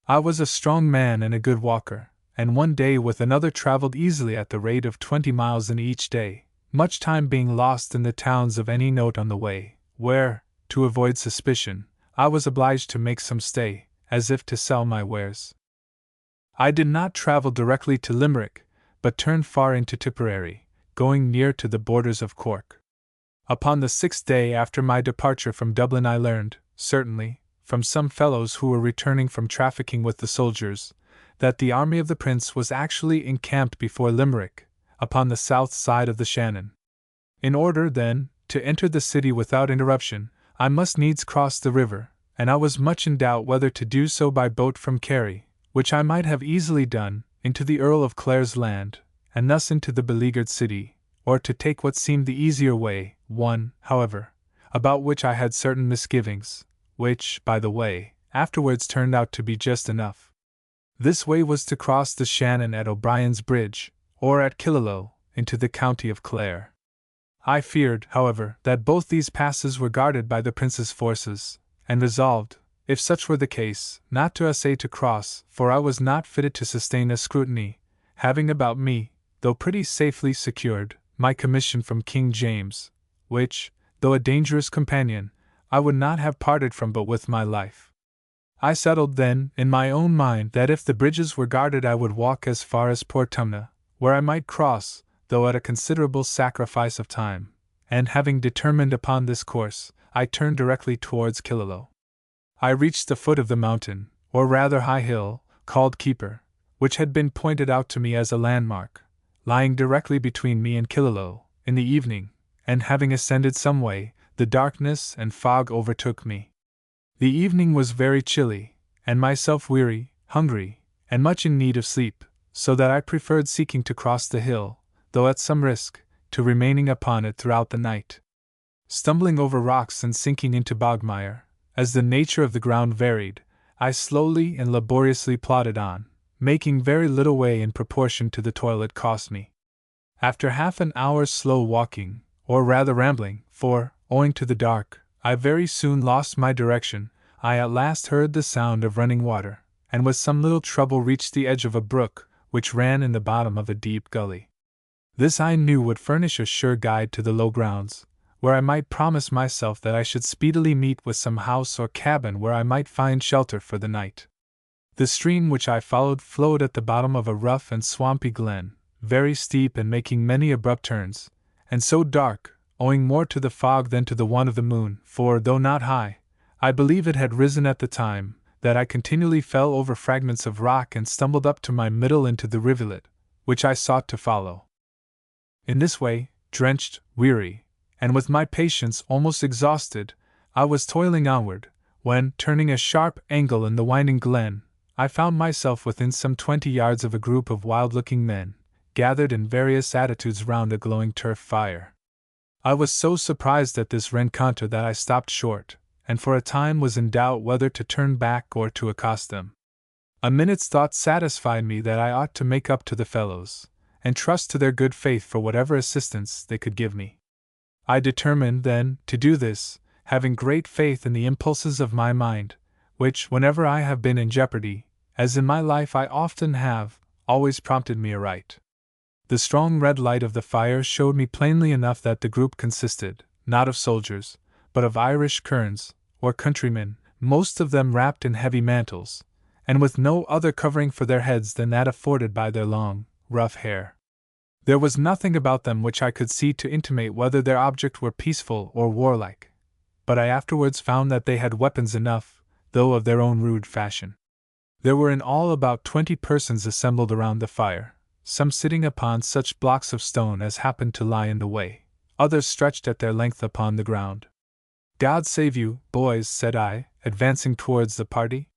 I was a strong man and a good walker, and one day with another travelled easily at the rate of 20 miles in each day, much time being lost in the towns of any note on the way, where, to avoid suspicion, I was obliged to make some stay, as if to sell my wares. I did not travel directly to Limerick, but turned far into Tipperary, going near to the borders of Cork. Upon the 6th day after my departure from Dublin I learned, certainly, from some fellows who were returning from trafficking with the soldiers, that the army of the Prince was actually encamped before Limerick, upon the south side of the Shannon. In order, then, to enter the city without interruption, I must needs cross the river, and I was much in doubt whether to do so by boat from Kerry, which I might have easily done, into the Earl of Clare's land, and thus into the beleaguered city, or to take what seemed the easier way, one, however, about which I had certain misgivings, which, by the way, afterwards turned out to be just enough. This way was to cross the Shannon at O'Brien's Bridge, or at Killaloe, into the county of Clare. I feared, however, that both these passes were guarded by the Prince's forces, and resolved, if such were the case, not to essay to cross, for I was not fitted to sustain a scrutiny, having about me, though pretty safely secured, my commission from King James, which, though a dangerous companion, I would not have parted from but with my life. I settled then, in my own mind, that if the bridges were guarded I would walk as far as Portumna, where I might cross, though at a considerable sacrifice of time, and having determined upon this course, I turned directly towards Killaloe. I reached the foot of the mountain, or rather high hill, called Keeper, which had been pointed out to me as a landmark, lying directly between me and Killaloe, in the evening, and having ascended some way, the darkness and fog overtook me. The evening was very chilly, and myself weary, hungry, and much in need of sleep, so that I preferred seeking to cross the hill, though at some risk, to remaining upon it throughout the night. Stumbling over rocks and sinking into bogmire, as the nature of the ground varied, I slowly and laboriously plodded on, making very little way in proportion to the toil it cost me. After half an hour's slow walking, or rather rambling, for, owing to the dark, I very soon lost my direction, I at last heard the sound of running water, and with some little trouble reached the edge of a brook, which ran in the bottom of a deep gully. This I knew would furnish a sure guide to the low grounds, where I might promise myself that I should speedily meet with some house or cabin where I might find shelter for the night. The stream which I followed flowed at the bottom of a rough and swampy glen, very steep and making many abrupt turns, and so dark, owing more to the fog than to the want of the moon, for, though not high, I believe it had risen at the time, that I continually fell over fragments of rock and stumbled up to my middle into the rivulet, which I sought to follow. In this way, drenched, weary, and with my patience almost exhausted, I was toiling onward, when, turning a sharp angle in the winding glen, I found myself within some 20 yards of a group of wild-looking men, gathered in various attitudes round a glowing turf fire. I was so surprised at this rencontre that I stopped short, and for a time was in doubt whether to turn back or to accost them. A minute's thought satisfied me that I ought to make up to the fellows, and trust to their good faith for whatever assistance they could give me. I determined, then, to do this, having great faith in the impulses of my mind, which, whenever I have been in jeopardy, as in my life I often have, always prompted me aright. The strong red light of the fire showed me plainly enough that the group consisted, not of soldiers, but of Irish kerns, or countrymen, most of them wrapped in heavy mantles, and with no other covering for their heads than that afforded by their long, rough hair. There was nothing about them which I could see to intimate whether their object were peaceful or warlike, but I afterwards found that they had weapons enough, though of their own rude fashion. There were in all about 20 persons assembled around the fire, some sitting upon such blocks of stone as happened to lie in the way, others stretched at their length upon the ground. "God save you, boys," said I, advancing towards the party.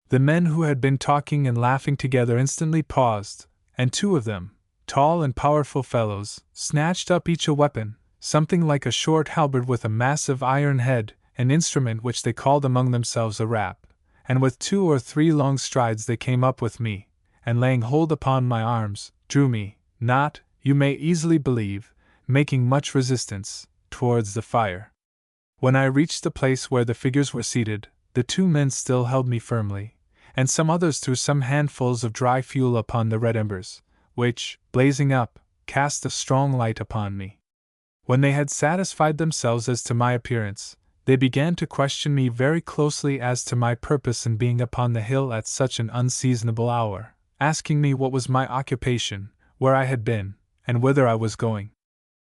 The men who had been talking and laughing together instantly paused, and 2 of them, tall and powerful fellows, snatched up each a weapon, something like a short halberd with a massive iron head, an instrument which they called among themselves a rap, and with 2 or 3 long strides they came up with me, and laying hold upon my arms, drew me, not, you may easily believe, making much resistance, towards the fire. When I reached the place where the figures were seated, the 2 men still held me firmly, and some others threw some handfuls of dry fuel upon the red embers, which, blazing up, cast a strong light upon me. When they had satisfied themselves as to my appearance, they began to question me very closely as to my purpose in being upon the hill at such an unseasonable hour, asking me what was my occupation, where I had been, and whither I was going.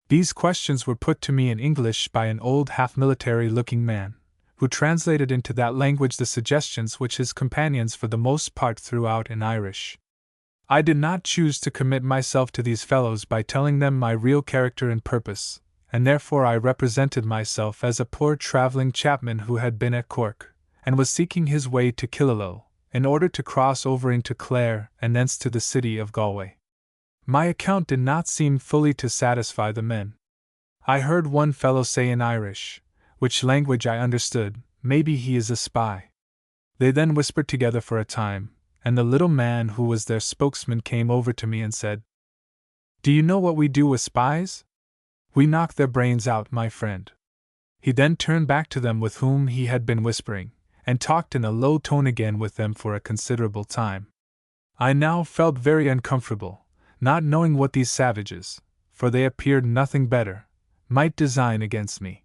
These questions were put to me in English by an old half-military-looking man, who translated into that language the suggestions which his companions for the most part threw out in Irish. I did not choose to commit myself to these fellows by telling them my real character and purpose, and therefore I represented myself as a poor travelling chapman who had been at Cork, and was seeking his way to Killaloe, in order to cross over into Clare and thence to the city of Galway. My account did not seem fully to satisfy the men. I heard one fellow say in Irish, which language I understood, "Maybe he is a spy." They then whispered together for a time, and the little man who was their spokesman came over to me and said, "Do you know what we do with spies? We knock their brains out, my friend." He then turned back to them with whom he had been whispering, and talked in a low tone again with them for a considerable time. I now felt very uncomfortable, not knowing what these savages, for they appeared nothing better, might design against me.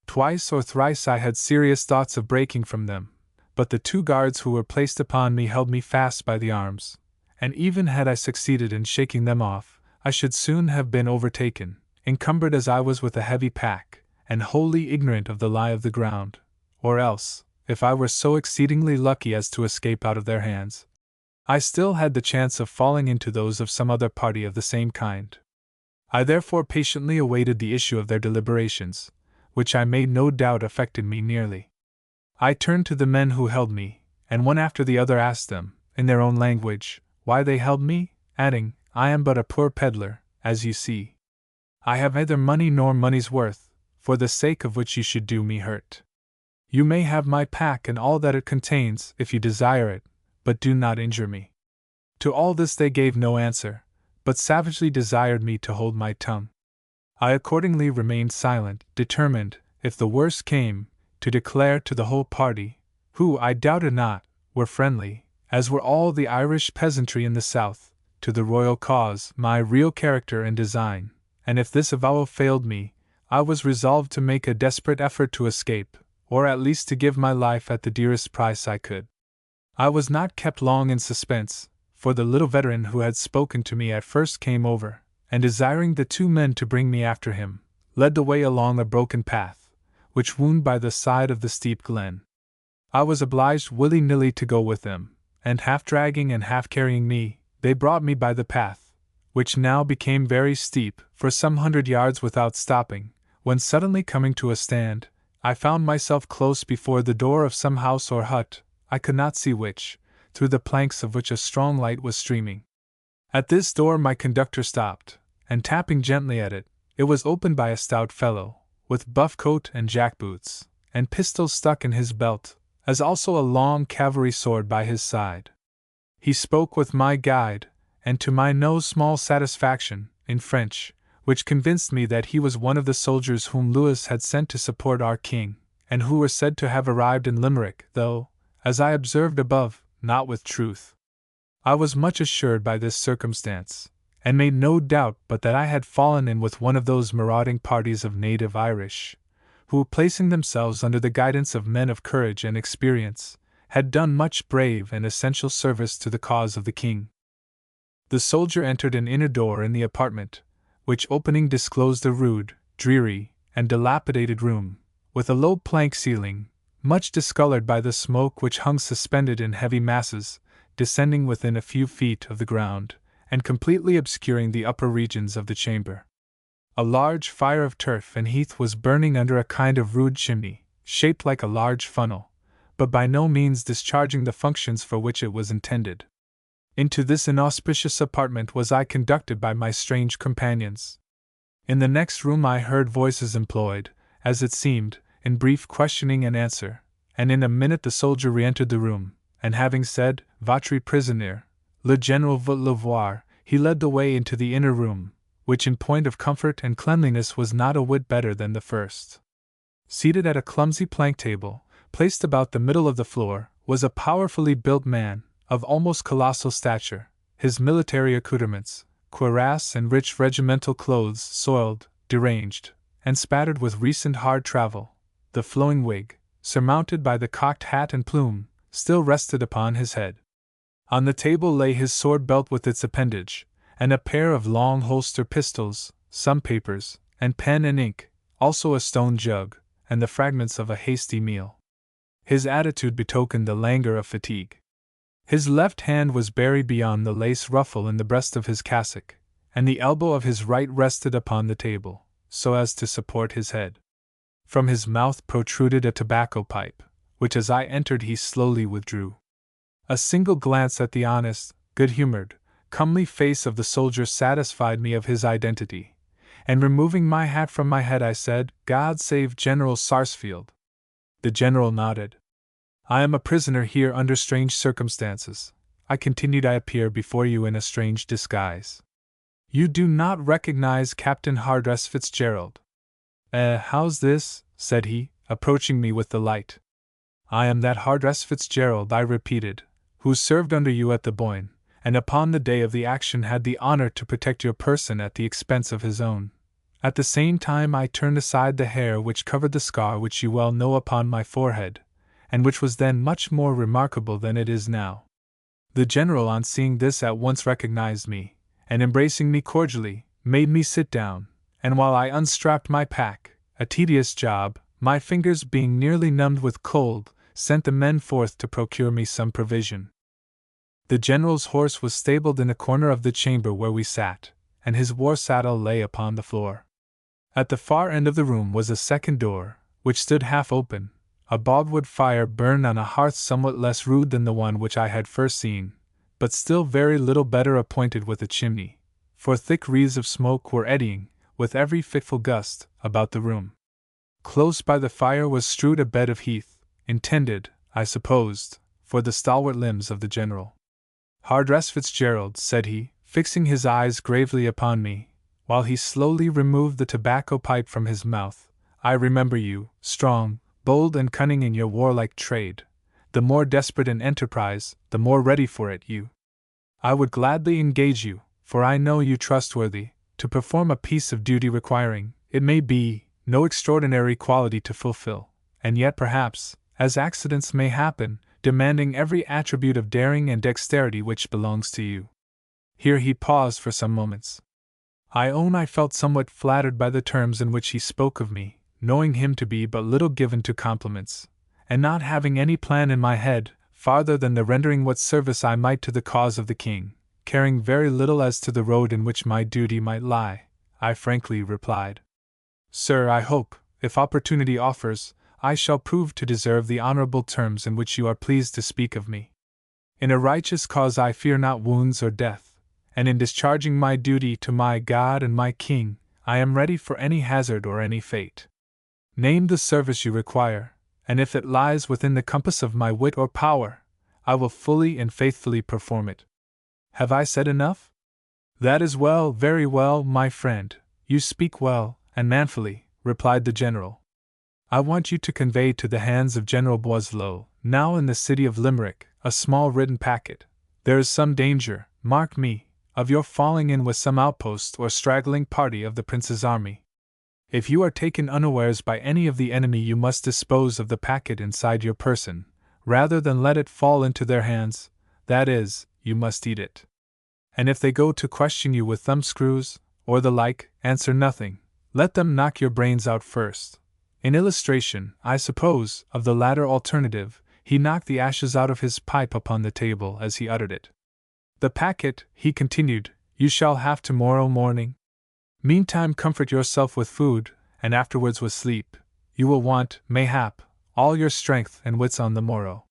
Twice or thrice I had serious thoughts of breaking from them, but the 2 guards who were placed upon me held me fast by the arms, and even had I succeeded in shaking them off, I should soon have been overtaken, encumbered as I was with a heavy pack, and wholly ignorant of the lie of the ground, or else, if I were so exceedingly lucky as to escape out of their hands, I still had the chance of falling into those of some other party of the same kind. I therefore patiently awaited the issue of their deliberations, which I made no doubt affected me nearly. I turned to the men who held me, and one after the other asked them, in their own language, why they held me, adding, "I am but a poor peddler, as you see. I have neither money nor money's worth, for the sake of which you should do me hurt. You may have my pack and all that it contains, if you desire it, but do not injure me." To all this they gave no answer, but savagely desired me to hold my tongue. I accordingly remained silent, determined, if the worst came, to declare to the whole party, who, I doubted not, were friendly, as were all the Irish peasantry in the south, to the royal cause, my real character and design, and if this avowal failed me, I was resolved to make a desperate effort to escape, or at least to give my life at the dearest price I could. I was not kept long in suspense, for the little veteran who had spoken to me at first came over, and desiring the 2 men to bring me after him, led the way along a broken path, which wound by the side of the steep glen. I was obliged willy-nilly to go with them, and half dragging and half carrying me, they brought me by the path, which now became very steep, for some 100 yards without stopping, when suddenly coming to a stand, I found myself close before the door of some house or hut, I could not see which, through the planks of which a strong light was streaming. At this door my conductor stopped, and tapping gently at it, it was opened by a stout fellow, with buff coat and jack-boots, and pistols stuck in his belt, as also a long cavalry sword by his side. He spoke with my guide, and to my no small satisfaction, in French, which convinced me that he was one of the soldiers whom Louis had sent to support our king, and who were said to have arrived in Limerick, though, as I observed above, not with truth. I was much assured by this circumstance, and made no doubt but that I had fallen in with one of those marauding parties of native Irish, who, placing themselves under the guidance of men of courage and experience, had done much brave and essential service to the cause of the king. The soldier entered an inner door in the apartment, which opening disclosed a rude, dreary, and dilapidated room, with a low plank ceiling, much discolored by the smoke which hung suspended in heavy masses, descending within a few feet of the ground, and completely obscuring the upper regions of the chamber. A large fire of turf and heath was burning under a kind of rude chimney, shaped like a large funnel, but by no means discharging the functions for which it was intended. Into this inauspicious apartment was I conducted by my strange companions. In the next room I heard voices employed, as it seemed, in brief questioning and answer, and in a minute the soldier re-entered the room, and having said, "Votre prisonnier, le general veut le voir," he led the way into the inner room, which in point of comfort and cleanliness was not a whit better than the first. Seated at a clumsy plank table, placed about the middle of the floor, was a powerfully built man, of almost colossal stature, his military accoutrements, cuirass and rich regimental clothes soiled, deranged, and spattered with recent hard travel. The flowing wig, surmounted by the cocked hat and plume, still rested upon his head. On the table lay his sword belt with its appendage, and a pair of long holster pistols, some papers, and pen and ink, also a stone jug, and the fragments of a hasty meal. His attitude betokened the languor of fatigue. His left hand was buried beyond the lace ruffle in the breast of his cassock, and the elbow of his right rested upon the table, so as to support his head. From his mouth protruded a tobacco pipe, which as I entered he slowly withdrew. A single glance at the honest, good-humored, comely face of the soldier satisfied me of his identity, and removing my hat from my head I said, "God save General Sarsfield." The general nodded. "I am a prisoner here under strange circumstances," I continued. "I appear before you in a strange disguise. You do not recognize Captain Hardress Fitzgerald." How's this?" said he, approaching me with the light. "I am that Hardress Fitzgerald," I repeated, "who served under you at the Boyne, and upon the day of the action had the honor to protect your person at the expense of his own. At the same time I turned aside the hair which covered the scar which you well know upon my forehead, and which was then much more remarkable than it is now." The general on seeing this at once recognized me, and embracing me cordially, made me sit down, and while I unstrapped my pack, a tedious job, my fingers being nearly numbed with cold, sent the men forth to procure me some provision. The general's horse was stabled in a corner of the chamber where we sat, and his war saddle lay upon the floor. At the far end of the room was a second door, which stood half open. A bogwood fire burned on a hearth somewhat less rude than the one which I had first seen, but still very little better appointed with a chimney, for thick wreaths of smoke were eddying, with every fitful gust, about the room. Close by the fire was strewed a bed of heath, intended, I supposed, for the stalwart limbs of the general. "Hardress Fitzgerald," said he, fixing his eyes gravely upon me, while he slowly removed the tobacco pipe from his mouth, "I remember you, strong, bold and cunning in your warlike trade. The more desperate in enterprise, the more ready for it you. I would gladly engage you, for I know you trustworthy, to perform a piece of duty requiring, it may be, no extraordinary quality to fulfill, and yet perhaps, as accidents may happen, demanding every attribute of daring and dexterity which belongs to you." Here he paused for some moments. I own I felt somewhat flattered by the terms in which he spoke of me, knowing him to be but little given to compliments, and not having any plan in my head, farther than the rendering what service I might to the cause of the king, caring very little as to the road in which my duty might lie, I frankly replied, "Sir, I hope, if opportunity offers, I shall prove to deserve the honorable terms in which you are pleased to speak of me. In a righteous cause I fear not wounds or death, and in discharging my duty to my God and my king, I am ready for any hazard or any fate. Name the service you require, and if it lies within the compass of my wit or power, I will fully and faithfully perform it. Have I said enough?" "That is well, very well, my friend, you speak well, and manfully," replied the general. "I want you to convey to the hands of General Boisleau, now in the city of Limerick, a small written packet. There is some danger, mark me, of your falling in with some outpost or straggling party of the prince's army. If you are taken unawares by any of the enemy, you must dispose of the packet inside your person, rather than let it fall into their hands, that is, you must eat it. And if they go to question you with thumbscrews, or the like, answer nothing, let them knock your brains out first. In illustration, I suppose, of the latter alternative, he knocked the ashes out of his pipe upon the table as he uttered it. The packet, he continued, you shall have tomorrow morning. Meantime comfort yourself with food, and afterwards with sleep. You will want, mayhap, all your strength and wits on the morrow.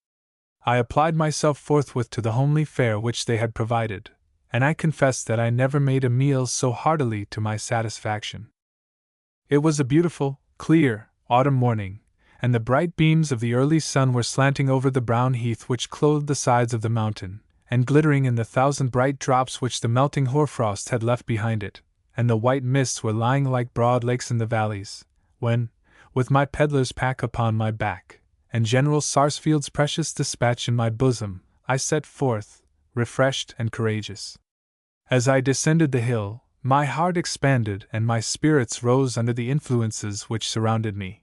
I applied myself forthwith to the homely fare which they had provided, and I confess that I never made a meal so heartily to my satisfaction. It was a beautiful, clear, autumn morning, and the bright beams of the early sun were slanting over the brown heath which clothed the sides of the mountain, and glittering in the thousand bright drops which the melting hoarfrost had left behind it, and the white mists were lying like broad lakes in the valleys, when, with my peddler's pack upon my back, and General Sarsfield's precious dispatch in my bosom, I set forth, refreshed and courageous. As I descended the hill, my heart expanded and my spirits rose under the influences which surrounded me.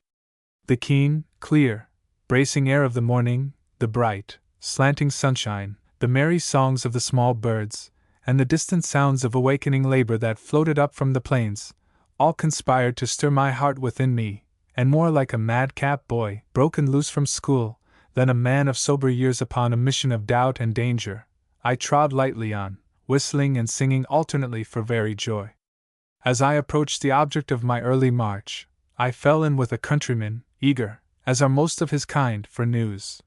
The keen, clear, bracing air of the morning, the bright, slanting sunshine, the merry songs of the small birds, and the distant sounds of awakening labor that floated up from the plains, all conspired to stir my heart within me, and more like a madcap boy, broken loose from school, than a man of sober years upon a mission of doubt and danger, I trod lightly on, whistling and singing alternately for very joy. As I approached the object of my early march, I fell in with a countryman, eager, as are most of his kind, for news.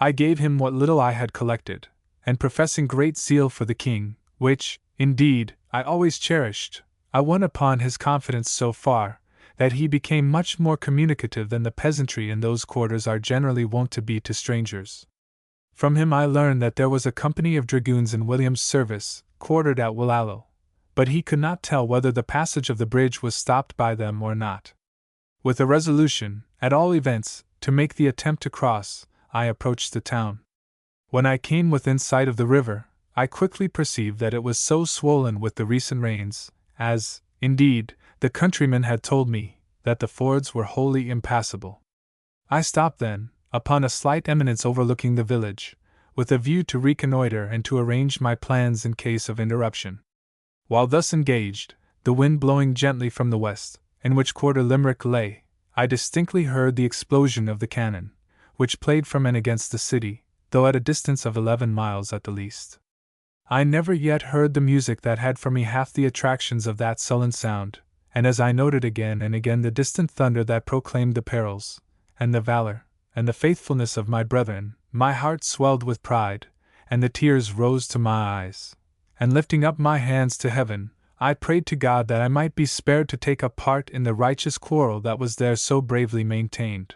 I gave him what little I had collected, and professing great zeal for the king, which, indeed, I always cherished, I won upon his confidence so far, that he became much more communicative than the peasantry in those quarters are generally wont to be to strangers. From him I learned that there was a company of dragoons in William's service, quartered at Willalo, but he could not tell whether the passage of the bridge was stopped by them or not. With a resolution, at all events, to make the attempt to cross, I approached the town. When I came within sight of the river, I quickly perceived that it was so swollen with the recent rains, as, indeed, the countryman had told me, that the fords were wholly impassable. I stopped then, upon a slight eminence overlooking the village, with a view to reconnoiter and to arrange my plans in case of interruption. While thus engaged, the wind blowing gently from the west, in which quarter Limerick lay, I distinctly heard the explosion of the cannon, which played from and against the city, though at a distance of 11 miles at the least. I never yet heard the music that had for me half the attractions of that sullen sound, and as I noted again and again the distant thunder that proclaimed the perils, and the valor, and the faithfulness of my brethren, my heart swelled with pride, and the tears rose to my eyes, and lifting up my hands to heaven, I prayed to God that I might be spared to take a part in the righteous quarrel that was there so bravely maintained.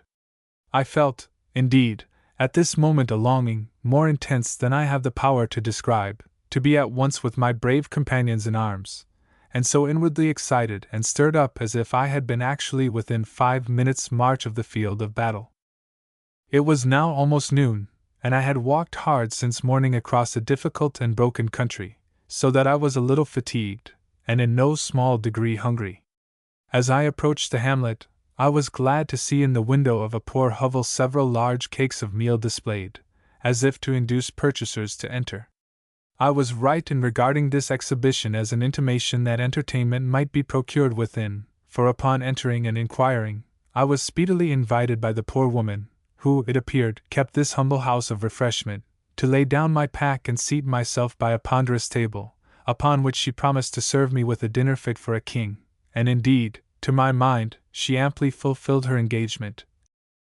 I felt, indeed, at this moment a longing, more intense than I have the power to describe, to be at once with my brave companions in arms, and so inwardly excited and stirred up as if I had been actually within 5 minutes' march of the field of battle. It was now almost noon, and I had walked hard since morning across a difficult and broken country, so that I was a little fatigued, and in no small degree hungry. As I approached the hamlet, I was glad to see in the window of a poor hovel several large cakes of meal displayed, as if to induce purchasers to enter. I was right in regarding this exhibition as an intimation that entertainment might be procured within, for upon entering and inquiring, I was speedily invited by the poor woman, who, it appeared, kept this humble house of refreshment, to lay down my pack and seat myself by a ponderous table, upon which she promised to serve me with a dinner fit for a king, and indeed, to my mind, she amply fulfilled her engagement,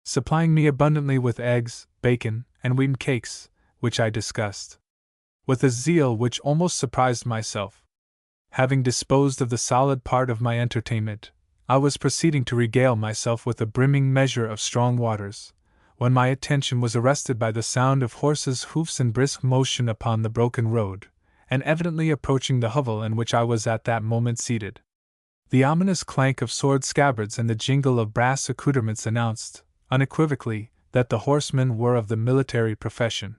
supplying me abundantly with eggs, bacon, and wheaten cakes, which I discussed with a zeal which almost surprised myself. Having disposed of the solid part of my entertainment, I was proceeding to regale myself with a brimming measure of strong waters, when my attention was arrested by the sound of horses' hoofs in brisk motion upon the broken road, and evidently approaching the hovel in which I was at that moment seated. The ominous clank of sword scabbards and the jingle of brass accoutrements announced, unequivocally, that the horsemen were of the military profession.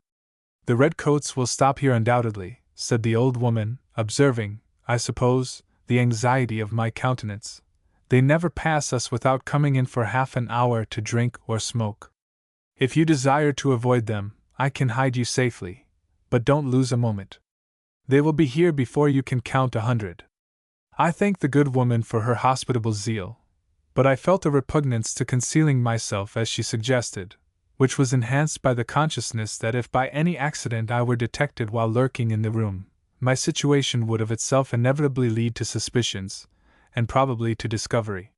"The redcoats will stop here undoubtedly," said the old woman, observing, I suppose, the anxiety of my countenance. They never pass us without coming in for half an hour to drink or smoke. If you desire to avoid them, I can hide you safely, but don't lose a moment. They will be here before you can count 100. I thanked the good woman for her hospitable zeal, but I felt a repugnance to concealing myself as she suggested, which was enhanced by the consciousness that if by any accident I were detected while lurking in the room, my situation would of itself inevitably lead to suspicions, and probably to discovery.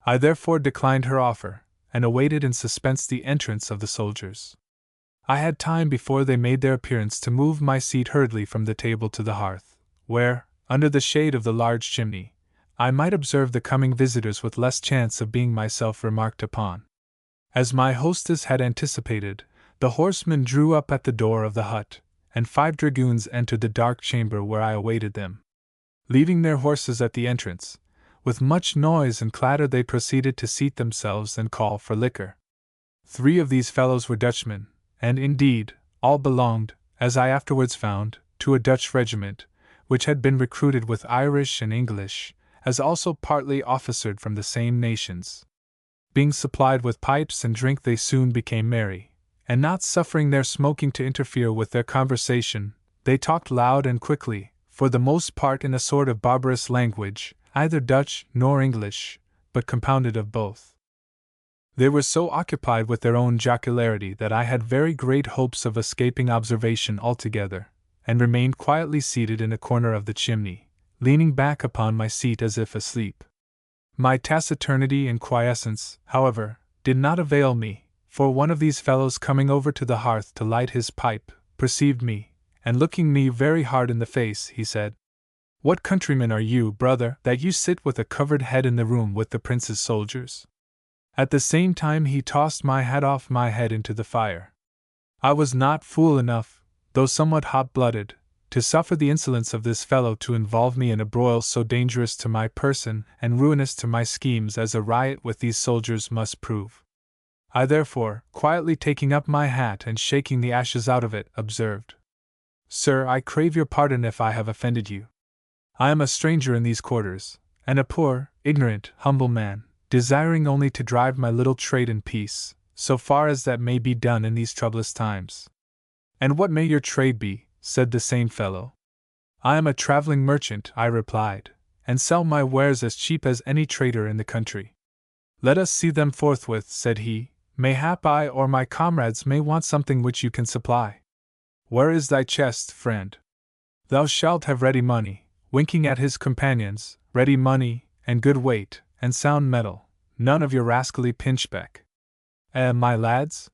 I therefore declined her offer, and awaited in suspense the entrance of the soldiers. I had time before they made their appearance to move my seat hurriedly from the table to the hearth, where, under the shade of the large chimney, I might observe the coming visitors with less chance of being myself remarked upon. As my hostess had anticipated, the horsemen drew up at the door of the hut, and 5 dragoons entered the dark chamber where I awaited them. Leaving their horses at the entrance, with much noise and clatter they proceeded to seat themselves and call for liquor. 3 of these fellows were Dutchmen, and indeed, all belonged, as I afterwards found, to a Dutch regiment, which had been recruited with Irish and English, as also partly officered from the same nations. Being supplied with pipes and drink, they soon became merry, and not suffering their smoking to interfere with their conversation, they talked loud and quickly, for the most part in a sort of barbarous language, either Dutch nor English, but compounded of both. They were so occupied with their own jocularity that I had very great hopes of escaping observation altogether, and remained quietly seated in a corner of the chimney, leaning back upon my seat as if asleep. My taciturnity and quiescence, however, did not avail me, for one of these fellows coming over to the hearth to light his pipe, perceived me, and looking me very hard in the face, he said, "What countryman are you, brother, that you sit with a covered head in the room with the prince's soldiers?" At the same time he tossed my hat off my head into the fire. I was not fool enough, though somewhat hot-blooded, to suffer the insolence of this fellow to involve me in a broil so dangerous to my person and ruinous to my schemes as a riot with these soldiers must prove. I therefore, quietly taking up my hat and shaking the ashes out of it, observed, "Sir, I crave your pardon if I have offended you. I am a stranger in these quarters, and a poor, ignorant, humble man, desiring only to drive my little trade in peace, so far as that may be done in these troublous times." "And what may your trade be?" said the same fellow. "I am a traveling merchant," I replied, "and sell my wares as cheap as any trader in the country." "Let us see them forthwith," said he. "Mayhap I or my comrades may want something which you can supply. Where is thy chest, friend? Thou shalt have ready money," winking at his companions, "ready money, and good weight, and sound metal, none of your rascally pinchbeck. My lads?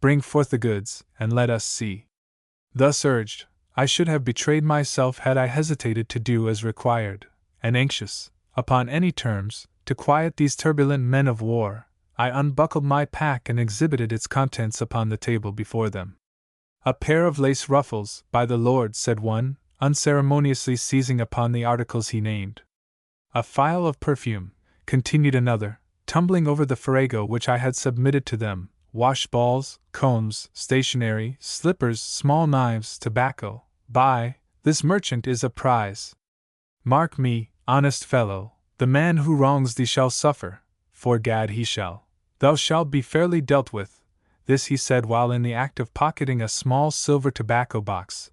Bring forth the goods, and let us see." Thus urged, I should have betrayed myself had I hesitated to do as required, and anxious, upon any terms, to quiet these turbulent men of war, I unbuckled my pack and exhibited its contents upon the table before them. "A pair of lace ruffles, by the Lord," said one, unceremoniously seizing upon the articles he named. "A phial of perfume," continued another, tumbling over the farrago which I had submitted to them, "wash balls, combs, stationery, slippers, small knives, tobacco. This merchant is a prize. Mark me, honest fellow, the man who wrongs thee shall suffer, for gad he shall. Thou shalt be fairly dealt with." This he said while in the act of pocketing a small silver tobacco box,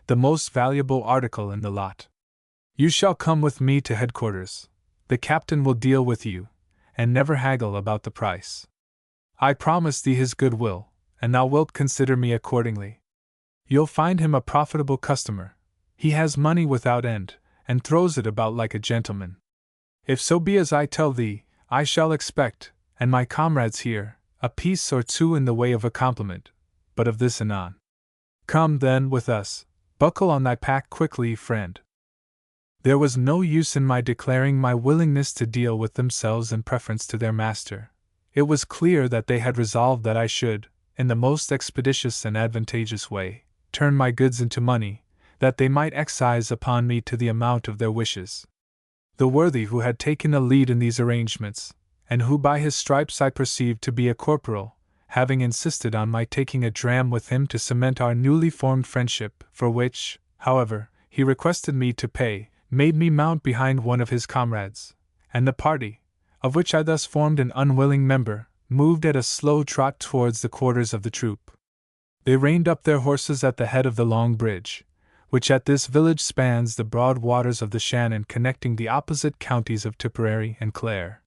the most valuable article in the lot. "You shall come with me to headquarters. The captain will deal with you, and never haggle about the price. I promise thee his good will, and thou wilt consider me accordingly. You'll find him a profitable customer. He has money without end, and throws it about like a gentleman. If so be as I tell thee, I shall expect, and my comrades here, a piece or two in the way of a compliment, but of this anon. Come, then, with us. Buckle on thy pack quickly, friend." There was no use in my declaring my willingness to deal with themselves in preference to their master. It was clear that they had resolved that I should, in the most expeditious and advantageous way, turn my goods into money, that they might excise upon me to the amount of their wishes. The worthy who had taken a lead in these arrangements, and who by his stripes I perceived to be a corporal, having insisted on my taking a dram with him to cement our newly formed friendship, for which, however, he requested me to pay, made me mount behind one of his comrades, and the party, of which I thus formed an unwilling member, moved at a slow trot towards the quarters of the troop. They reined up their horses at the head of the long bridge, which at this village spans the broad waters of the Shannon connecting the opposite counties of Tipperary and Clare.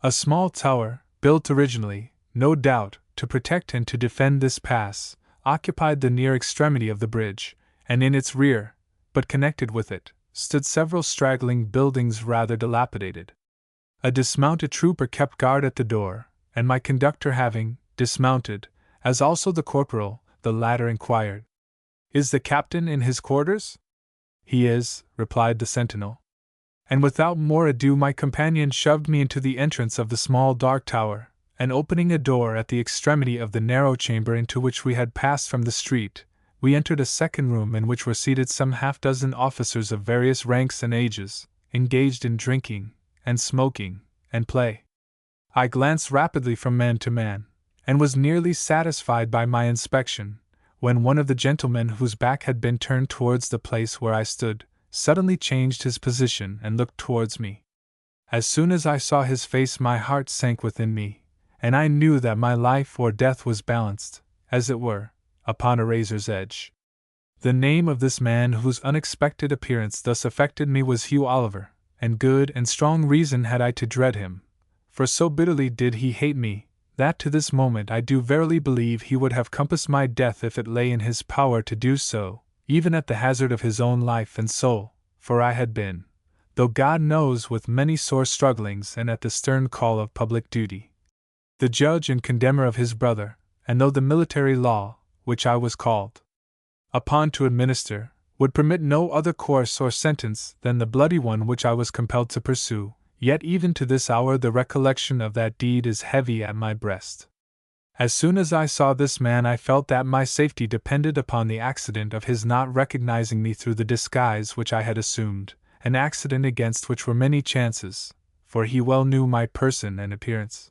A small tower, built originally, no doubt, to protect and to defend this pass, occupied the near extremity of the bridge, and in its rear, but connected with it, stood several straggling buildings rather dilapidated. A dismounted trooper kept guard at the door, and my conductor having dismounted, as also the corporal, the latter inquired, "Is the captain in his quarters?" "He is," replied the sentinel. And without more ado my companion shoved me into the entrance of the small dark tower, and opening a door at the extremity of the narrow chamber into which we had passed from the street, we entered a second room in which were seated some half-dozen officers of various ranks and ages, engaged in drinking, and smoking, and play. I glanced rapidly from man to man, and was nearly satisfied by my inspection, when one of the gentlemen whose back had been turned towards the place where I stood, suddenly changed his position and looked towards me. As soon as I saw his face my heart sank within me, and I knew that my life or death was balanced, as it were, upon a razor's edge. The name of this man whose unexpected appearance thus affected me was Hugh Oliver, and good and strong reason had I to dread him, for so bitterly did he hate me, that to this moment I do verily believe he would have compassed my death if it lay in his power to do so, even at the hazard of his own life and soul, for I had been, though God knows with many sore strugglings and at the stern call of public duty, the judge and condemner of his brother, and though the military law, which I was called upon to administer, would permit no other course or sentence than the bloody one which I was compelled to pursue, yet even to this hour the recollection of that deed is heavy at my breast. As soon as I saw this man I felt that my safety depended upon the accident of his not recognizing me through the disguise which I had assumed, an accident against which were many chances, for he well knew my person and appearance.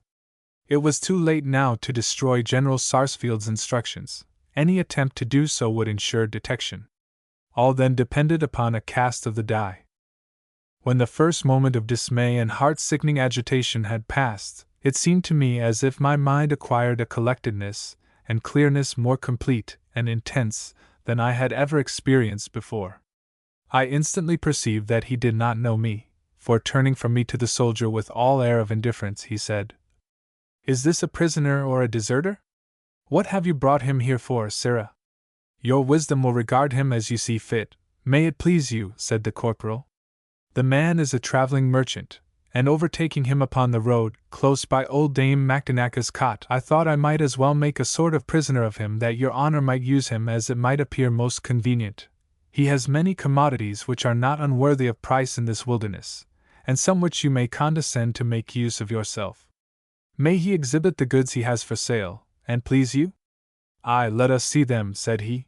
It was too late now to destroy General Sarsfield's instructions. Any attempt to do so would ensure detection. All then depended upon a cast of the die. When the first moment of dismay and heart-sickening agitation had passed, it seemed to me as if my mind acquired a collectedness and clearness more complete and intense than I had ever experienced before. I instantly perceived that he did not know me, for turning from me to the soldier with all air of indifference, he said, "Is this a prisoner or a deserter? What have you brought him here for, sirrah?" "Your wisdom will regard him as you see fit, may it please you," said the corporal. "The man is a traveling merchant, and overtaking him upon the road, close by old Dame Macdonach's cot, I thought I might as well make a sort of prisoner of him that your honor might use him as it might appear most convenient. He has many commodities which are not unworthy of price in this wilderness, and some which you may condescend to make use of yourself. May he exhibit the goods he has for sale, and please you?" "Aye, let us see them," said he.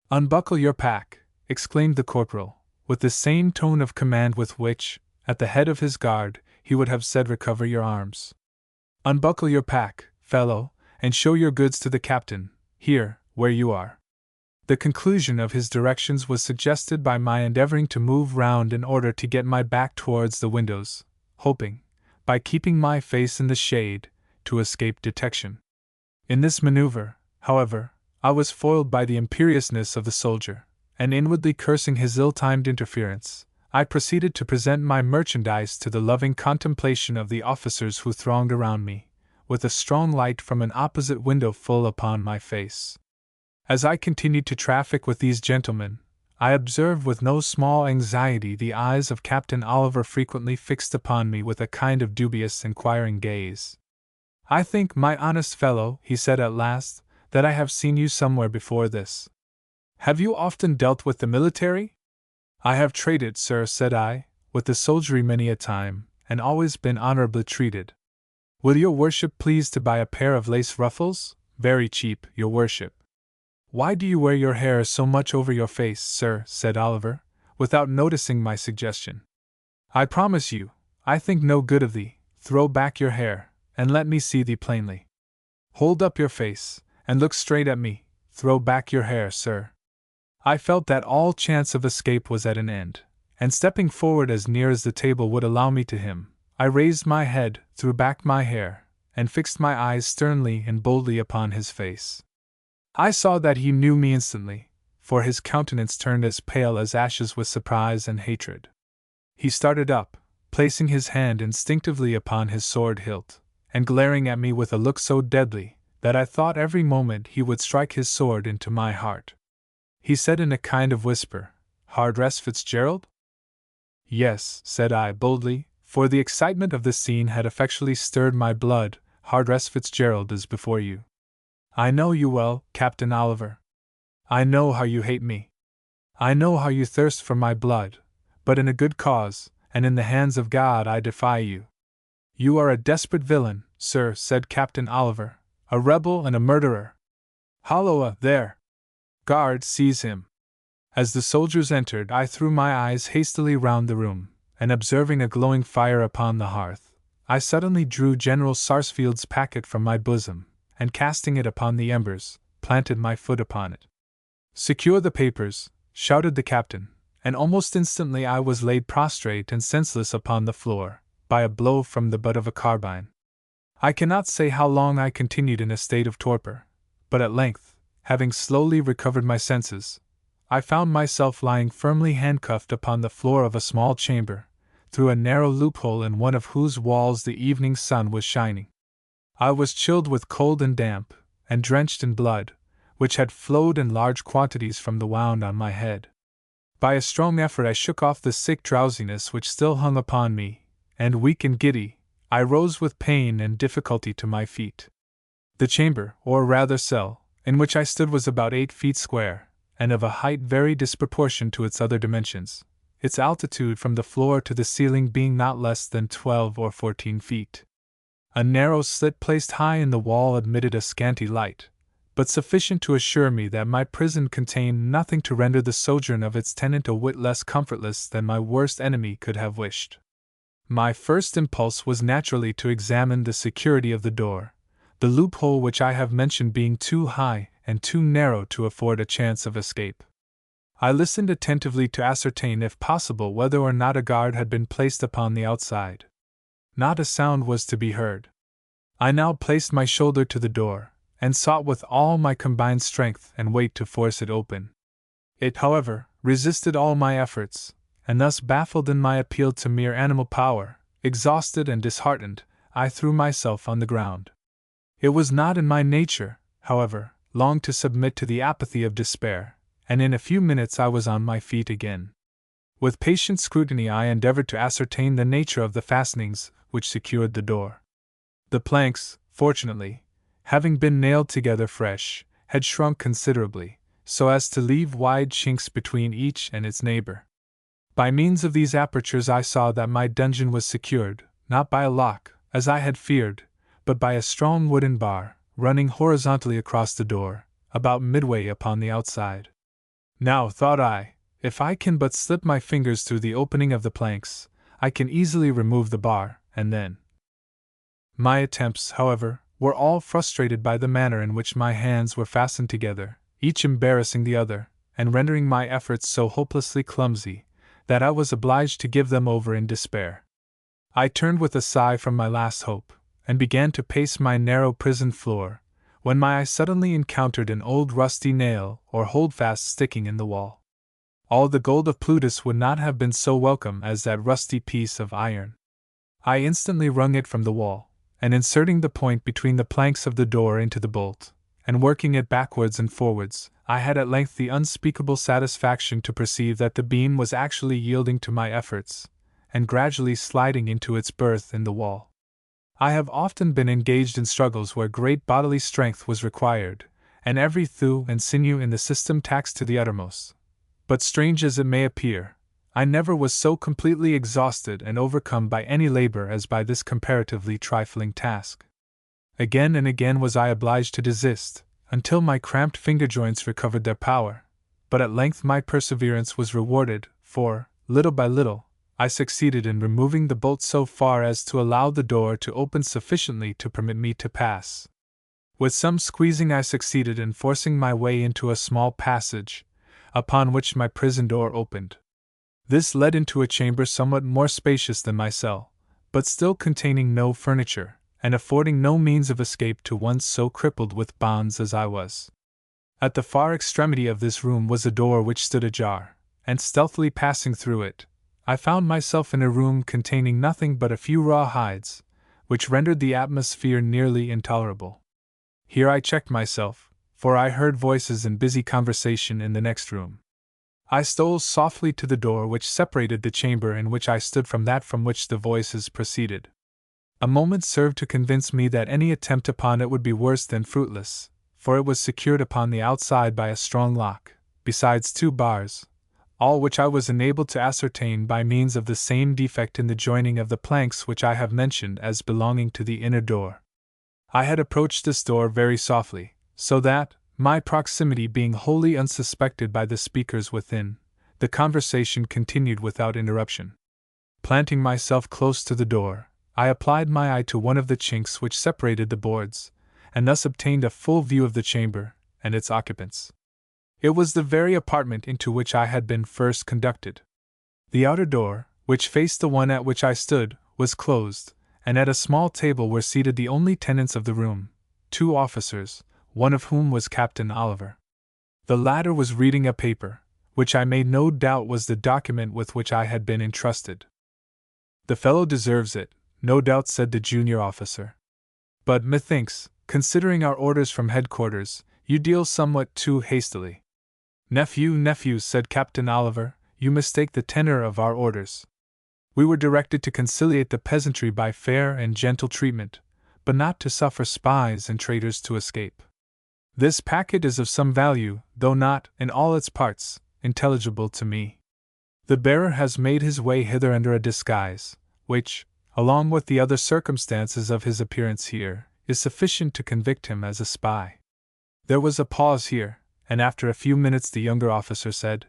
"Unbuckle your pack," exclaimed the corporal, with the same tone of command with which, at the head of his guard, he would have said, "Recover your arms. Unbuckle your pack, fellow, and show your goods to the captain, here, where you are." The conclusion of his directions was suggested by my endeavoring to move round in order to get my back towards the windows, hoping, by keeping my face in the shade, to escape detection. In this maneuver, however, I was foiled by the imperiousness of the soldier, and inwardly cursing his ill-timed interference, I proceeded to present my merchandise to the loving contemplation of the officers who thronged around me, with a strong light from an opposite window full upon my face. As I continued to traffic with these gentlemen, I observed with no small anxiety the eyes of Captain Oliver frequently fixed upon me with a kind of dubious, inquiring gaze. "I think, my honest fellow," he said at last, "that I have seen you somewhere before this. Have you often dealt with the military?" "I have traded, sir," said I, "with the soldiery many a time, and always been honorably treated." "Will your worship please to buy a pair of lace ruffles? Very cheap, your worship." "Why do you wear your hair so much over your face, sir?" said Oliver, without noticing my suggestion. "I promise you, I think no good of thee. Throw back your hair, and let me see thee plainly. Hold up your face, and look straight at me. Throw back your hair, sir." I felt that all chance of escape was at an end, and stepping forward as near as the table would allow me to him, I raised my head, threw back my hair, and fixed my eyes sternly and boldly upon his face. I saw that he knew me instantly, for his countenance turned as pale as ashes with surprise and hatred. He started up, placing his hand instinctively upon his sword hilt, and glaring at me with a look so deadly that I thought every moment he would strike his sword into my heart. He said in a kind of whisper, "Hardress Fitzgerald?" "Yes," said I boldly, for the excitement of the scene had effectually stirred my blood. "Hardress Fitzgerald is before you. I know you well, Captain Oliver. I know how you hate me. I know how you thirst for my blood, but in a good cause, and in the hands of God I defy you." "You are a desperate villain, sir," said Captain Oliver, "a rebel and a murderer. Holloa, there! Guard, seize him." As the soldiers entered, I threw my eyes hastily round the room, and observing a glowing fire upon the hearth, I suddenly drew General Sarsfield's packet from my bosom, and casting it upon the embers, planted my foot upon it. "Secure the papers," shouted the captain, and almost instantly I was laid prostrate and senseless upon the floor, by a blow from the butt of a carbine. I cannot say how long I continued in a state of torpor, but at length, having slowly recovered my senses, I found myself lying firmly handcuffed upon the floor of a small chamber, through a narrow loophole in one of whose walls the evening sun was shining. I was chilled with cold and damp, and drenched in blood, which had flowed in large quantities from the wound on my head. By a strong effort I shook off the sick drowsiness which still hung upon me, and weak and giddy, I rose with pain and difficulty to my feet. The chamber, or rather cell, in which I stood was about 8 feet square, and of a height very disproportioned to its other dimensions, its altitude from the floor to the ceiling being not less than 12 or 14 feet. A narrow slit placed high in the wall admitted a scanty light, but sufficient to assure me that my prison contained nothing to render the sojourn of its tenant a whit less comfortless than my worst enemy could have wished. My first impulse was naturally to examine the security of the door, the loophole which I have mentioned being too high and too narrow to afford a chance of escape. I listened attentively to ascertain if possible whether or not a guard had been placed upon the outside. Not a sound was to be heard. I now placed my shoulder to the door, and sought with all my combined strength and weight to force it open. It, however, resisted all my efforts, and thus baffled in my appeal to mere animal power, exhausted and disheartened, I threw myself on the ground. It was not in my nature, however, long to submit to the apathy of despair, and in a few minutes I was on my feet again. With patient scrutiny I endeavored to ascertain the nature of the fastenings which secured the door. The planks, fortunately, having been nailed together fresh, had shrunk considerably, so as to leave wide chinks between each and its neighbor. By means of these apertures I saw that my dungeon was secured, not by a lock, as I had feared, but by a strong wooden bar, running horizontally across the door, about midway upon the outside. Now, thought I, if I can but slip my fingers through the opening of the planks, I can easily remove the bar, and then. My attempts, however, were all frustrated by the manner in which my hands were fastened together, each embarrassing the other, and rendering my efforts so hopelessly clumsy, that I was obliged to give them over in despair. I turned with a sigh from my last hope, and began to pace my narrow prison floor, when my eye suddenly encountered an old rusty nail or holdfast sticking in the wall. All the gold of Plutus would not have been so welcome as that rusty piece of iron. I instantly wrung it from the wall, and inserting the point between the planks of the door into the bolt, and working it backwards and forwards, I had at length the unspeakable satisfaction to perceive that the beam was actually yielding to my efforts, and gradually sliding into its berth in the wall. I have often been engaged in struggles where great bodily strength was required, and every thew and sinew in the system taxed to the uttermost. But strange as it may appear, I never was so completely exhausted and overcome by any labor as by this comparatively trifling task. Again and again was I obliged to desist, until my cramped finger joints recovered their power, but at length my perseverance was rewarded, for, little by little, I succeeded in removing the bolt so far as to allow the door to open sufficiently to permit me to pass. With some squeezing I succeeded in forcing my way into a small passage, upon which my prison door opened. This led into a chamber somewhat more spacious than my cell, but still containing no furniture, and affording no means of escape to one so crippled with bonds as I was. At the far extremity of this room was a door which stood ajar, and stealthily passing through it, I found myself in a room containing nothing but a few raw hides, which rendered the atmosphere nearly intolerable. Here I checked myself, for I heard voices in busy conversation in the next room. I stole softly to the door which separated the chamber in which I stood from that from which the voices proceeded. A moment served to convince me that any attempt upon it would be worse than fruitless, for it was secured upon the outside by a strong lock, besides 2 bars, all which I was enabled to ascertain by means of the same defect in the joining of the planks which I have mentioned as belonging to the inner door. I had approached this door very softly, so that, my proximity being wholly unsuspected by the speakers within, the conversation continued without interruption. Planting myself close to the door, I applied my eye to one of the chinks which separated the boards, and thus obtained a full view of the chamber and its occupants. It was the very apartment into which I had been first conducted. The outer door, which faced the one at which I stood, was closed, and at a small table were seated the only tenants of the room, 2 officers, one of whom was Captain Oliver. The latter was reading a paper, which I made no doubt was the document with which I had been entrusted. "The fellow deserves it, no doubt," said the junior officer. "But methinks, considering our orders from headquarters, you deal somewhat too hastily." Nephew, said Captain Oliver, "you mistake the tenor of our orders. We were directed to conciliate the peasantry by fair and gentle treatment, but not to suffer spies and traitors to escape. This packet is of some value, though not, in all its parts, intelligible to me. The bearer has made his way hither under a disguise, which, along with the other circumstances of his appearance here, is sufficient to convict him as a spy." There was a pause here, and after a few minutes the younger officer said,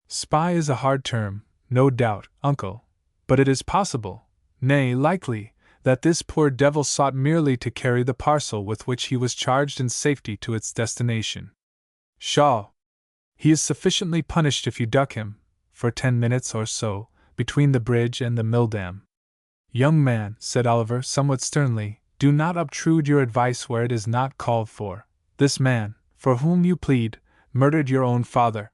"Spy is a hard term, no doubt, uncle, but it is possible, nay, likely, that this poor devil sought merely to carry the parcel with which he was charged in safety to its destination. Pshaw! He is sufficiently punished if you duck him, for 10 minutes or so, between the bridge and the mill dam." "Young man," said Oliver somewhat sternly, "do not obtrude your advice where it is not called for. This man, for whom you plead, murdered your own father."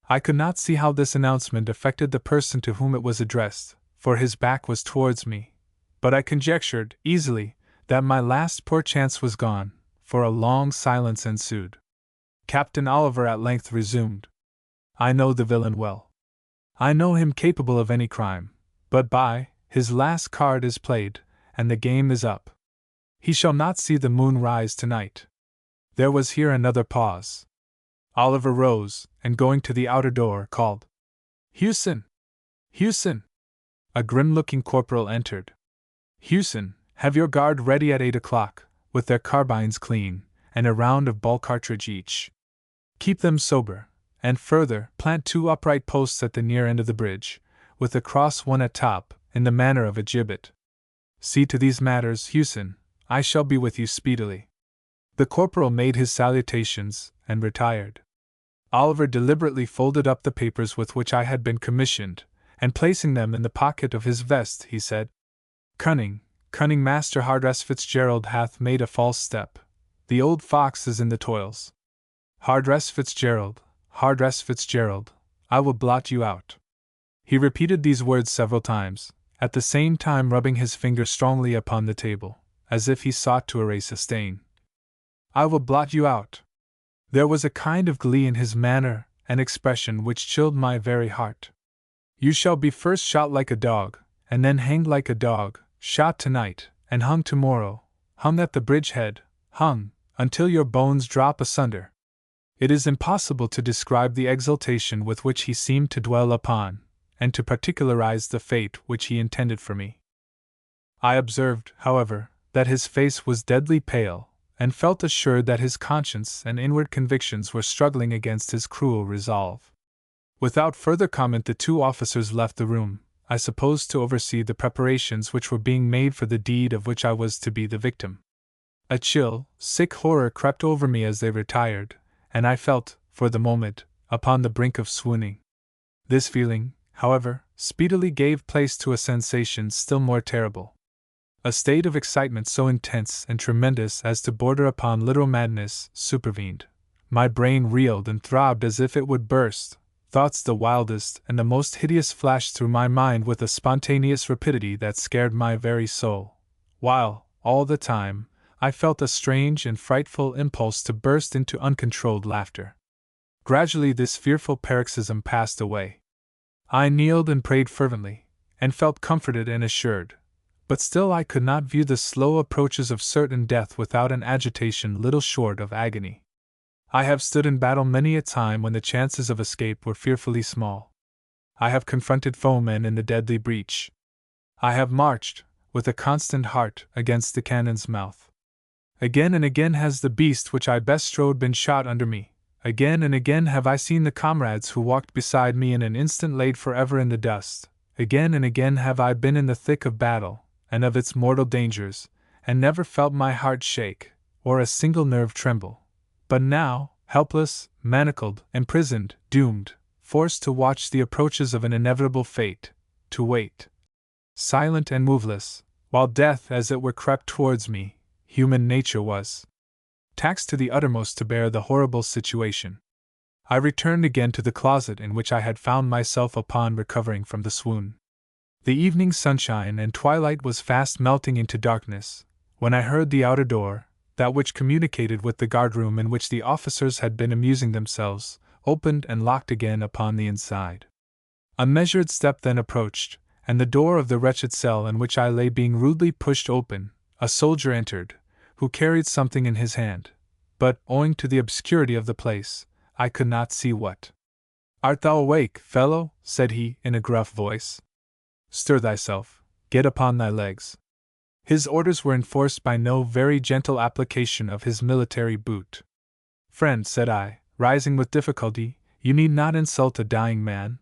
I could not see how this announcement affected the person to whom it was addressed, for his back was towards me, but I conjectured, easily, that my last poor chance was gone, for a long silence ensued. Captain Oliver at length resumed. "I know the villain well. I know him capable of any crime, but his last card is played, and the game is up. He shall not see the moon rise tonight." There was here another pause. Oliver rose, and going to the outer door, called, "Hewson! Hewson!" A grim-looking corporal entered. "Hewson, have your guard ready at 8 o'clock, with their carbines clean, and a round of ball cartridge each. Keep them sober, and further, plant 2 upright posts at the near end of the bridge, with a cross one at top, in the manner of a gibbet. See to these matters, Hewson. I shall be with you speedily." The corporal made his salutations, and retired. Oliver deliberately folded up the papers with which I had been commissioned, and placing them in the pocket of his vest, he said, Cunning Master Hardress Fitzgerald hath made a false step. The old fox is in the toils. Hardress Fitzgerald, I will blot you out." He repeated these words several times, at the same time rubbing his finger strongly upon the table, as if he sought to erase a stain. "I will blot you out." There was a kind of glee in his manner and expression which chilled my very heart. "You shall be first shot like a dog, and then hanged like a dog, shot tonight, and hung tomorrow, hung at the bridge head, hung, until your bones drop asunder." It is impossible to describe the exultation with which he seemed to dwell upon, and to particularize the fate which he intended for me. I observed, however, that his face was deadly pale, and felt assured that his conscience and inward convictions were struggling against his cruel resolve. Without further comment the 2 officers left the room, I suppose to oversee the preparations which were being made for the deed of which I was to be the victim. A chill, sick horror crept over me as they retired, and I felt, for the moment, upon the brink of swooning. This feeling, however, speedily gave place to a sensation still more terrible. A state of excitement so intense and tremendous as to border upon literal madness supervened. My brain reeled and throbbed as if it would burst. Thoughts the wildest and the most hideous flashed through my mind with a spontaneous rapidity that scared my very soul, while, all the time, I felt a strange and frightful impulse to burst into uncontrolled laughter. Gradually this fearful paroxysm passed away. I kneeled and prayed fervently, and felt comforted and assured. But still I could not view the slow approaches of certain death without an agitation little short of agony. I have stood in battle many a time when the chances of escape were fearfully small. I have confronted foemen in the deadly breach. I have marched, with a constant heart, against the cannon's mouth. Again and again has the beast which I best strode been shot under me. Again and again have I seen the comrades who walked beside me in an instant laid forever in the dust. Again and again have I been in the thick of battle, and of its mortal dangers, and never felt my heart shake, or a single nerve tremble. But now, helpless, manacled, imprisoned, doomed, forced to watch the approaches of an inevitable fate, to wait, silent and moveless, while death as it were crept towards me, human nature was taxed to the uttermost to bear the horrible situation. I returned again to the closet in which I had found myself upon recovering from the swoon. The evening sunshine and twilight was fast melting into darkness, when I heard the outer door, that which communicated with the guardroom in which the officers had been amusing themselves, opened and locked again upon the inside. A measured step then approached, and the door of the wretched cell in which I lay being rudely pushed open, a soldier entered, who carried something in his hand, but, owing to the obscurity of the place, I could not see what. "Art thou awake, fellow?" said he, in a gruff voice. "Stir thyself, get upon thy legs." His orders were enforced by no very gentle application of his military boot. "Friend," said I, rising with difficulty, "you need not insult a dying man.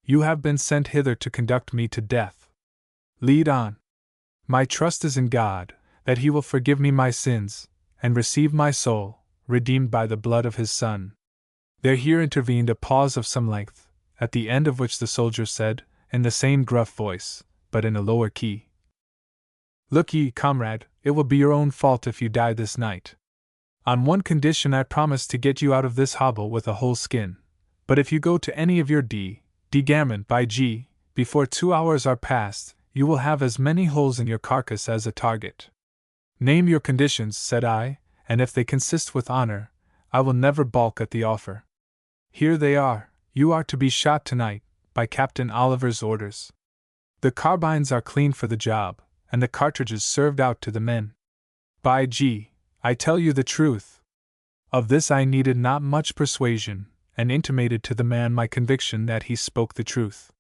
You have been sent hither to conduct me to death. Lead on. My trust is in God, that He will forgive me my sins, and receive my soul, redeemed by the blood of His Son." There here intervened a pause of some length, at the end of which the soldier said, in the same gruff voice, but in a lower key, "Look ye, comrade, it will be your own fault if you die this night. On one condition I promise to get you out of this hovel with a whole skin, but if you go to any of your gammon, by G, before 2 hours are past, you will have as many holes in your carcass as a target." "Name your conditions," said I, "and if they consist with honor, I will never balk at the offer." "Here they are. You are to be shot tonight, by Captain Oliver's orders. The carbines are cleaned for the job, and the cartridges served out to the men. By G, I tell you the truth." Of this I needed not much persuasion, and intimated to the man my conviction that he spoke the truth.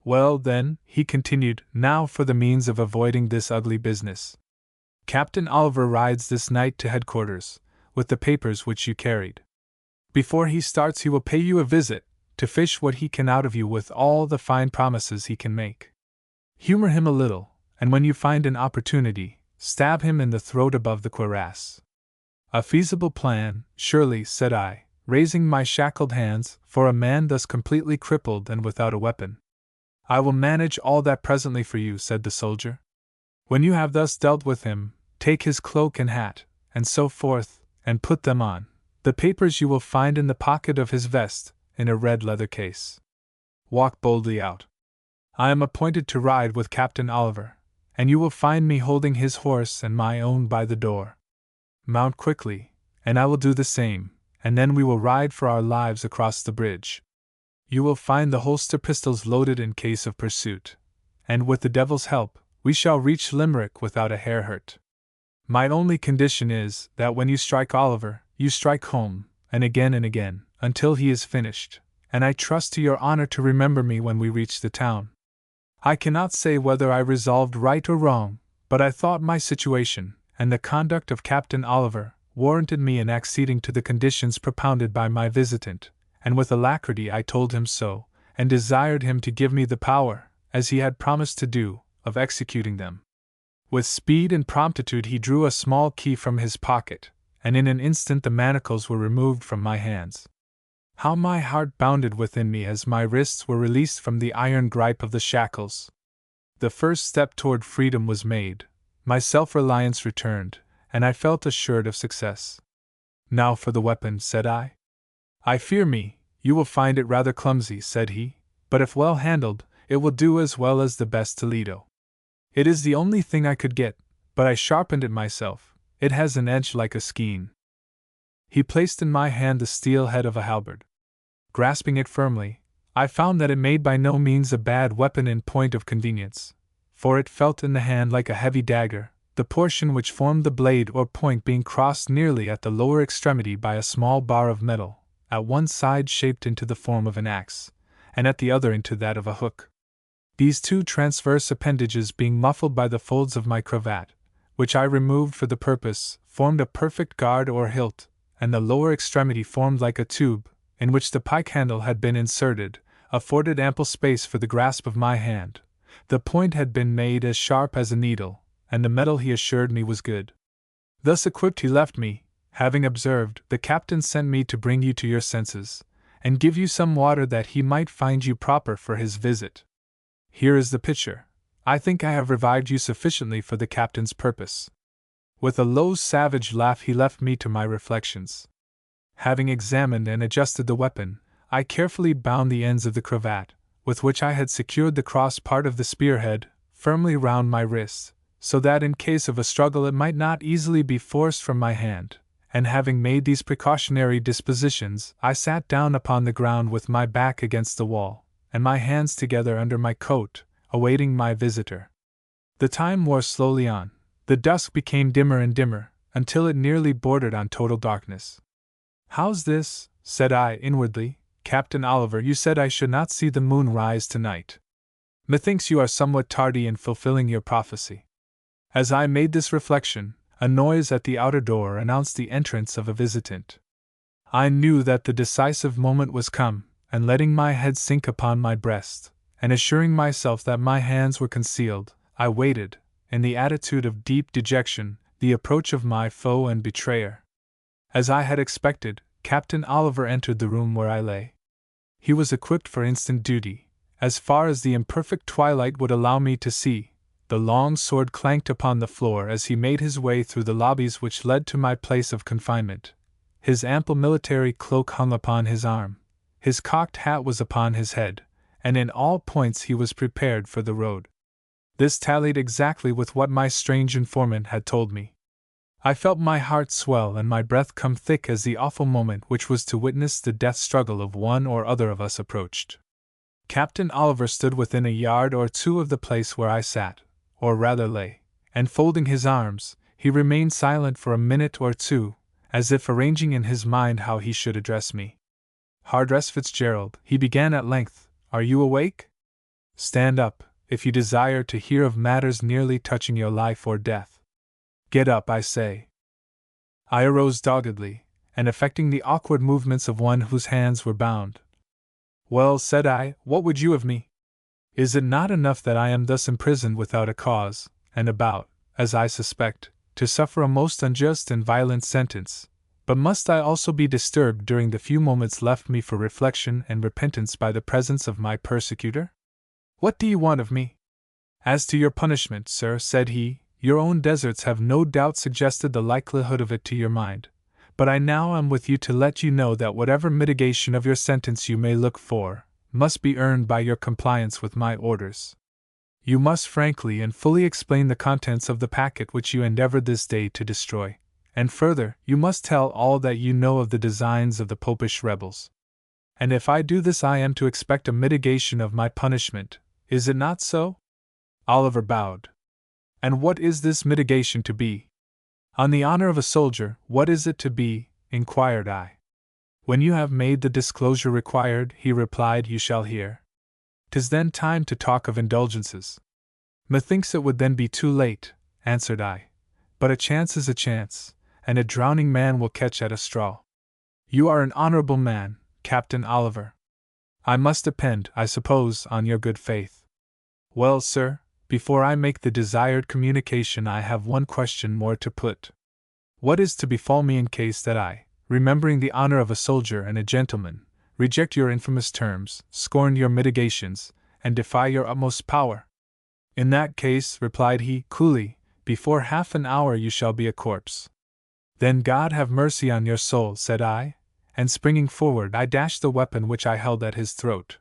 "Well, then," he continued, "now for the means of avoiding this ugly business. Captain Oliver rides this night to headquarters, with the papers which you carried. Before he starts he will pay you a visit, to fish what he can out of you with all the fine promises he can make. Humor him a little, and when you find an opportunity, stab him in the throat above the cuirass." "A feasible plan, surely," said I, raising my shackled hands, for a man thus completely crippled and without a weapon. "I will manage all that presently for you," said the soldier. "When you have thus dealt with him, take his cloak and hat, and so forth, and put them on. The papers you will find in the pocket of his vest, in a red leather case. Walk boldly out. I am appointed to ride with Captain Oliver, and you will find me holding his horse and my own by the door. Mount quickly, and I will do the same, and then we will ride for our lives across the bridge. You will find the holster pistols loaded in case of pursuit, and with the devil's help, we shall reach Limerick without a hair hurt. My only condition is, that when you strike Oliver, you strike home, and again, until he is finished, and I trust to your honor to remember me when we reach the town." I cannot say whether I resolved right or wrong, but I thought my situation, and the conduct of Captain Oliver, warranted me in acceding to the conditions propounded by my visitant, and with alacrity I told him so, and desired him to give me the power, as he had promised to do, of executing them. With speed and promptitude he drew a small key from his pocket, and in an instant the manacles were removed from my hands. How my heart bounded within me as my wrists were released from the iron gripe of the shackles! The first step toward freedom was made, my self-reliance returned, and I felt assured of success. Now for the weapon, said I. I fear me, you will find it rather clumsy, said he, but if well handled, it will do as well as the best Toledo. It is the only thing I could get, but I sharpened it myself. It has an edge like a skein. He placed in my hand the steel head of a halberd. Grasping it firmly, I found that it made by no means a bad weapon in point of convenience, for it felt in the hand like a heavy dagger, the portion which formed the blade or point being crossed nearly at the lower extremity by a small bar of metal, at one side shaped into the form of an axe, and at the other into that of a hook. These two transverse appendages being muffled by the folds of my cravat, which I removed for the purpose, formed a perfect guard or hilt, and the lower extremity formed like a tube, in which the pike handle had been inserted, afforded ample space for the grasp of my hand. The point had been made as sharp as a needle, and the metal he assured me was good. Thus equipped he left me, having observed, the captain sent me to bring you to your senses, and give you some water that he might find you proper for his visit. Here is the pitcher. I think I have revived you sufficiently for the captain's purpose. With a low savage laugh he left me to my reflections. Having examined and adjusted the weapon, I carefully bound the ends of the cravat, with which I had secured the cross part of the spearhead, firmly round my wrist, so that in case of a struggle it might not easily be forced from my hand, and having made these precautionary dispositions, I sat down upon the ground with my back against the wall, and my hands together under my coat, awaiting my visitor. The time wore slowly on. The dusk became dimmer and dimmer, until it nearly bordered on total darkness. How's this? Said I inwardly. Captain Oliver, you said I should not see the moon rise tonight. Methinks you are somewhat tardy in fulfilling your prophecy. As I made this reflection, a noise at the outer door announced the entrance of a visitant. I knew that the decisive moment was come, and letting my head sink upon my breast, and assuring myself that my hands were concealed, I waited, in the attitude of deep dejection, the approach of my foe and betrayer. As I had expected, Captain Oliver entered the room where I lay. He was equipped for instant duty, as far as the imperfect twilight would allow me to see. The long sword clanked upon the floor as he made his way through the lobbies which led to my place of confinement. His ample military cloak hung upon his arm. His cocked hat was upon his head, and in all points he was prepared for the road. This tallied exactly with what my strange informant had told me. I felt my heart swell and my breath come thick as the awful moment which was to witness the death struggle of one or other of us approached. Captain Oliver stood within a yard or two of the place where I sat, or rather lay, and folding his arms, he remained silent for a minute or two, as if arranging in his mind how he should address me. Hardress Fitzgerald, he began at length, are you awake? Stand up, if you desire to hear of matters nearly touching your life or death. Get up, I say. I arose doggedly, and affecting the awkward movements of one whose hands were bound. Well, said I, what would you of me? Is it not enough that I am thus imprisoned without a cause, and about, as I suspect, to suffer a most unjust and violent sentence, but must I also be disturbed during the few moments left me for reflection and repentance by the presence of my persecutor? What do you want of me? As to your punishment, sir, said he, your own deserts have no doubt suggested the likelihood of it to your mind, but I now am with you to let you know that whatever mitigation of your sentence you may look for, must be earned by your compliance with my orders. You must frankly and fully explain the contents of the packet which you endeavored this day to destroy, and further, you must tell all that you know of the designs of the Popish rebels. And if I do this I am to expect a mitigation of my punishment, is it not so? Oliver bowed. And what is this mitigation to be? On the honor of a soldier, what is it to be? Inquired I. When you have made the disclosure required, he replied, you shall hear. 'Tis then time to talk of indulgences. Methinks it would then be too late, answered I. But a chance is a chance, and a drowning man will catch at a straw. You are an honorable man, Captain Oliver. I must depend, I suppose, on your good faith. Well, sir, before I make the desired communication I have one question more to put. What is to befall me in case that I, remembering the honor of a soldier and a gentleman, reject your infamous terms, scorn your mitigations, and defy your utmost power? In that case, replied he, coolly, before half an hour you shall be a corpse. Then God have mercy on your soul, said I, and springing forward I dashed the weapon which I held at his throat.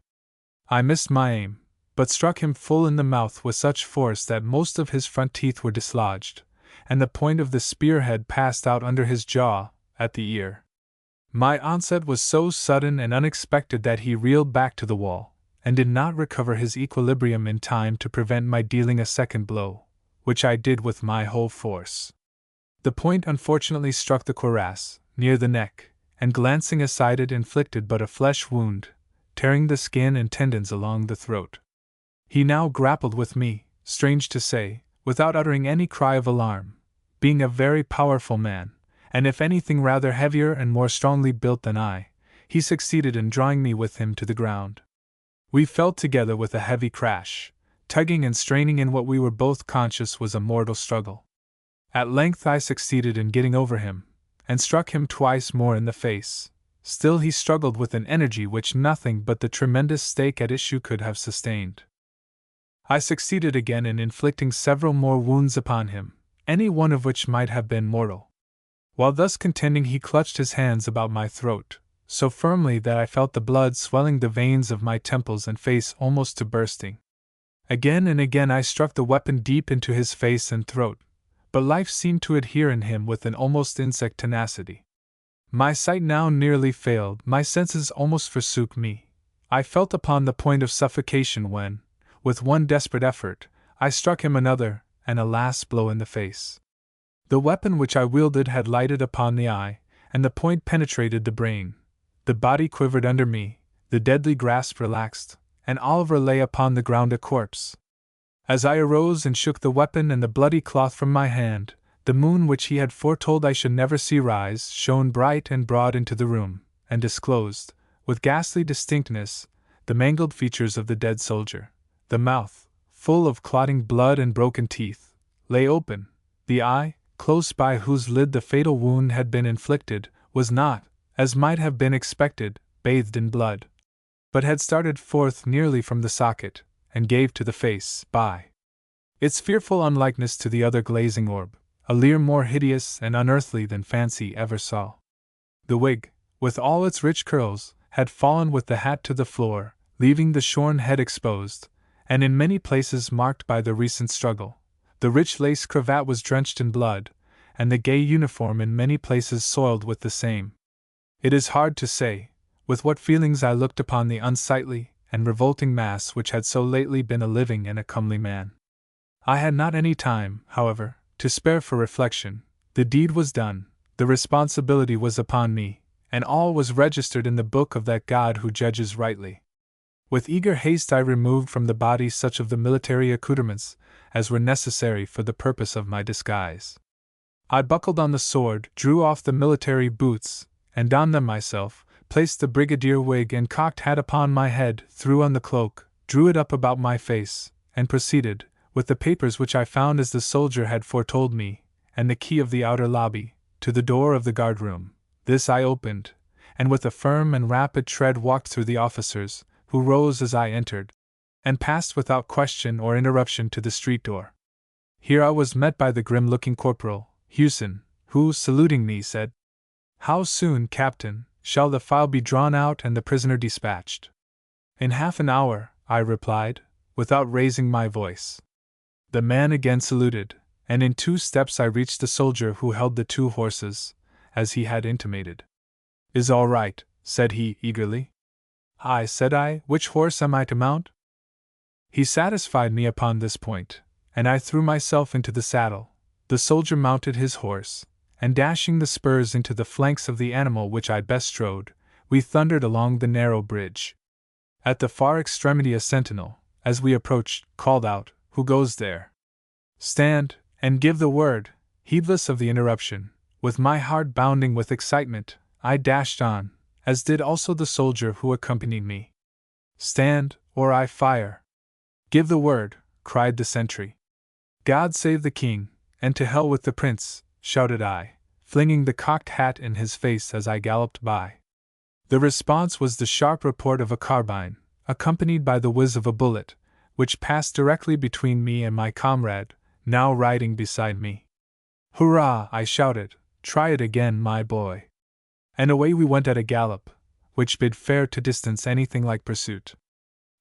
I missed my aim, but struck him full in the mouth with such force that most of his front teeth were dislodged, and the point of the spearhead passed out under his jaw, at the ear. My onset was so sudden and unexpected that he reeled back to the wall, and did not recover his equilibrium in time to prevent my dealing a second blow, which I did with my whole force. The point unfortunately struck the cuirass, near the neck, and glancing aside it inflicted but a flesh wound, tearing the skin and tendons along the throat. He now grappled with me, strange to say, without uttering any cry of alarm, being a very powerful man, and if anything rather heavier and more strongly built than I, he succeeded in drawing me with him to the ground. We fell together with a heavy crash, tugging and straining in what we were both conscious was a mortal struggle. At length I succeeded in getting over him, and struck him twice more in the face. Still he struggled with an energy which nothing but the tremendous stake at issue could have sustained. I succeeded again in inflicting several more wounds upon him, any one of which might have been mortal. While thus contending he clutched his hands about my throat, so firmly that I felt the blood swelling the veins of my temples and face almost to bursting. Again and again I struck the weapon deep into his face and throat, but life seemed to adhere in him with an almost insect tenacity. My sight now nearly failed, my senses almost forsook me. I felt upon the point of suffocation when, with one desperate effort, I struck him another, and a last blow in the face. The weapon which I wielded had lighted upon the eye, and the point penetrated the brain. The body quivered under me, the deadly grasp relaxed, and Oliver lay upon the ground a corpse. As I arose and shook the weapon and the bloody cloth from my hand, the moon which he had foretold I should never see rise shone bright and broad into the room, and disclosed, with ghastly distinctness, the mangled features of the dead soldier. The mouth, full of clotting blood and broken teeth, lay open. The eye, close by whose lid the fatal wound had been inflicted, was not, as might have been expected, bathed in blood, but had started forth nearly from the socket, and gave to the face, by its fearful unlikeness to the other glazing orb, a leer more hideous and unearthly than fancy ever saw. The wig, with all its rich curls, had fallen with the hat to the floor, leaving the shorn head exposed, and in many places marked by the recent struggle. The rich lace cravat was drenched in blood, and the gay uniform in many places soiled with the same. It is hard to say with what feelings I looked upon the unsightly and revolting mass which had so lately been a living and a comely man. I had not any time, however, to spare for reflection. The deed was done, the responsibility was upon me, and all was registered in the book of that God who judges rightly. With eager haste I removed from the body such of the military accoutrements as were necessary for the purpose of my disguise. I buckled on the sword, drew off the military boots, and donned them myself, placed the brigadier wig and cocked hat upon my head, threw on the cloak, drew it up about my face, and proceeded, with the papers which I found as the soldier had foretold me, and the key of the outer lobby, to the door of the guard-room. This I opened, and with a firm and rapid tread walked through the officers, who rose as I entered, and passed without question or interruption to the street door. Here I was met by the grim-looking Corporal, Hewson, who, saluting me, said, "How soon, Captain, shall the file be drawn out and the prisoner dispatched?" "In half an hour," I replied, without raising my voice. The man again saluted, and in 2 steps I reached the soldier who held the 2 horses, as he had intimated. "Is all right?" said he, eagerly. "Aye," said I, "which horse am I to mount?" He satisfied me upon this point, and I threw myself into the saddle. The soldier mounted his horse, and dashing the spurs into the flanks of the animal which I best strode, we thundered along the narrow bridge. At the far extremity a sentinel, as we approached, called out, "Who goes there? Stand, and give the word." Heedless of the interruption, with my heart bounding with excitement, I dashed on, as did also the soldier who accompanied me. "Stand, or I fire." "Give the word," cried the sentry. "God save the king, and to hell with the prince," shouted I, flinging the cocked hat in his face as I galloped by. The response was the sharp report of a carbine, accompanied by the whiz of a bullet, which passed directly between me and my comrade, now riding beside me. "Hurrah!" I shouted. "Try it again, my boy." And away we went at a gallop, which bid fair to distance anything like pursuit.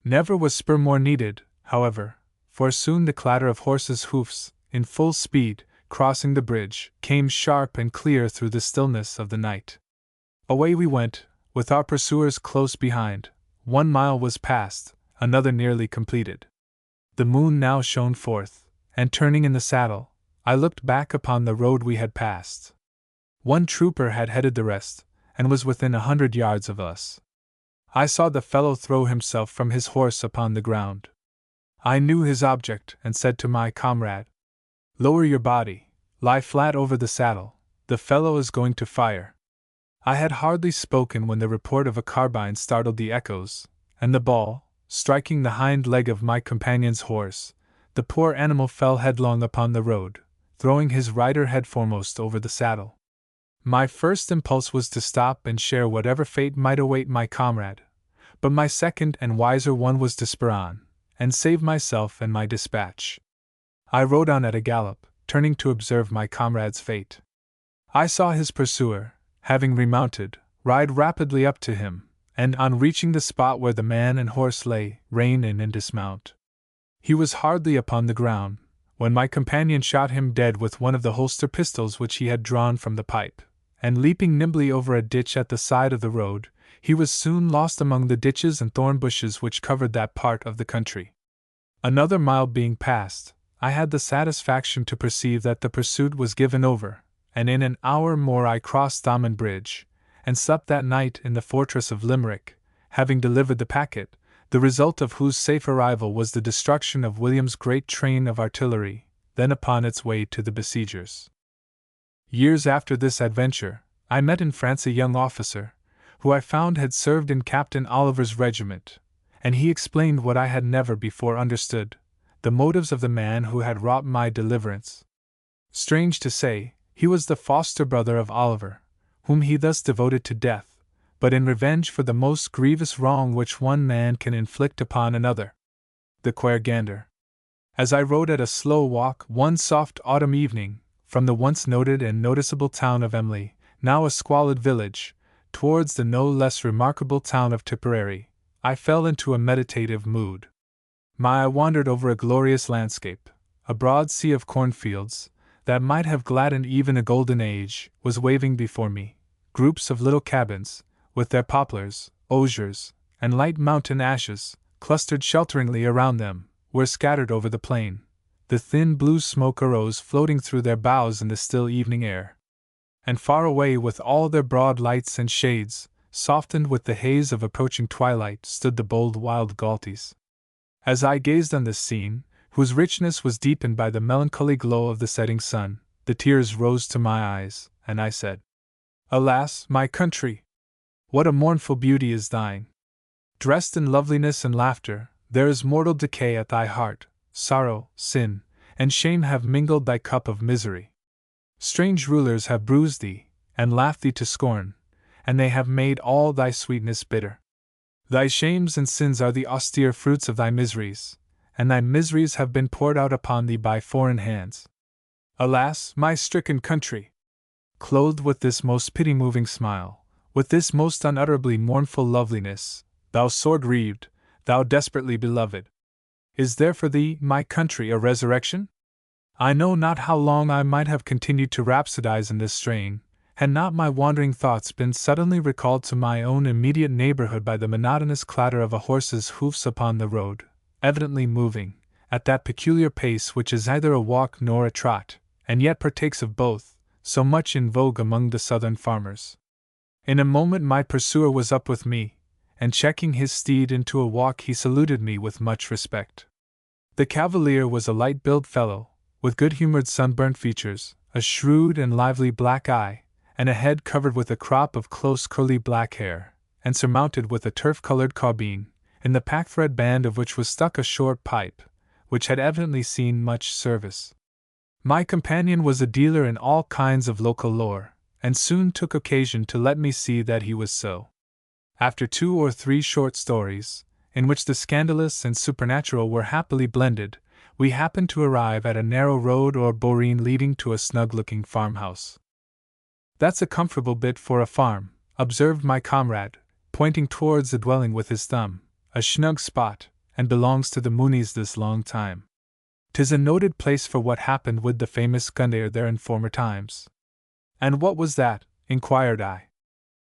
Never was spur more needed, however, for soon the clatter of horses' hoofs, in full speed, crossing the bridge, came sharp and clear through the stillness of the night. Away we went, with our pursuers close behind. 1 mile was passed, another nearly completed. The moon now shone forth, and turning in the saddle, I looked back upon the road we had passed. One trooper had headed the rest, and was within 100 yards of us. I saw the fellow throw himself from his horse upon the ground. I knew his object, and said to my comrade, "Lower your body, lie flat over the saddle, the fellow is going to fire." I had hardly spoken when the report of a carbine startled the echoes, and the ball, striking the hind leg of my companion's horse, the poor animal fell headlong upon the road, throwing his rider head foremost over the saddle. My first impulse was to stop and share whatever fate might await my comrade, but my second and wiser one was to spur on, and save myself and my dispatch. I rode on at a gallop, turning to observe my comrade's fate. I saw his pursuer, having remounted, ride rapidly up to him, and on reaching the spot where the man and horse lay, rein in and dismount. He was hardly upon the ground, when my companion shot him dead with one of the holster pistols which he had drawn from the pipe, and leaping nimbly over a ditch at the side of the road, he was soon lost among the ditches and thorn bushes which covered that part of the country. Another mile being passed, I had the satisfaction to perceive that the pursuit was given over, and in an hour more I crossed Unabridged, and slept that night in the fortress of Limerick, having delivered the packet, the result of whose safe arrival was the destruction of William's great train of artillery, then upon its way to the besiegers. Years after this adventure, I met in France a young officer, who I found had served in Captain Oliver's regiment, and he explained what I had never before understood, the motives of the man who had wrought my deliverance. Strange to say, he was the foster brother of Oliver, whom he thus devoted to death, but in revenge for the most grievous wrong which one man can inflict upon another. The Quergander. As I rode at a slow walk one soft autumn evening, from the once noted and noticeable town of Emly, now a squalid village, towards the no less remarkable town of Tipperary, I fell into a meditative mood. My eye wandered over a glorious landscape. A broad sea of cornfields, that might have gladdened even a golden age, was waving before me. Groups of little cabins, with their poplars, osiers, and light mountain ashes, clustered shelteringly around them, were scattered over the plain. The thin blue smoke arose floating through their boughs in the still evening air. And far away, with all their broad lights and shades, softened with the haze of approaching twilight, stood the bold wild Galties. As I gazed on this scene, whose richness was deepened by the melancholy glow of the setting sun, the tears rose to my eyes, and I said, "Alas, my country! What a mournful beauty is thine! Dressed in loveliness and laughter, there is mortal decay at thy heart. Sorrow, sin, and shame have mingled thy cup of misery. Strange rulers have bruised thee, and laughed thee to scorn, and they have made all thy sweetness bitter. Thy shames and sins are the austere fruits of thy miseries, and thy miseries have been poured out upon thee by foreign hands. Alas, my stricken country! Clothed with this most pity-moving smile, with this most unutterably mournful loveliness, thou sore grieved, thou desperately beloved! Is there for thee, my country, a resurrection?" I know not how long I might have continued to rhapsodize in this strain, had not my wandering thoughts been suddenly recalled to my own immediate neighborhood by the monotonous clatter of a horse's hoofs upon the road, evidently moving, at that peculiar pace which is neither a walk nor a trot, and yet partakes of both, so much in vogue among the southern farmers. In a moment my pursuer was up with me, and checking his steed into a walk he saluted me with much respect. The cavalier was a light-built fellow, with good-humored sunburnt features, a shrewd and lively black eye, and a head covered with a crop of close curly black hair, and surmounted with a turf-colored carbine, in the packthread band of which was stuck a short pipe, which had evidently seen much service. My companion was a dealer in all kinds of local lore, and soon took occasion to let me see that he was so. After 2 or 3 short stories, in which the scandalous and supernatural were happily blended, we happened to arrive at a narrow road or boreen leading to a snug-looking farmhouse. "That's a comfortable bit for a farm," observed my comrade, pointing towards the dwelling with his thumb, "a snug spot, and belongs to the Moonies this long time. 'Tis a noted place for what happened with the famous Gundair there in former times." "And what was that?" inquired I.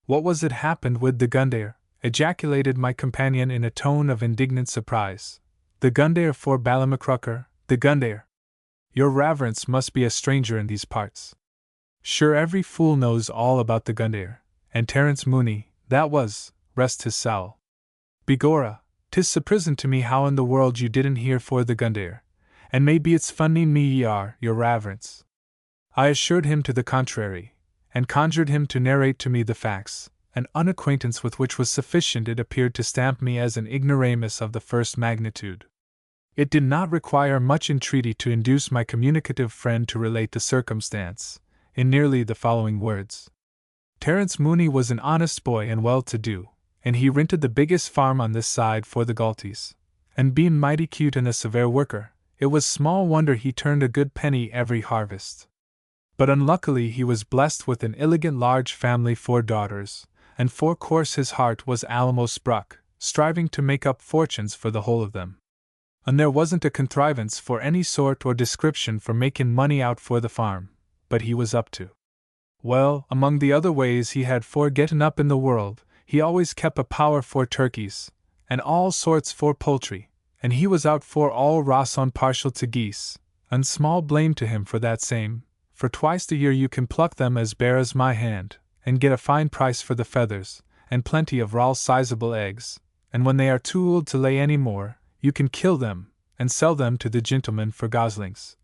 "What was it happened with the Gundair?" ejaculated my companion in a tone of indignant surprise. "The Gundair for Ballamacrucker, the Gundair! Your Reverence must be a stranger in these parts. Sure every fool knows all about the Gundair, and Terence Mooney, that was, rest his soul. Begorra, 'tis surprisin' to me how in the world you didn't hear for the Gundair, and maybe it's funny me ye are, your Reverence." I assured him to the contrary, and conjured him to narrate to me the facts, an unacquaintance with which was sufficient, it appeared, to stamp me as an ignoramus of the first magnitude. It did not require much entreaty to induce my communicative friend to relate the circumstance, in nearly the following words. Terence Mooney was an honest boy and well-to-do, and he rented the biggest farm on this side for the Galties, and being mighty cute and a severe worker, it was small wonder he turned a good penny every harvest. But unluckily he was blessed with an elegant large family, 4 daughters, and for course his heart was almost bruck, striving to make up fortunes for the whole of them. And there wasn't a contrivance for any sort or description for making money out for the farm, but he was up to. Well, among the other ways he had for getting up in the world, he always kept a power for turkeys, and all sorts for poultry, and he was out for all Ross on partial to geese, and small blame to him for that same, for twice the year you can pluck them as bare as my hand, and get a fine price for the feathers, and plenty of raw sizable eggs, and when they are too old to lay any more, you can kill them, and sell them to the gentlemen for goslings.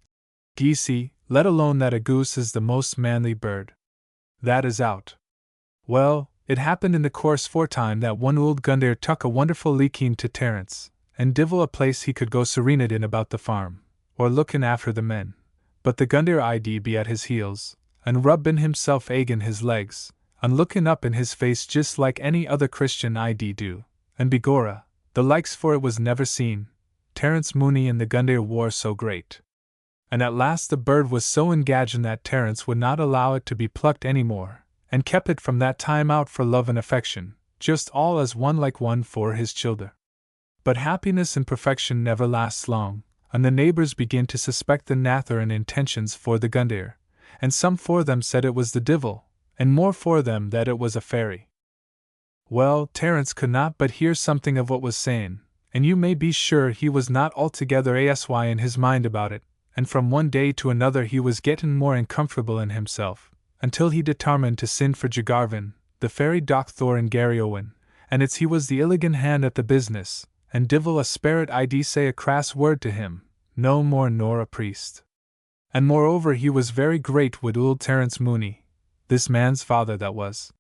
Geesey, let alone that a goose is the most manly bird. That is out. Well, it happened in the course foretime that one old Gundair tuck a wonderful leaking to Terence, and divil a place he could go serened in about the farm, or looking after the men, but the Gundair I'd be at his heels, and rubbing himself agin his legs, and looking up in his face just like any other Christian I'd do, and begorra, the likes for it was never seen, Terence Mooney and the Gundair war so great. And at last the bird was so engaging that Terence would not allow it to be plucked any more, and kept it from that time out for love and affection, just all as one like one for his childer. But happiness and perfection never lasts long, and the neighbors begin to suspect the nather and intentions for the Gundair, and some for them said it was the divil, and more for them that it was a fairy. Well, Terence could not but hear something of what was saying, and you may be sure he was not altogether asy in his mind about it, and from one day to another he was getting more uncomfortable in himself, until he determined to send for Jagarvin, the fairy doctor in Garryowen, and it's he was the illigant hand at the business, and divil a spirit I'd say a crass word to him, no more nor a priest. And moreover he was very great wid old Terence Mooney, this man's father that was.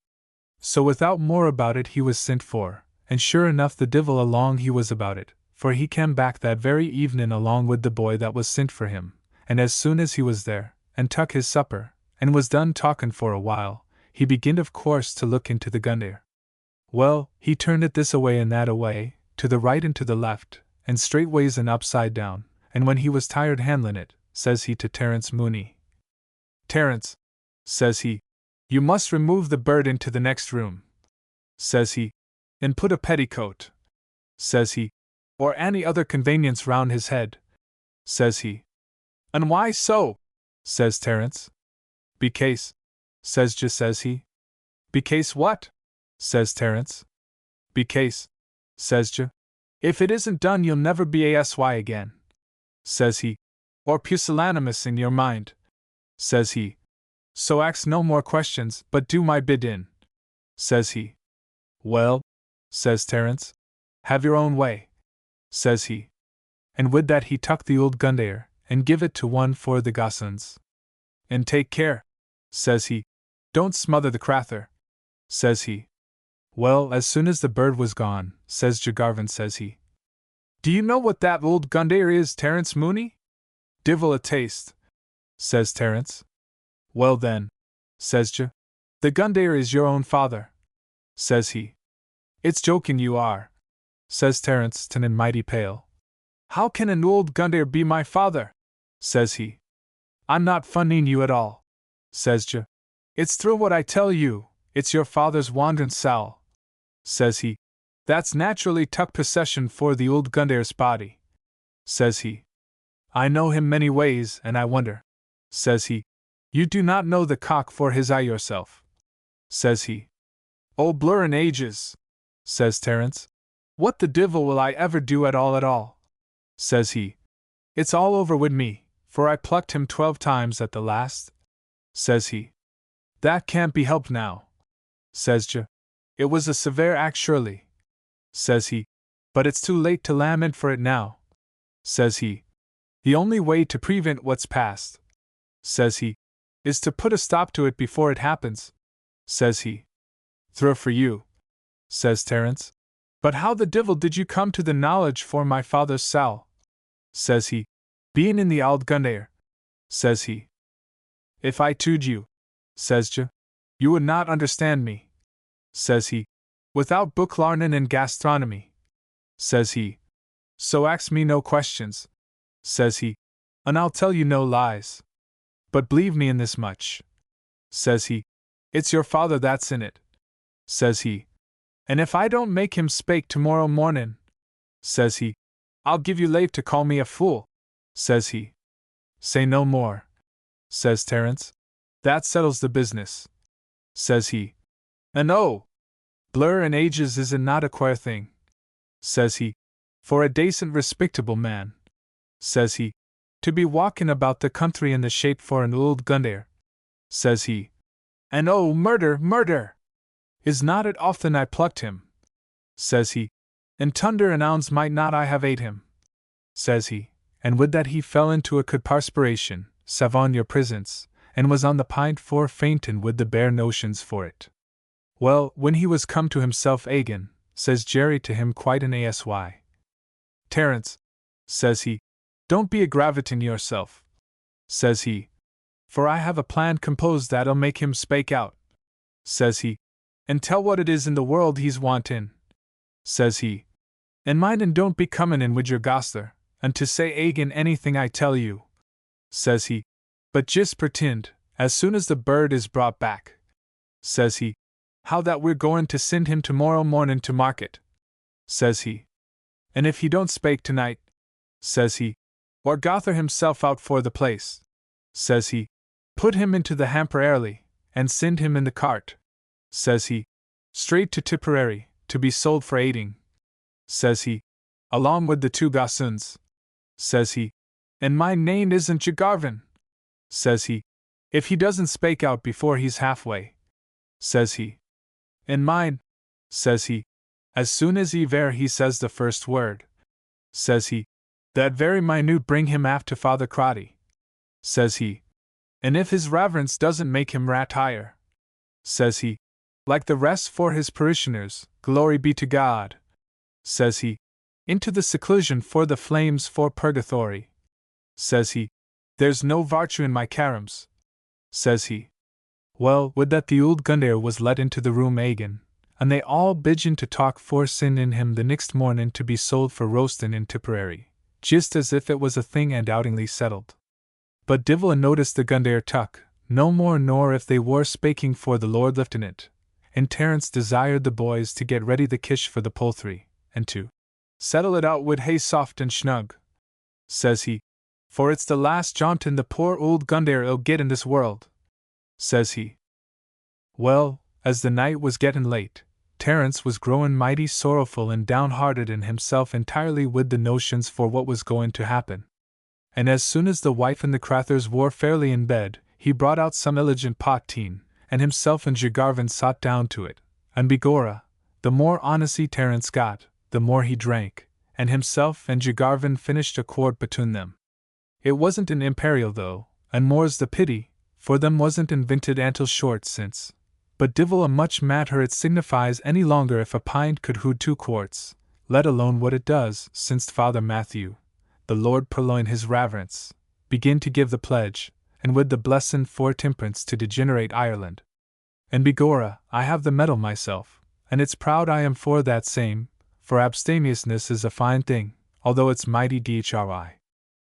So without more about it he was sent for, and sure enough the divil along he was about it, for he came back that very evening along with the boy that was sent for him, and as soon as he was there, and tuck his supper, and was done talkin' for a while, he beginned of course to look into the Gundair. Well, he turned it this away and that away, to the right and to the left, and straightways and upside down, and when he was tired handlin' it, says he to Terence Mooney, "Terence," says he, "you must remove the bird into the next room," says he, "and put a petticoat," says he, "or any other convenience round his head," says he. "And why so?" says Terence. "Becase," says he. "Becase what?" says Terence. "Becase," says "if it isn't done you'll never be asy again," says he, "or pusillanimous in your mind," says he. "So ax no more questions, but do my bid-in," says he. "Well," says Terence, "have your own way," says he. And with that he tuck the old Gundair, and give it to one for the goslings. "And take care," says he, "don't smother the crather," says he. Well, as soon as the bird was gone, says Jagarvin, says he, "Do you know what that old Gundair is, Terence Mooney?" "Divil a taste," says Terence. "Well then," says the Gundair is your own father," says he. It's joking you are, says Terence, turning mighty pale. How can an old Gundir be my father? Says he. I'm not funning you at all, says J. It's through what I tell you, it's your father's wandering soul, says he. That's naturally tuck possession for the old Gundir's body, says he. I know him many ways, and I wonder, says he. You do not know the cock for his eye yourself, says he. Oh, blur and ages, says Terence. What the divil will I ever do at all, says he. It's all over with me, for I plucked him 12 times at the last, says he. That can't be helped now, says J. It was a severe act surely, says he. But it's too late to lament for it now, says he. The only way to prevent what's past, says he, is to put a stop to it before it happens, says he. Through for you, says Terence. But how the divil did you come to the knowledge for my father's soul, says he. Being in the Auld Gundir, says he. If I told you, says J, you would not understand me, says he. Without book larnin' and gastronomy, says he. So ask me no questions, says he, and I'll tell you no lies. But believe me in this much, says he. It's your father that's in it, says he. And if I don't make him spake tomorrow mornin', says he, I'll give you lave to call me a fool, says he. Say no more, says Terence. That settles the business, says he. And oh, blur and ages is not a queer thing, says he, for a decent respectable man, says he, to be walking about the country in the shape for an old Gundir, says he. And oh, murder! Is not it often I plucked him, says he, and tunder and ounds might not I have ate him, says he, and with that he fell into a good perspiration, savon your presence, and was on the pint for faintin' with the bare notions for it. Well, when he was come to himself again, says Jerry to him quite an asy. Terence, says he, don't be aggravatin' yourself, says he, for I have a plan composed that'll make him spake out, says he, and tell what it is in the world he's wantin', says he. And mind and don't be comin' in with your gosler, and to say agin anything I tell you, says he, but just pretend, as soon as the bird is brought back, says he, how that we're goin' to send him tomorrow mornin' to market, says he. And if he don't spake tonight, says he, or gother himself out for the place, says he, put him into the hamper early, and send him in the cart, says he, straight to Tipperary, to be sold for aiding, says he, along with the 2 gossoons, says he. And my name isn't Jagarvin, says he, if he doesn't spake out before he's halfway, says he. And mine, says he, as soon as he says the first word, says he, that very minute bring him aft to Father Crotty, says he. And if his reverence doesn't make him retire, says he, like the rest for his parishioners, glory be to God, says he, into the seclusion for the flames for purgatory, says he. There's no virtue in my caroms, says he. Well, would that the old Gundir was let into the room again, and they all bidgin to talk for sin in him the next mornin' to be sold for roastin' in Tipperary, just as if it was a thing and outingly settled. But divil a noticed the Gundir tuck, no more nor if they were spaking for the Lord Lieutenant, and Terence desired the boys to get ready the kish for the poultry, and to settle it out wid hay soft and snug, says he, for it's the last jauntin' the poor old Gundir 'll get in this world, says he. Well, as the night was gettin' late, Terence was growin' mighty sorrowful and downhearted in himself entirely with the notions for what was goin' to happen. And as soon as the wife and the crathers were fairly in bed, he brought out some illigent poteen, and himself and Jagarvin sat down to it, and begorra, the more honesty Terence got, the more he drank, and himself and Jagarvin finished a quart between them. It wasn't an imperial though, and more's the pity, for them wasn't invented antil short since. But divil a much matter it signifies any longer if a pint could hood 2 quarts, let alone what it does, since Father Matthew, the Lord purloin his reverence, begin to give the pledge, and with the blessin' for temperance to degenerate Ireland. And begorra, I have the medal myself, and it's proud I am for that same, for abstemiousness is a fine thing, although it's mighty dhri.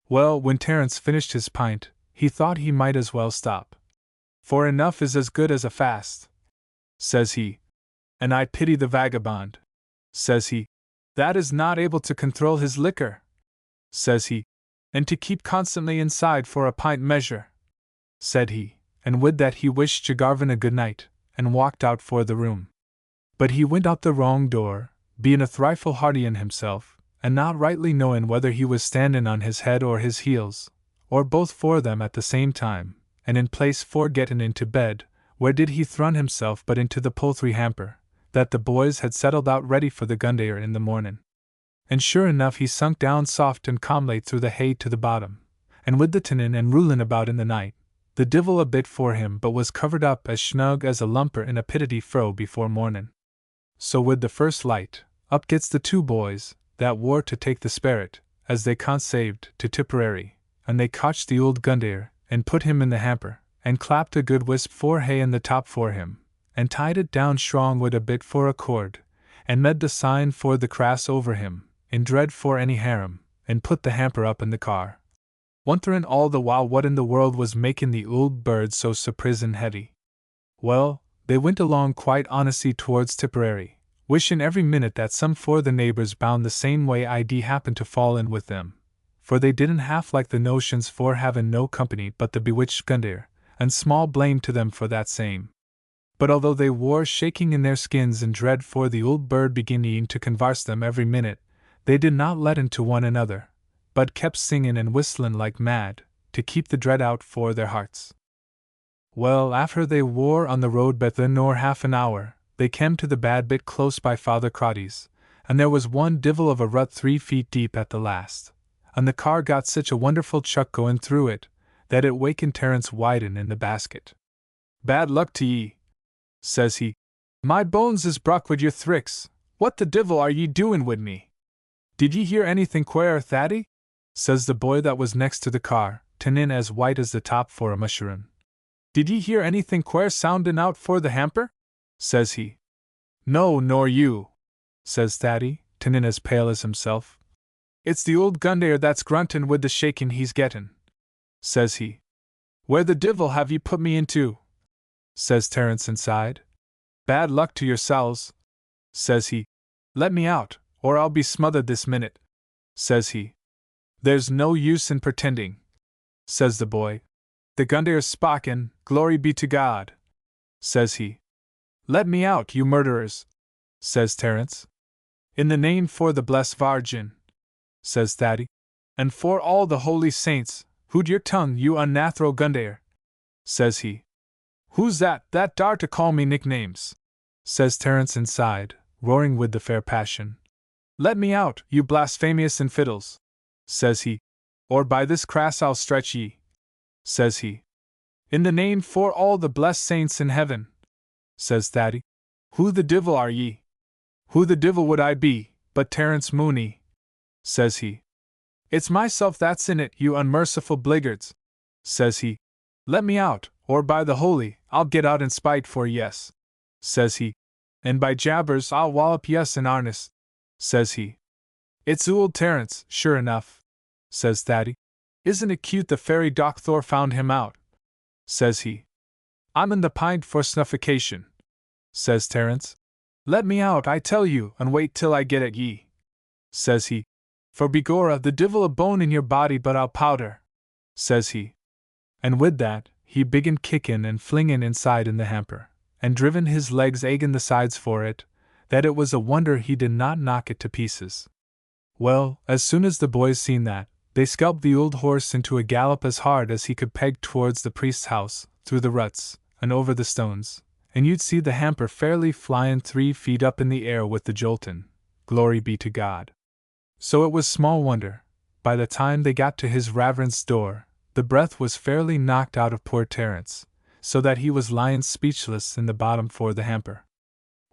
Well, when Terence finished his pint, he thought he might as well stop. For enough is as good as a fast, says he. And I pity the vagabond, says he, that is not able to control his liquor, says he, and to keep constantly inside for a pint measure, said he, and with that he wished Jagarvin a good night, and walked out for the room. But he went out the wrong door, being a thrifle hearty in himself, and not rightly knowing whether he was standing on his head or his heels, or both for them at the same time, and in place for getting into bed, where did he thrun himself but into the poultry hamper, that the boys had settled out ready for the Gundayer in the morning. And sure enough he sunk down soft and calmly through the hay to the bottom, and with the tinnin and roolin about in the night, the divil a bit for him but was covered up as snug as a lumper in a pittity fro before morning. So with the first light, up gets the two boys, that wore to take the sperrit, as they consaved, to Tipperary, and they cotched the old Gundayer, and put him in the hamper, and clapped a good wisp for hay in the top for him, and tied it down strong with a bit for a cord, and made the sign for the crass over him, in dread for any harm, and put the hamper up in the car. Wondering all the while what in the world was making the old bird so surprised and heady. Well, they went along quite honestly towards Tipperary, wishing every minute that some for the neighbors bound the same way I'd happen to fall in with them, for they didn't half like the notions for having no company but the bewitched Gundayer, and small blame to them for that same. But although they wore shaking in their skins in dread for the old bird beginning to convarse them every minute, they did not let in to one another, but kept singing and whistling like mad, to keep the dread out for their hearts. Well, after they wore on the road better nor half an hour, they came to the bad bit close by Father Crotty's, and there was one divil of a rut 3 feet deep at the last, and the car got such a wonderful chuck going through it, that it wakened Terence widen in the basket. Bad luck to ye, says he. My bones is broke wid your thricks. What the divil are ye doing wid me? Did ye hear anything quare, Thaddy? Says the boy that was next to the car, tinnin as white as the top for a mushroom. Did ye hear anything quare soundin' out for the hamper? Says he. No, nor you, says Thaddy, tinnin as pale as himself. It's the old Gundayer that's gruntin' with the shaking he's gettin', says he. Where the divil have ye put me into? Says Terence inside. Bad luck to yourselves, says he. Let me out, or I'll be smothered this minute, says he. There's no use in pretending, says the boy. The Gundayer's spoken, glory be to God, says he. Let me out, you murderers, says Terence. In the name for the blessed Vargin, says Thaddy, and for all the holy saints, hood your tongue, you unnatural Gundayer, says he. Who's that dar to call me nicknames? Says Terence inside, roaring with the fair passion. Let me out, you blasphemous infidels, says he, or by this crass I'll stretch ye, says he. In the name for all the blessed saints in heaven, says Thaddy. Who the divil are ye? Who the divil would I be, but Terence Mooney, says he. It's myself that's in it, you unmerciful bliggards, says he. Let me out, or by the holy, I'll get out in spite for yes, says he. And by jabbers I'll wallop yes in arnest, says he. It's old Terence, sure enough, says Thaddy. Isn't it cute the fairy doctor found him out, says he. I'm in the pint for snuffication, says Terence. Let me out, I tell you, and wait till I get at ye, says he. For begorra, the divil a bone in your body but I'll powder, says he. And with that, he began kickin' and flingin' inside in the hamper, and driven his legs eggin' the sides for it, that it was a wonder he did not knock it to pieces. Well, as soon as the boys seen that, they sculped the old horse into a gallop as hard as he could peg towards the priest's house, through the ruts, and over the stones, and you'd see the hamper fairly flyin' 3 feet up in the air with the joltin', glory be to God. So it was small wonder, by the time they got to his Reverend's door, the breath was fairly knocked out of poor Terence, so that he was lying speechless in the bottom for the hamper.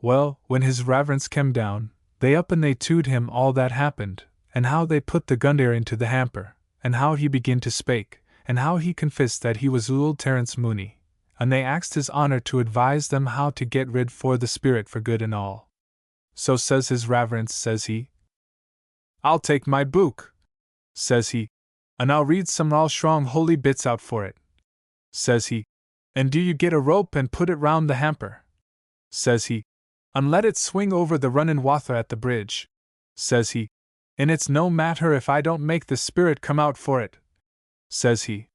Well, when his Reverence came down, they up and they told him all that happened, and how they put the Gundayer into the hamper, and how he began to spake, and how he confessed that he was old Terence Mooney, and they asked his honor to advise them how to get rid for the spirit for good and all. So says his Reverence, says he. I'll take my book, says he, and I'll read some all strong holy bits out for it, says he. And do you get a rope and put it round the hamper, says he, and let it swing over the runnin' water at the bridge, says he. And it's no matter if I don't make the spirit come out for it, says he.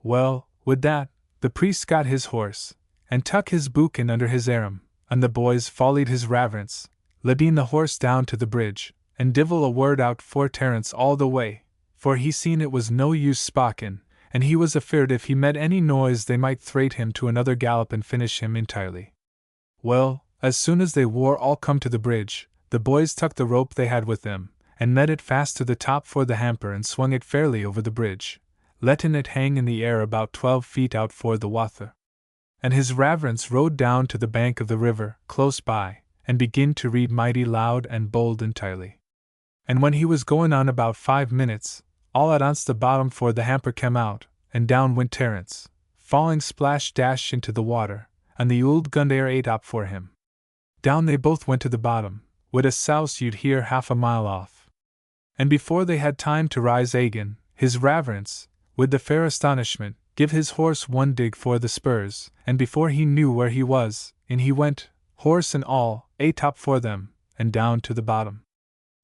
Well, with that, the priest got his horse, and tuck his book in under his arm, and the boys followed his Reverence, leading the horse down to the bridge, and divil a word out for Terence all the way, for he seen it was no use spakin', and he was afeard if he met any noise they might thrate him to another gallop and finish him entirely. Well, as soon as they wore all come to the bridge, the boys tucked the rope they had with them, and met it fast to the top for the hamper and swung it fairly over the bridge, letting it hang in the air about 12 feet out for the water. And his Reverence rode down to the bank of the river, close by, and began to read mighty loud and bold entirely. And when he was going on about 5 minutes, all at once the bottom for the hamper came out, and down went Terence, falling splash dash into the water, and the old Gundair ate up for him. Down they both went to the bottom, with a souse you'd hear half a mile off. And before they had time to rise again, his Reverence, with the fair astonishment, give his horse one dig for the spurs, and before he knew where he was, in he went, horse and all, atop for them, and down to the bottom.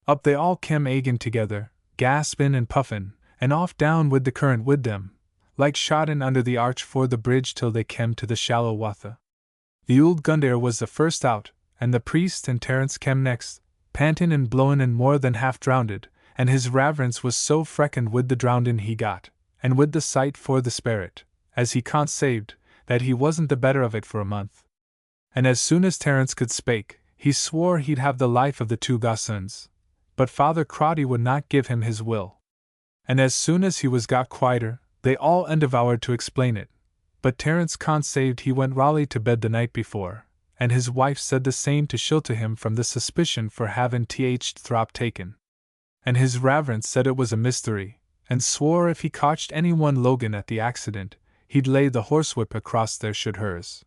Up they all came again together, gaspin' and puffin', and off down with the current with them, like shot in under the arch for the bridge till they came to the shallow water. The old Gundair was the first out, and the priest and Terence came next, pantin' and blowin' and more than half drownded, and his Reverence was so freckened with the drowndin' he got, and with the sight for the spirit, as he can't saved, that he wasn't the better of it for a month. And as soon as Terence could spake, he swore he'd have the life of the two gossoons, but Father Crotty would not give him his will. And as soon as he was got quieter, they all endevoured to explain it, but Terence can't saved he went rawly to bed the night before, and his wife said the same to shield to him from the suspicion for having throp taken. And his Reverence said it was a mystery, and swore if he cotched any one Logan at the accident, he'd lay the horsewhip across there should hers.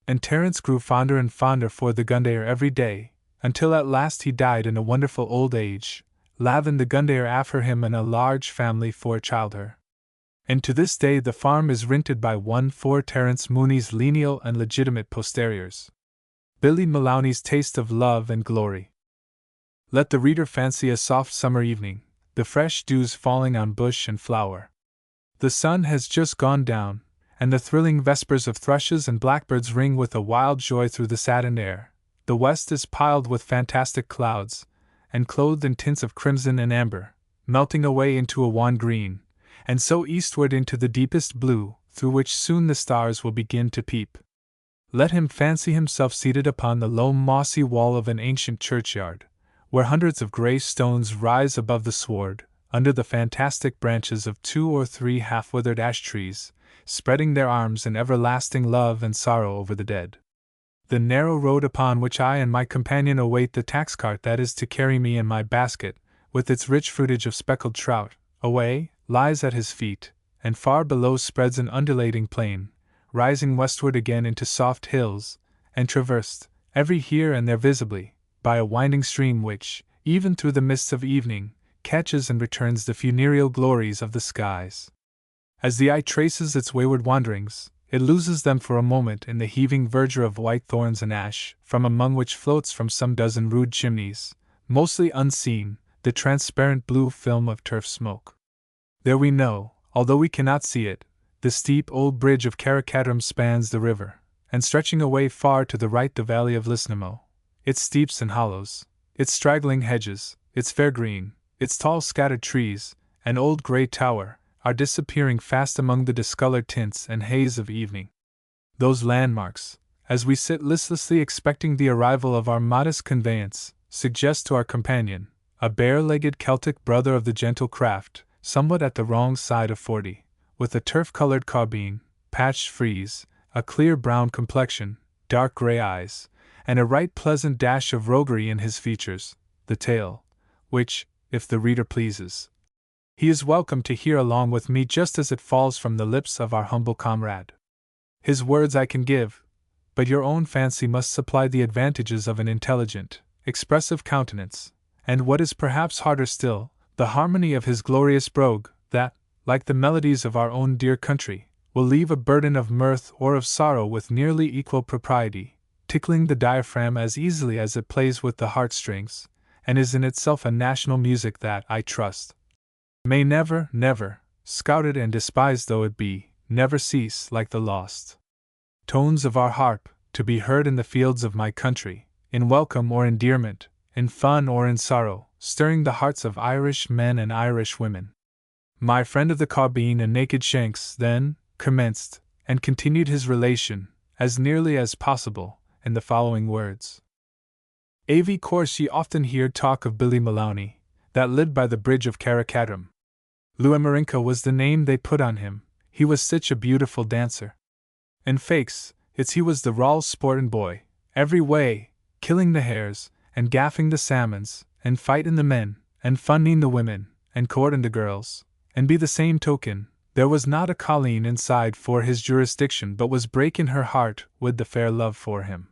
And Terence grew fonder and fonder for the Gundair every day, until at last he died in a wonderful old age, lavin' the Gundair after him and a large family for childher. And to this day the farm is rented by one for Terence Mooney's lineal and legitimate posteriors. Billy Maloney's taste of love and glory. Let the reader fancy a soft summer evening, the fresh dews falling on bush and flower. The sun has just gone down, and the thrilling vespers of thrushes and blackbirds ring with a wild joy through the saddened air. The west is piled with fantastic clouds, and clothed in tints of crimson and amber, melting away into a wan green, and so eastward into the deepest blue, through which soon the stars will begin to peep. Let him fancy himself seated upon the low mossy wall of an ancient churchyard, where hundreds of grey stones rise above the sward, under the fantastic branches of 2 or 3 half-withered ash trees, spreading their arms in everlasting love and sorrow over the dead. The narrow road upon which I and my companion await the tax cart that is to carry me and my basket, with its rich fruitage of speckled trout, away, lies at his feet, and far below spreads an undulating plain, rising westward again into soft hills, and traversed, every here and there visibly, by a winding stream which, even through the mists of evening, catches and returns the funereal glories of the skies. As the eye traces its wayward wanderings, it loses them for a moment in the heaving verdure of white thorns and ash, from among which floats from some dozen rude chimneys, mostly unseen, the transparent blue film of turf smoke. There we know, although we cannot see it, the steep old bridge of Carricatrum spans the river, and stretching away far to the right the valley of Lisnamo, its steeps and hollows, its straggling hedges, its fair green, its tall scattered trees, and old grey tower, are disappearing fast among the discolored tints and haze of evening. Those landmarks, as we sit listlessly expecting the arrival of our modest conveyance, suggest to our companion, a bare-legged Celtic brother of the gentle craft, somewhat at the wrong side of 40, with a turf-colored carbine, patched frieze, a clear brown complexion, dark grey eyes, and a right pleasant dash of roguery in his features, the tale, which, if the reader pleases, he is welcome to hear along with me just as it falls from the lips of our humble comrade. His words I can give, but your own fancy must supply the advantages of an intelligent, expressive countenance, and what is perhaps harder still, the harmony of his glorious brogue, that, like the melodies of our own dear country, will leave a burden of mirth or of sorrow with nearly equal propriety, tickling the diaphragm as easily as it plays with the heartstrings, and is in itself a national music that, I trust, may never, never, scouted and despised though it be, never cease, like the lost tones of our harp, to be heard in the fields of my country, in welcome or endearment, in fun or in sorrow, stirring the hearts of Irish men and Irish women. My friend of the caubeen and naked shanks then commenced, and continued his relation, as nearly as possible, in the following words. Avy course ye often hear talk of Billy Maloney, that lived by the bridge of Carricatrum. Luamarinka was the name they put on him, he was sich a beautiful dancer. In fakes, it's he was the raal sportin' boy, every way, killing the hares, and gaffing the salmons, and fightin' the men, and funning the women, and courtin' the girls, and be the same token, there was not a colleen inside for his jurisdiction but was breaking her heart with the fair love for him.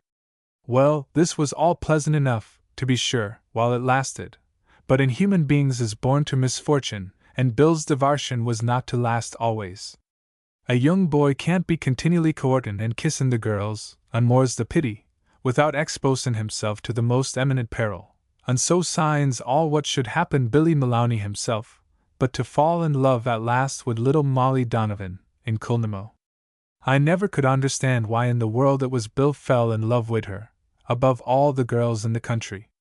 Well, this was all pleasant enough, to be sure, while it lasted, but in human beings is born to misfortune, and Bill's devotion was not to last always. A young boy can't be continually courtin' and kissin' the girls, and more's the pity, without exposin' himself to the most eminent peril, and so signs all what should happen Billy Maloney himself, but to fall in love at last with little Molly Donovan, in Culnamo. I never could understand why in the world it was Bill fell in love with her, above all the girls in the country.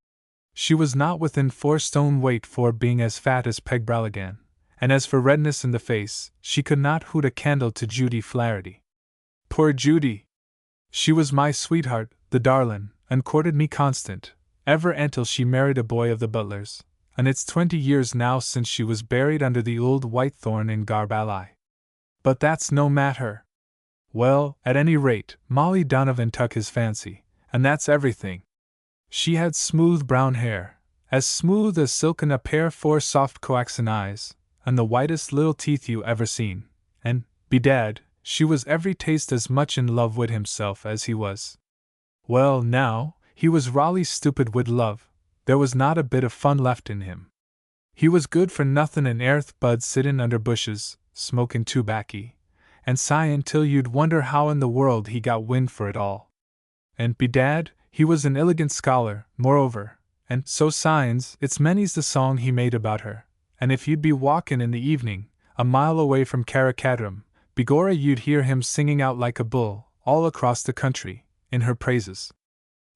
She was not within 4 stone weight for being as fat as Peg Bralligan, and as for redness in the face, she could not hoot a candle to Judy Flaherty. Poor Judy! She was my sweetheart, the darlin', and courted me constant, ever until she married a boy of the butler's, and it's 20 years now since she was buried under the old whitethorn in Garbally. But that's no matter. Well, at any rate, Molly Donovan took his fancy, and that's everything. She had smooth brown hair, as smooth as silk, and a pair 4 soft coaxin' eyes, and the whitest little teeth you ever seen, and, bedad, she was every taste as much in love wid himself as he was. Well, now, he was rawly stupid wid love, there was not a bit of fun left in him. He was good for nothin' in airth but sittin' under bushes, smokin' tobaccy, and sighin' till you'd wonder how in the world he got wind for it all. And, bedad, he was an illigant scholar, moreover, and so signs it's many's the song he made about her, and if you'd be walkin' in the evening, a mile away from Carricatrum, begorra you'd hear him singing out like a bull, all across the country, in her praises.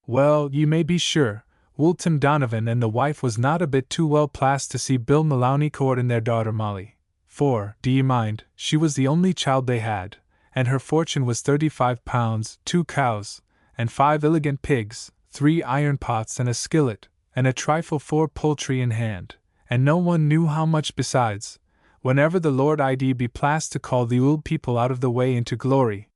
Well, you may be sure, old Tim Donovan and the wife was not a bit too well placed to see Bill Maloney courtin' their daughter Molly, for, do ye mind, she was the only child they had, and her fortune was £35, 2 cows, and 5 illigant pigs, 3 iron pots and a skillet, and a trifle for poultry in hand, and no one knew how much besides, whenever the Lord I'd be placed to call the old people out of the way into glory.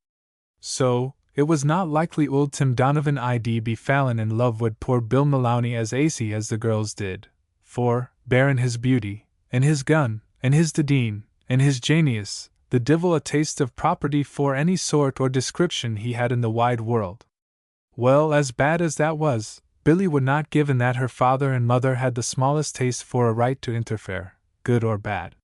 So, it was not likely old Tim Donovan I'd be fallin' in love wid poor Bill Maloney as aisy as the girls did, for, barrin' his beauty, and his gun, and his dedeen, and his janius, the divil a taste of property for any sort or description he had in the wide world. Well, as bad as that was, Billy would not give in that her father and mother had the smallest taste for a right to interfere, good or bad.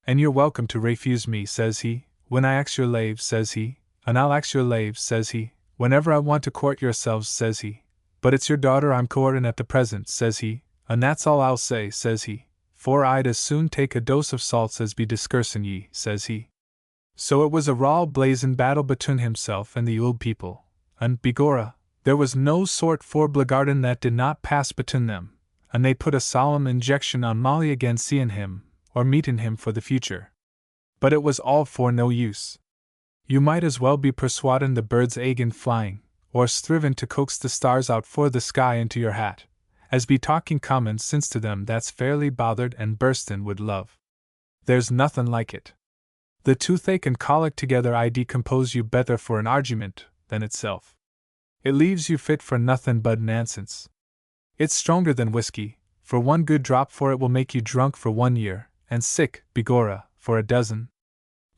And you're welcome to refuse me, says he, when I ax your lave, says he, and I'll ax your lave, says he, whenever I want to court yourselves, says he, but it's your daughter I'm courtin' at the present, says he, and that's all I'll say, says he, for I'd as soon take a dose of salts as be discursin' ye, says he. So it was a raw blazin' battle between himself and the old people, and, begorra, there was no sort for blackguardin' that did not pass between them, and they put a solemn injection on Molly again seein' him, or meetin' him for the future. But it was all for no use. You might as well be persuadin' the birds agin flying, or strivin' to coax the stars out for the sky into your hat, as be talking common sense to them that's fairly bothered and burstin' wid love. There's nothin' like it. The toothache and colic together I decompose you better for an argument than itself. It leaves you fit for nothin' but nonsense. It's stronger than whiskey, for 1 good drop for it will make you drunk for 1 year, and sick, begorra, for a dozen.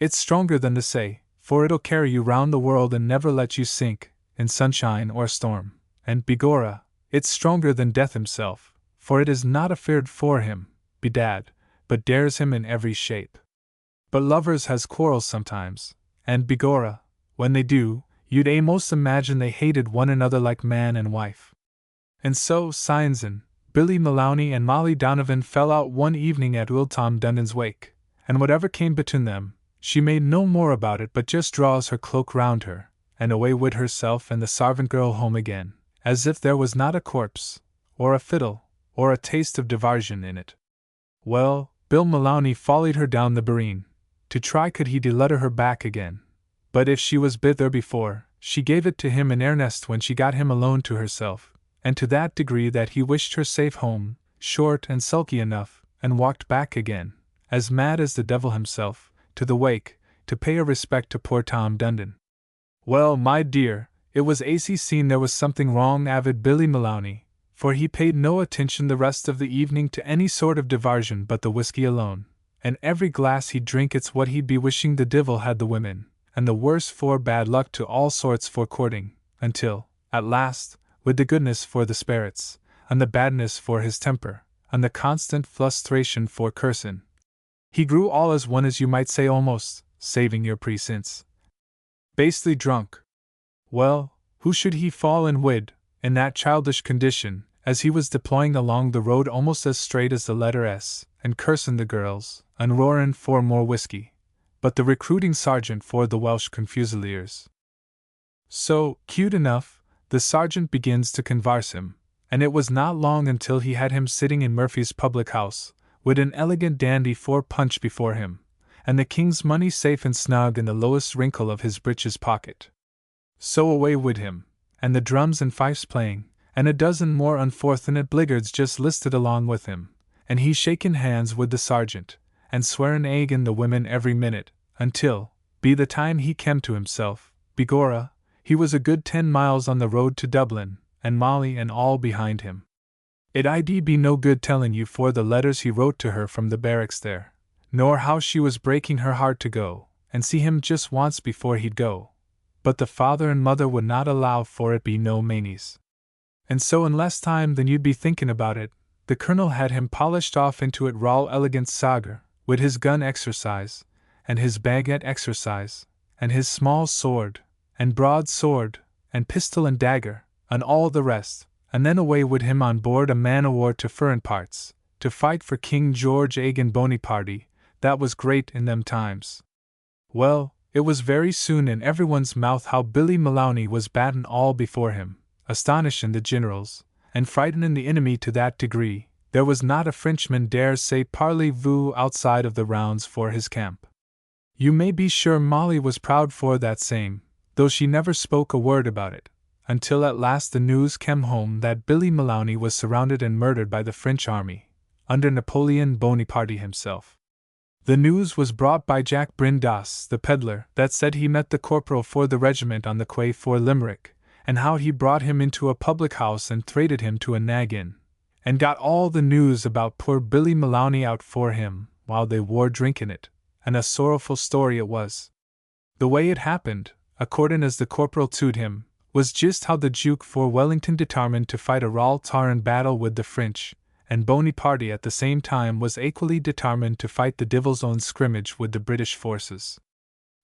It's stronger than the say, for it'll carry you round the world and never let you sink, in sunshine or storm, and, begorra, It's stronger than death himself, for it is not afeard for him, bedad, but dares him in every shape. But lovers has quarrels sometimes, and begorra, when they do, you'd a'most imagine they hated one another like man and wife. And so, Scienson, Billy Maloney and Molly Donovan fell out one evening at Will Tom Dundon's wake, and whatever came between them, she made no more about it but just draws her cloak round her, and away wid herself and the sarvant girl home again, as if there was not a corpse, or a fiddle, or a taste of divarsion in it. Well, Bill Maloney followed her down the Barreen, to try could he delutter her back again, but if she was bid there before, she gave it to him in earnest when she got him alone to herself, and to that degree that he wished her safe home, short and sulky enough, and walked back again, as mad as the devil himself, to the wake, to pay a respect to poor Tom Dundon. Well, my dear, it was aisy seen there was something wrong avid Billy Maloney, for he paid no attention the rest of the evening to any sort of diversion but the whiskey alone, and every glass he'd drink it's what he'd be wishing the divil had the women, and the worse for bad luck to all sorts for courting, until, at last, with the goodness for the sperrits, and the badness for his temper, and the constant flustration for cursin', he grew all as one as you might say almost, saving your precints, basely drunk. Well, who should he fall in wid, in that childish condition, as he was deploying along the road almost as straight as the letter S, and cursin' the girls, and roarin' for more whiskey, but the recruiting sergeant for the Welsh Confusiliers. So, cute enough, the sergeant begins to convarse him, and it was not long until he had him sitting in Murphy's public house, with an elegant dandy for punch before him, and the king's money safe and snug in the lowest wrinkle of his breeches pocket. So away wid him, and the drums and fifes playing, and a dozen more unfortunate bliggards just listed along with him, and he shaking hands with the sergeant, and swearing agen the women every minute, until, be the time he kem to himself, begorra, he was a good 10 miles on the road to Dublin, and Molly and all behind him. It'd be no good telling you for the letters he wrote to her from the barracks there, nor how she was breaking her heart to go, and see him just once before he'd go, but the father and mother would not allow for it be no manies. And so in less time than you'd be thinking about it, the colonel had him polished off into it raw elegant sagar, with his gun exercise, and his bayonet exercise, and his small sword, and broadsword, and pistol and dagger, and all the rest, and then away with him on board a man-o'-war to furrin parts, to fight for King George Agan Bonyparty, that was great in them times. Well, it was very soon in everyone's mouth how Billy Maloney was battin' all before him, astonishin' the generals, and frightenin' the enemy to that degree, there was not a Frenchman dares say parlez-vous outside of the rounds for his camp. You may be sure Molly was proud for that same, though she never spoke a word about it, until at last the news came home that Billy Maloney was surrounded and murdered by the French army, under Napoleon Bonaparte himself. The news was brought by Jack Brindas, the peddler, that said he met the corporal for the regiment on the quay for Limerick, and how he brought him into a public house and traded him to a nag inn, and got all the news about poor Billy Maloney out for him, while they were drinking it, and a sorrowful story it was. The way it happened, accordin' as the corporal told him, was just how the Duke for Wellington determined to fight a raw tarrin battle with the French, and Bonaparte at the same time was equally determined to fight the Devil's Own scrimmage with the British forces.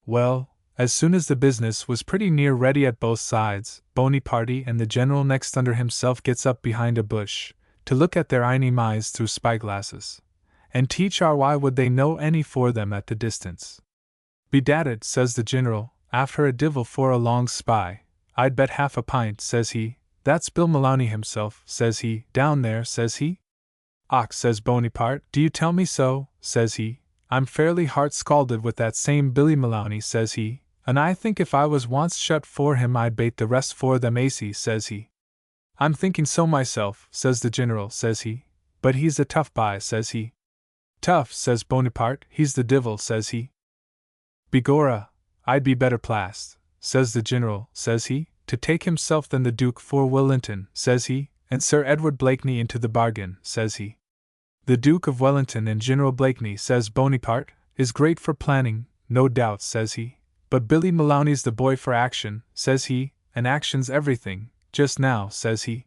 Well, as soon as the business was pretty near ready at both sides, Bonaparte and the general next under himself gets up behind a bush, to look at their eyes through spyglasses, and teach our why would they know any for them at the distance. Bedadded, says the general, after a divil for a long spy, I'd bet half a pint, says he, that's Bill Maloney himself, says he, down there, says he. Och, says Bonaparte, do you tell me so, says he, I'm fairly heart-scalded with that same Billy Maloney, says he, and I think if I was once shut for him I'd bait the rest for them ace, says he. I'm thinking so myself, says the general, says he, but he's a tough bye, says he. Tough, says Bonaparte, he's the divil, says he. Begorra, I'd be better placed, says the general, says he, to take himself than the Duke for Wellington, says he, and Sir Edward Blakeney into the bargain, says he. The Duke of Wellington and General Blakeney, says Bonaparte, is great for planning, no doubt, says he, but Billy Maloney's the boy for action, says he, and action's everything, just now, says he.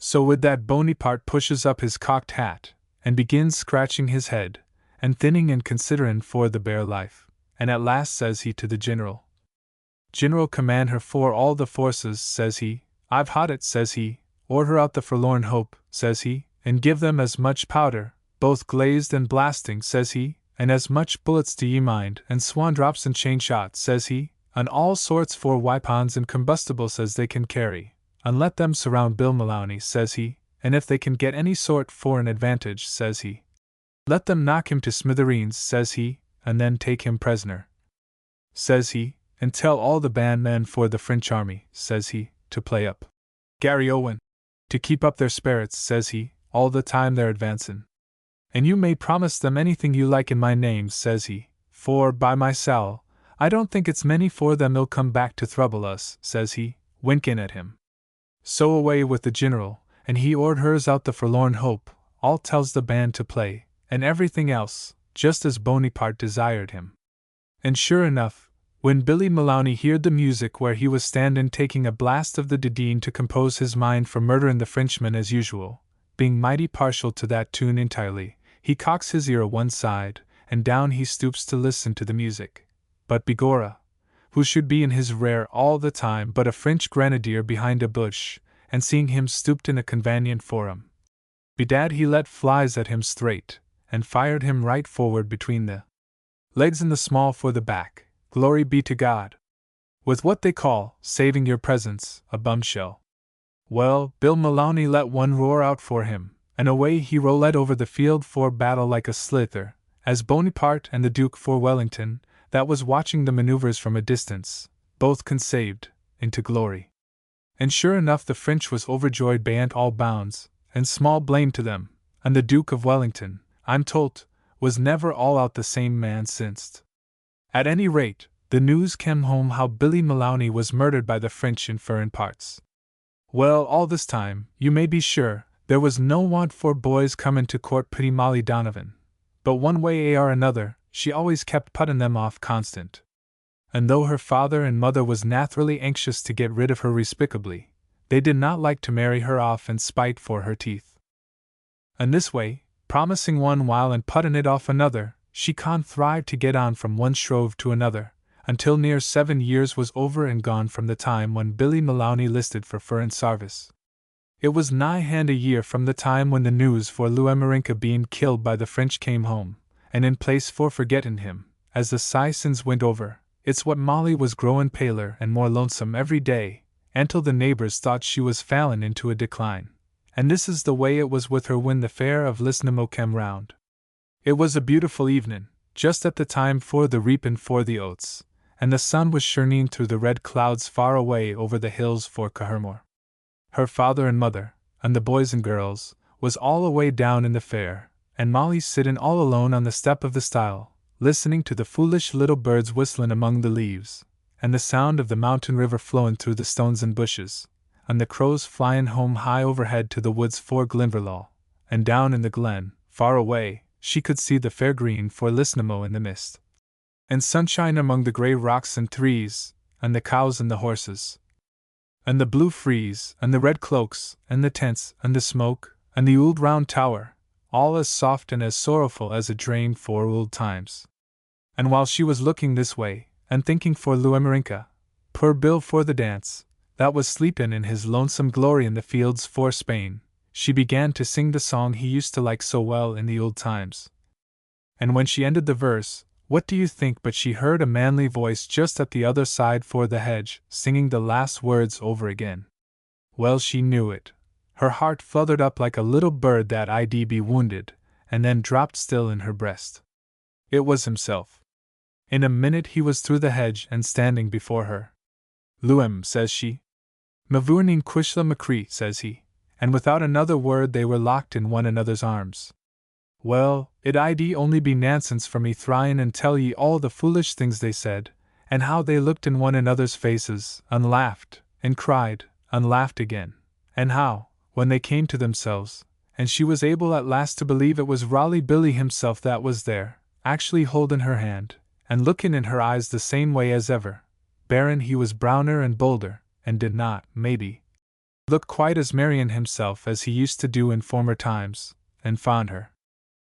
So with that Bonaparte pushes up his cocked hat, and begins scratching his head, and thinning and considerin' for the bare life, and at last says he to the General, General, command her for all the forces, says he, I've hot it, says he, order out the forlorn hope, says he, and give them as much powder, both glazed and blasting, says he, and as much bullets do ye mind, and swan drops and chain shot, says he, and all sorts for weapons and combustibles as they can carry, and let them surround Bill Maloney, says he, and if they can get any sort for an advantage, says he, let them knock him to smithereens, says he, and then take him prisoner, says he, and tell all the band men for the French army, says he, to play up Gary Owen, to keep up their spirits, says he, all the time they're advancin'. And you may promise them anything you like in my name, says he, for, by my sowl, I don't think it's many for them 'll come back to trouble us, says he, winkin' at him. So away with the General, and he orders out the forlorn hope, all tells the band to play, and everything else, just as Bonaparte desired him. And sure enough, when Billy Maloney heard the music where he was standin' taking a blast of the Didine to compose his mind for murderin' the Frenchman as usual, being mighty partial to that tune entirely, he cocks his ear a one side, and down he stoops to listen to the music. But begorra, who should be in his rear all the time but a French grenadier behind a bush, and seeing him stooped in a convenient for him, bedad he let flies at him straight, and fired him right forward between the legs and the small for the back, glory be to God, with what they call, saving your presence, a bumshell. Well, Bill Maloney let one roar out for him, and away he rolled over the field for battle like a slither, as Bonaparte and the Duke for Wellington, that was watching the maneuvers from a distance, both consaved, into glory. And sure enough the French was overjoyed beyond all bounds, and small blame to them, and the Duke of Wellington, I'm told, was never all out the same man since. At any rate, the news came home how Billy Maloney was murdered by the French in furrin parts. Well, all this time, you may be sure, there was no want for boys comin' to court pretty Molly Donovan, but one way or another, she always kept puttin' them off constant. And though her father and mother was nat'rally anxious to get rid of her respicably, they did not like to marry her off in spite for her teeth. And this way, promising one while and puttin' it off another, she contrived to get on from one shrove to another, until near 7 years was over and gone from the time when Billy Maloney listed for furrin sarvice. It was nigh hand a year from the time when the news for Louis-Marinka being killed by the French came home, and in place for forgettin' him, as the seasons went over, it's what Molly was growin' paler and more lonesome every day, until the neighbors thought she was fallin' into a decline. And this is the way it was with her when the fair of Lisnamo came round. It was a beautiful evenin', just at the time for the reapin' for the oats, and the sun was shining through the red clouds far away over the hills for Cahermore. Her father and mother, and the boys and girls, was all away down in the fair, and Molly sittin' all alone on the step of the stile, listening to the foolish little birds whistlin' among the leaves, and the sound of the mountain river flowin' through the stones and bushes, and the crows flyin' home high overhead to the woods for Glenverlaw, and down in the glen, far away, she could see the fair green for Lisnamo in the mist, and sunshine among the grey rocks and trees, and the cows and the horses, and the blue frieze, and the red cloaks, and the tents, and the smoke, and the old round tower, all as soft and as sorrowful as a drain for old times. And while she was looking this way, and thinking for Louis-Marinka, poor Bill for the dance, that was sleepin' in his lonesome glory in the fields for Spain, she began to sing the song he used to like so well in the old times. And when she ended the verse, what do you think but she heard a manly voice just at the other side for the hedge, singing the last words over again. Well, she knew it. Her heart fluthered up like a little bird that I'd be wounded, and then dropped still in her breast. It was himself. In a minute he was through the hedge and standing before her. Louem, says she. Mavournin Quishla Macree, says he, and without another word they were locked in one another's arms. Well, it'd only be nonsense for me thryin' and tell ye all the foolish things they said, and how they looked in one another's faces, and laughed, and cried, and laughed again, and how, when they came to themselves, and she was able at last to believe it was Raleigh Billy himself that was there, actually holdin' her hand, and lookin' in her eyes the same way as ever, barrin' he was browner and bolder, and did not, maybe, looked quite as merry in himself as he used to do in former times, and fond her.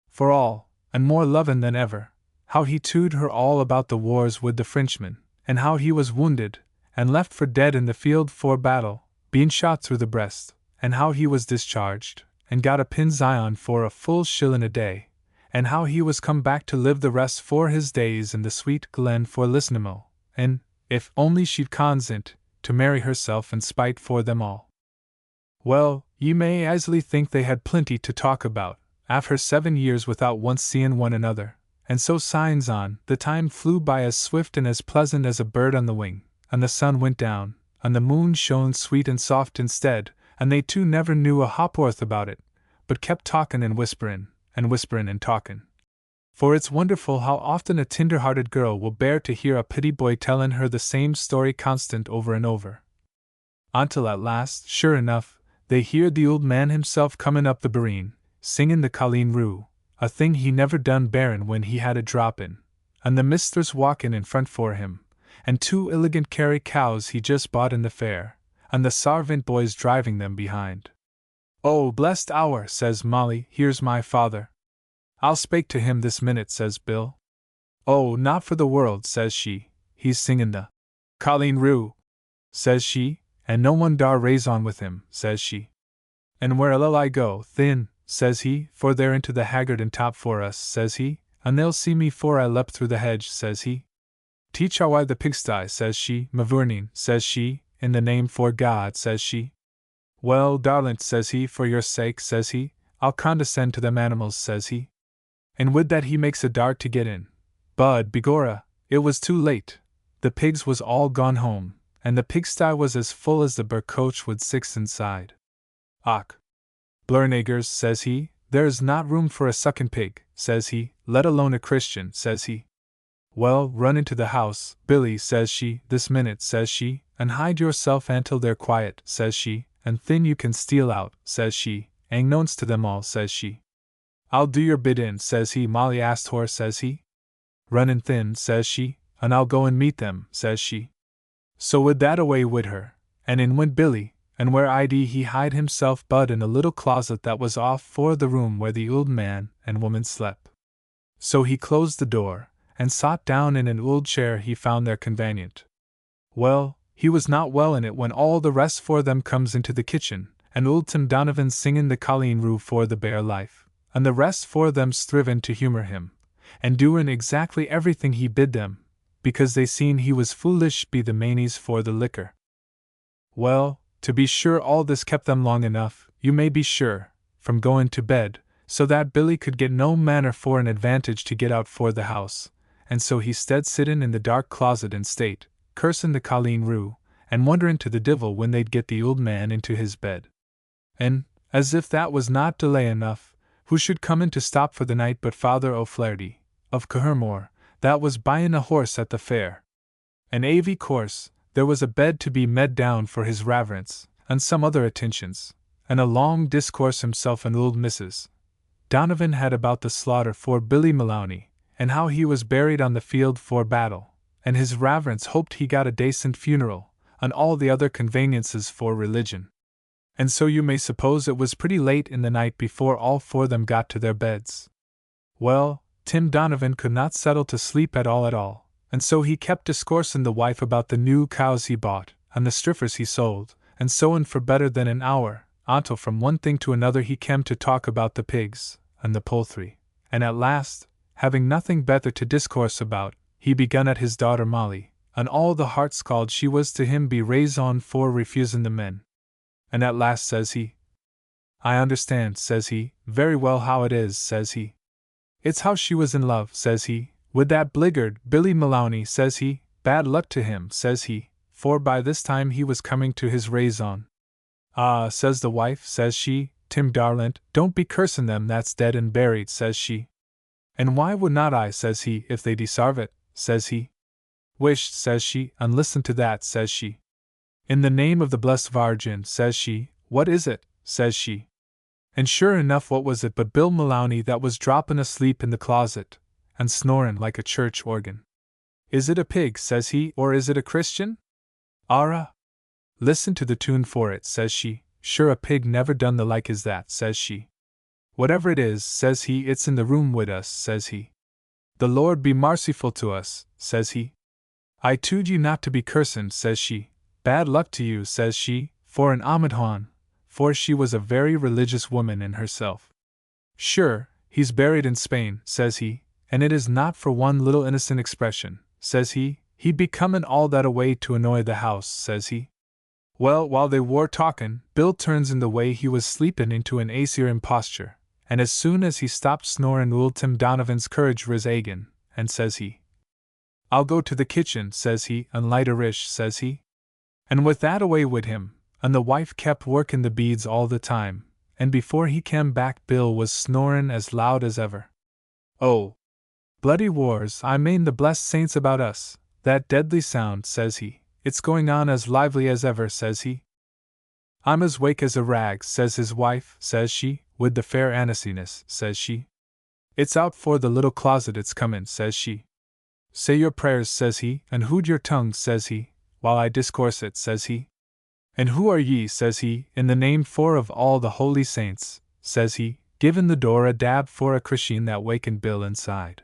For all, and more lovin' than ever, how he told her all about the wars with the Frenchmen, and how he was wounded, and left for dead in the field for battle, being shot through the breast, and how he was discharged, and got a pension for a full shillin' a day, and how he was come back to live the rest for his days in the sweet glen for Lisnamo, and, if only she'd consent, to marry herself in spite for them all. Well, ye may easily think they had plenty to talk about, after 7 years without once seeing one another, and so signs on, the time flew by as swift and as pleasant as a bird on the wing, and the sun went down, and the moon shone sweet and soft instead, and they two never knew a ha'porth about it, but kept talkin' and whisperin' and talkin'. For it's wonderful how often a tender-hearted girl will bear to hear a pretty boy tellin' her the same story constant over and over. Until at last, sure enough, they heard the old man himself comin' up the Barine, singin' the Colleen Roo, a thing he never done barrin' when he had a drop in, and the mistress walkin' in front for him, and 2 elegant carry cows he just bought in the fair, and the sarvant boys driving them behind. "Oh, blessed hour," says Molly, "here's my father." "I'll spake to him this minute," says Bill. "Oh, not for the world," says she, "he's singin' the Colleen Roo," says she, "and no one dar raise on with him," says she. "And where'll I go, thin," says he, "for they're into the haggard and top for us," says he, "and they'll see me 'fore I lep through the hedge," says he. "Teach how I the pigsty," says she, "mavourneen," says she, "in the name for God," says she. "Well, darlint," says he, "for your sake," says he, "I'll condescend to them animals," says he. And with that he makes a dart to get in. But, begorra, it was too late. The pigs was all gone home, and the pigsty was as full as the bur coach with 6 inside. "Och, blurnaggers," says he, "there is not room for a suckin' pig," says he, "let alone a Christian," says he. "Well, run into the house, Billy," says she, "this minute," says she, "and hide yourself until they're quiet," says she, "and thin you can steal out," says she, "anknowns to them all," says she. "I'll do your bid in," says he, Molly asked her, says he. "Runnin' thin," says she, "and I'll go and meet them," says she. So with that away wid her, and in went Billy, and where he hide himself but in a little closet that was off for the room where the old man and woman slept. So he closed the door, and sot down in an old chair he found there convenient. Well, he was not well in it when all the rest for them comes into the kitchen, and old Tim Donovan singin' the Colleen Roo for the bare life, and the rest for them strivin' to humor him, and doin' exactly everything he bid them, because they seen he was foolish be the mainies for the liquor. Well, to be sure all this kept them long enough, you may be sure, from goin' to bed, so that Billy could get no manner for an advantage to get out for the house, and so he stayed sittin' in the dark closet in state, cursin' the Colleen Roo, and wonderin' to the divil when they'd get the old man into his bed. And, as if that was not delay enough, who should come in to stop for the night but Father O'Flaherty, of Cahirmore, that was buyin' a horse at the fair. And avy course, there was a bed to be med down for his raverence, and some other attentions, and a long discourse himself and old Mrs. Donovan had about the slaughter for Billy Maloney, and how he was buried on the field for battle, and his raverence hoped he got a dacent funeral, and all the other conveniences for religion. And so you may suppose it was pretty late in the night before all 4 them got to their beds. Well, Tim Donovan could not settle to sleep at all, and so he kept discoursin' the wife about the new cows he bought, and the striffers he sold, and so on for better than an hour, until from one thing to another he came to talk about the pigs, and the poultry, and at last, having nothing better to discourse about, he begun at his daughter Molly, and all the heart scald she was to him be raised on for refusin' the men. And at last says he, "I understand," says he, "very well how it is," says he. "It's how she was in love," says he, "with that bliggard Billy Maloney," says he, "bad luck to him," says he, for by this time he was coming to his raison. "Ah," says the wife, says she, "Tim darlint, don't be cursin' them that's dead and buried," says she. "And why would not I," says he, "if they desarve it," says he. "Wisht," says she, "and listen to that," says she. "In the name of the blessed Vargin," says she, "what is it?" says she. And sure enough what was it but Bill Maloney that was droppin' asleep in the closet, and snorin' like a church organ. "Is it a pig," says he, "or is it a Christian?" "Arrah! Listen to the tune for it," says she, Sure a pig never done the like as that, says she. Whatever it is, says he, it's in the room wid us, says he. The Lord be marciful to us, says he. I tood you not to be cursin', says she. Bad luck to you, says she, for an Ahmadhan, for she was a very religious woman in herself. Sure, he's buried in Spain, says he, and it is not for one little innocent expression, says he be comin' all that away to annoy the house, says he. Well, while they war talkin', Bill turns in the way he was sleepin' into an acier imposture, and as soon as he stopped snorin' old Tim Donovan's courage riz agin, and says he, I'll go to the kitchen, says he, and light a rish, says he. And with that away wid him, and the wife kept workin' the beads all the time, and before he came back Bill was snorin' as loud as ever. Oh, bloody wars, I mane the blessed saints about us, that deadly sound, says he, it's going on as lively as ever, says he. I'm as wake as a rag, says his wife, says she, with the fair aniciness, says she. It's out for the little closet it's comin', says she. Say your prayers, says he, and hood your tongue, says he, while I discourse it, says he. And who are ye, says he, in the name for of all the holy saints, says he, givin' the door a dab for a Christian that wakened Bill inside.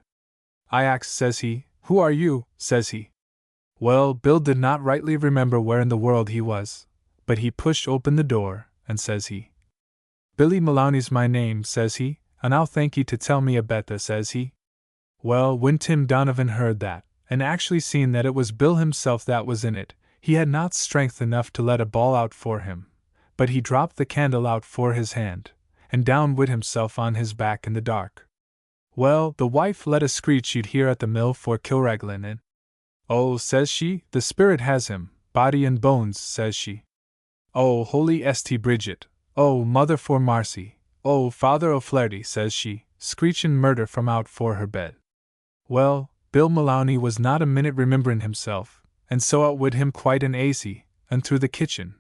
I ax, says he, who are you, says he. Well, Bill did not rightly remember where in the world he was, but he pushed open the door, and says he, Billy Maloney's my name, says he, and I'll thank ye to tell me a beta, says he. Well, when Tim Donovan heard that, and actually seen that it was Bill himself that was in it, he had not strength enough to let a ball out for him, but he dropped the candle out for his hand, and down wid himself on his back in the dark. Well, the wife let a screech you'd hear at the mill for Kilraglin, and oh, says she, the spirit has him, body and bones, says she. Oh, holy St. Bridget, oh, mother for marcy, oh, Father O'Flaherty, says she, screechin' murder from out for her bed. Well, Bill Maloney was not a minute rememberin' himself, and so out wid him quite an acy, and through the kitchen,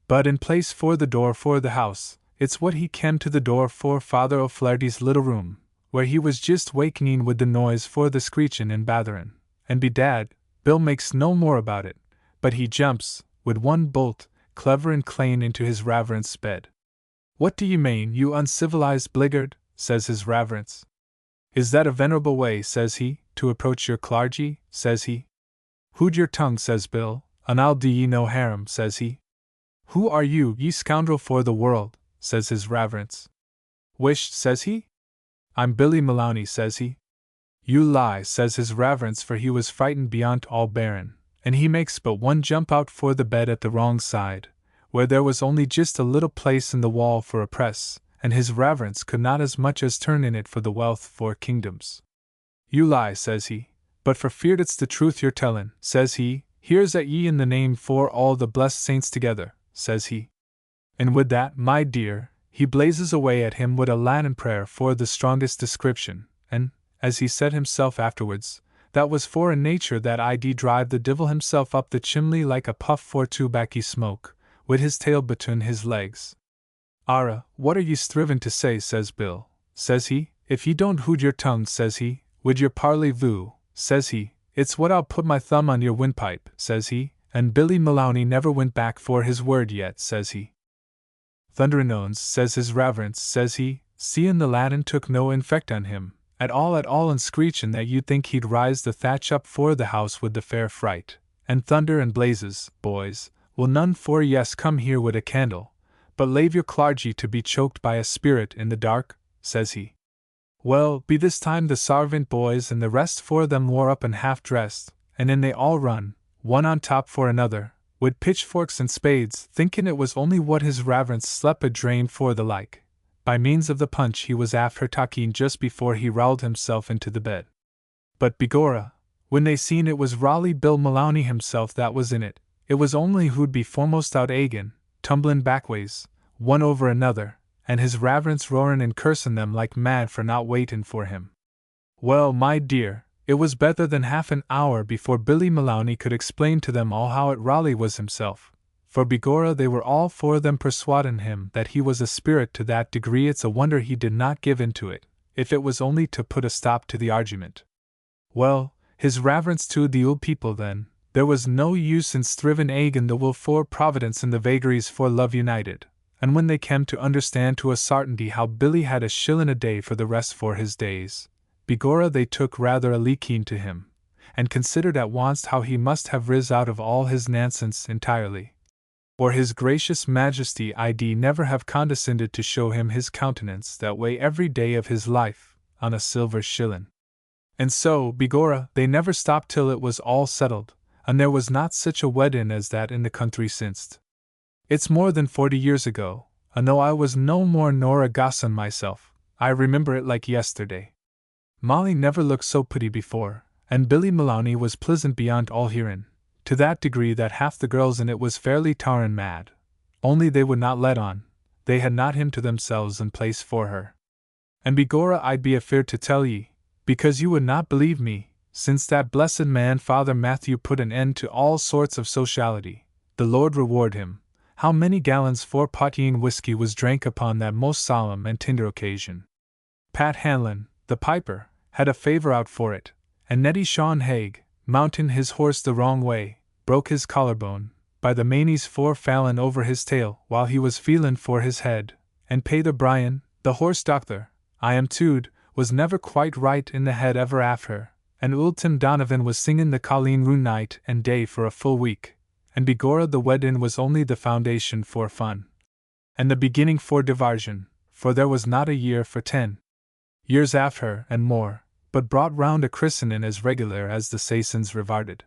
but in place for the door for the house, it's what he kem to the door for Father O'Flaherty's little room, where he was just wakening with the noise for the screechin' and batherin', and bedad, Bill makes no more about it, but he jumps, with one bolt, clever and clane into his Raverence bed. What do ye mane, you uncivilized bliggard, says his Raverence. Is that a venerable way, says he, to approach your clergy, says he. Hood your tongue, says Bill, and I'll do ye no harm, says he. Who are you, ye scoundrel for the world, says his Raverence. Wisht, says he. I'm Billy Maloney, says he. You lie, says his Raverence, for he was frightened beyond all bearin', and he makes but one jump out for the bed at the wrong side, where there was only just a little place in the wall for a press, and his Raverence could not as much as turn in it for the wealth for kingdoms. You lie, says he, but for feared it's the truth you're tellin', says he, here's at ye in the name for all the blessed saints together, says he. And with that, my dear, he blazes away at him with a Latin prayer for the strongest description, and, as he said himself afterwards, that was for a nature that I'd drive the divil himself up the chimney like a puff for tobaccy smoke, wid his tail between his legs. Ara, what are ye strivin' to say, says Bill, says he, if ye don't hood your tongue, says he, wid your parley-vous, says he, it's what I'll put my thumb on your windpipe, says he, and Billy Maloney never went back for his word yet, says he. Thunderin' owns, says his Raverence, says he, seein' the Latin took no infect on him, at all and screechin' that you'd think he'd rise the thatch up for the house with the fair fright, and thunder and blazes, boys, will none for yes come here wid a candle, but lave your clergy to be choked by a spirit in the dark, says he. Well, be this time the sarvant boys and the rest for them wore up and half-dressed, and in they all run, one on top for another, wid pitchforks and spades, thinkin' it was only what his Raverence slep a drain for the like, by means of the punch he was after talking just before he rowled himself into the bed. But begorra, when they seen it was Raleigh Bill Maloney himself that was in it, it was only who'd be foremost out agin, tumblin' backways, one over another, and his Raverence roarin' and cursin' them like mad for not waitin' for him. Well, my dear, it was better than half an hour before Billy Maloney could explain to them all how it Raleigh was himself, for begorra they were all four of them persuadin' him that he was a spirit to that degree it's a wonder he did not give into it, if it was only to put a stop to the argument. Well, his Raverence to the old people then, there was no use in strivin' agin the will for Providence and the vagaries for love united, and when they came to understand to a sartainty how Billy had a shillin' a day for the rest for his days, begorra they took rather a liking to him, and considered at once how he must have riz out of all his nonsense entirely, or his gracious majesty I'd never have condescended to show him his countenance that way every day of his life, on a silver shillin'. And so, begorra, they never stopped till it was all settled, and there was not such a weddin' as that in the country sinst. It's more than 40 years ago, and though I was no more nor a gossoon myself, I remember it like yesterday. Molly never looked so pretty before, and Billy Maloney was pleasant beyond all hearin', to that degree that half the girls in it was fairly tarrin' mad, only they would not let on, they had not him to themselves in place for her. And begorra I'd be afeard to tell ye, because you would not believe me, since that blessed man Father Matthew put an end to all sorts of sociality, the Lord reward him, how many gallons 4-pot whiskey was drank upon that most solemn and tender occasion. Pat Hanlon, the piper, had a favor out for it, and Neddy Sean Haig, mounting his horse the wrong way, broke his collarbone, by the manies for fallin' over his tail while he was feelin' for his head, and Pater Brian, the horse doctor, I am too'd, was never quite right in the head ever after, and old Tim Donovan was singin' the Colleen Rune night and day for a full week, and begorra the weddin' was only the foundation for fun, and the beginning for divarsion, for there was not a year for 10 years after and more, but brought round a christenin' as regular as the Saysons revarded.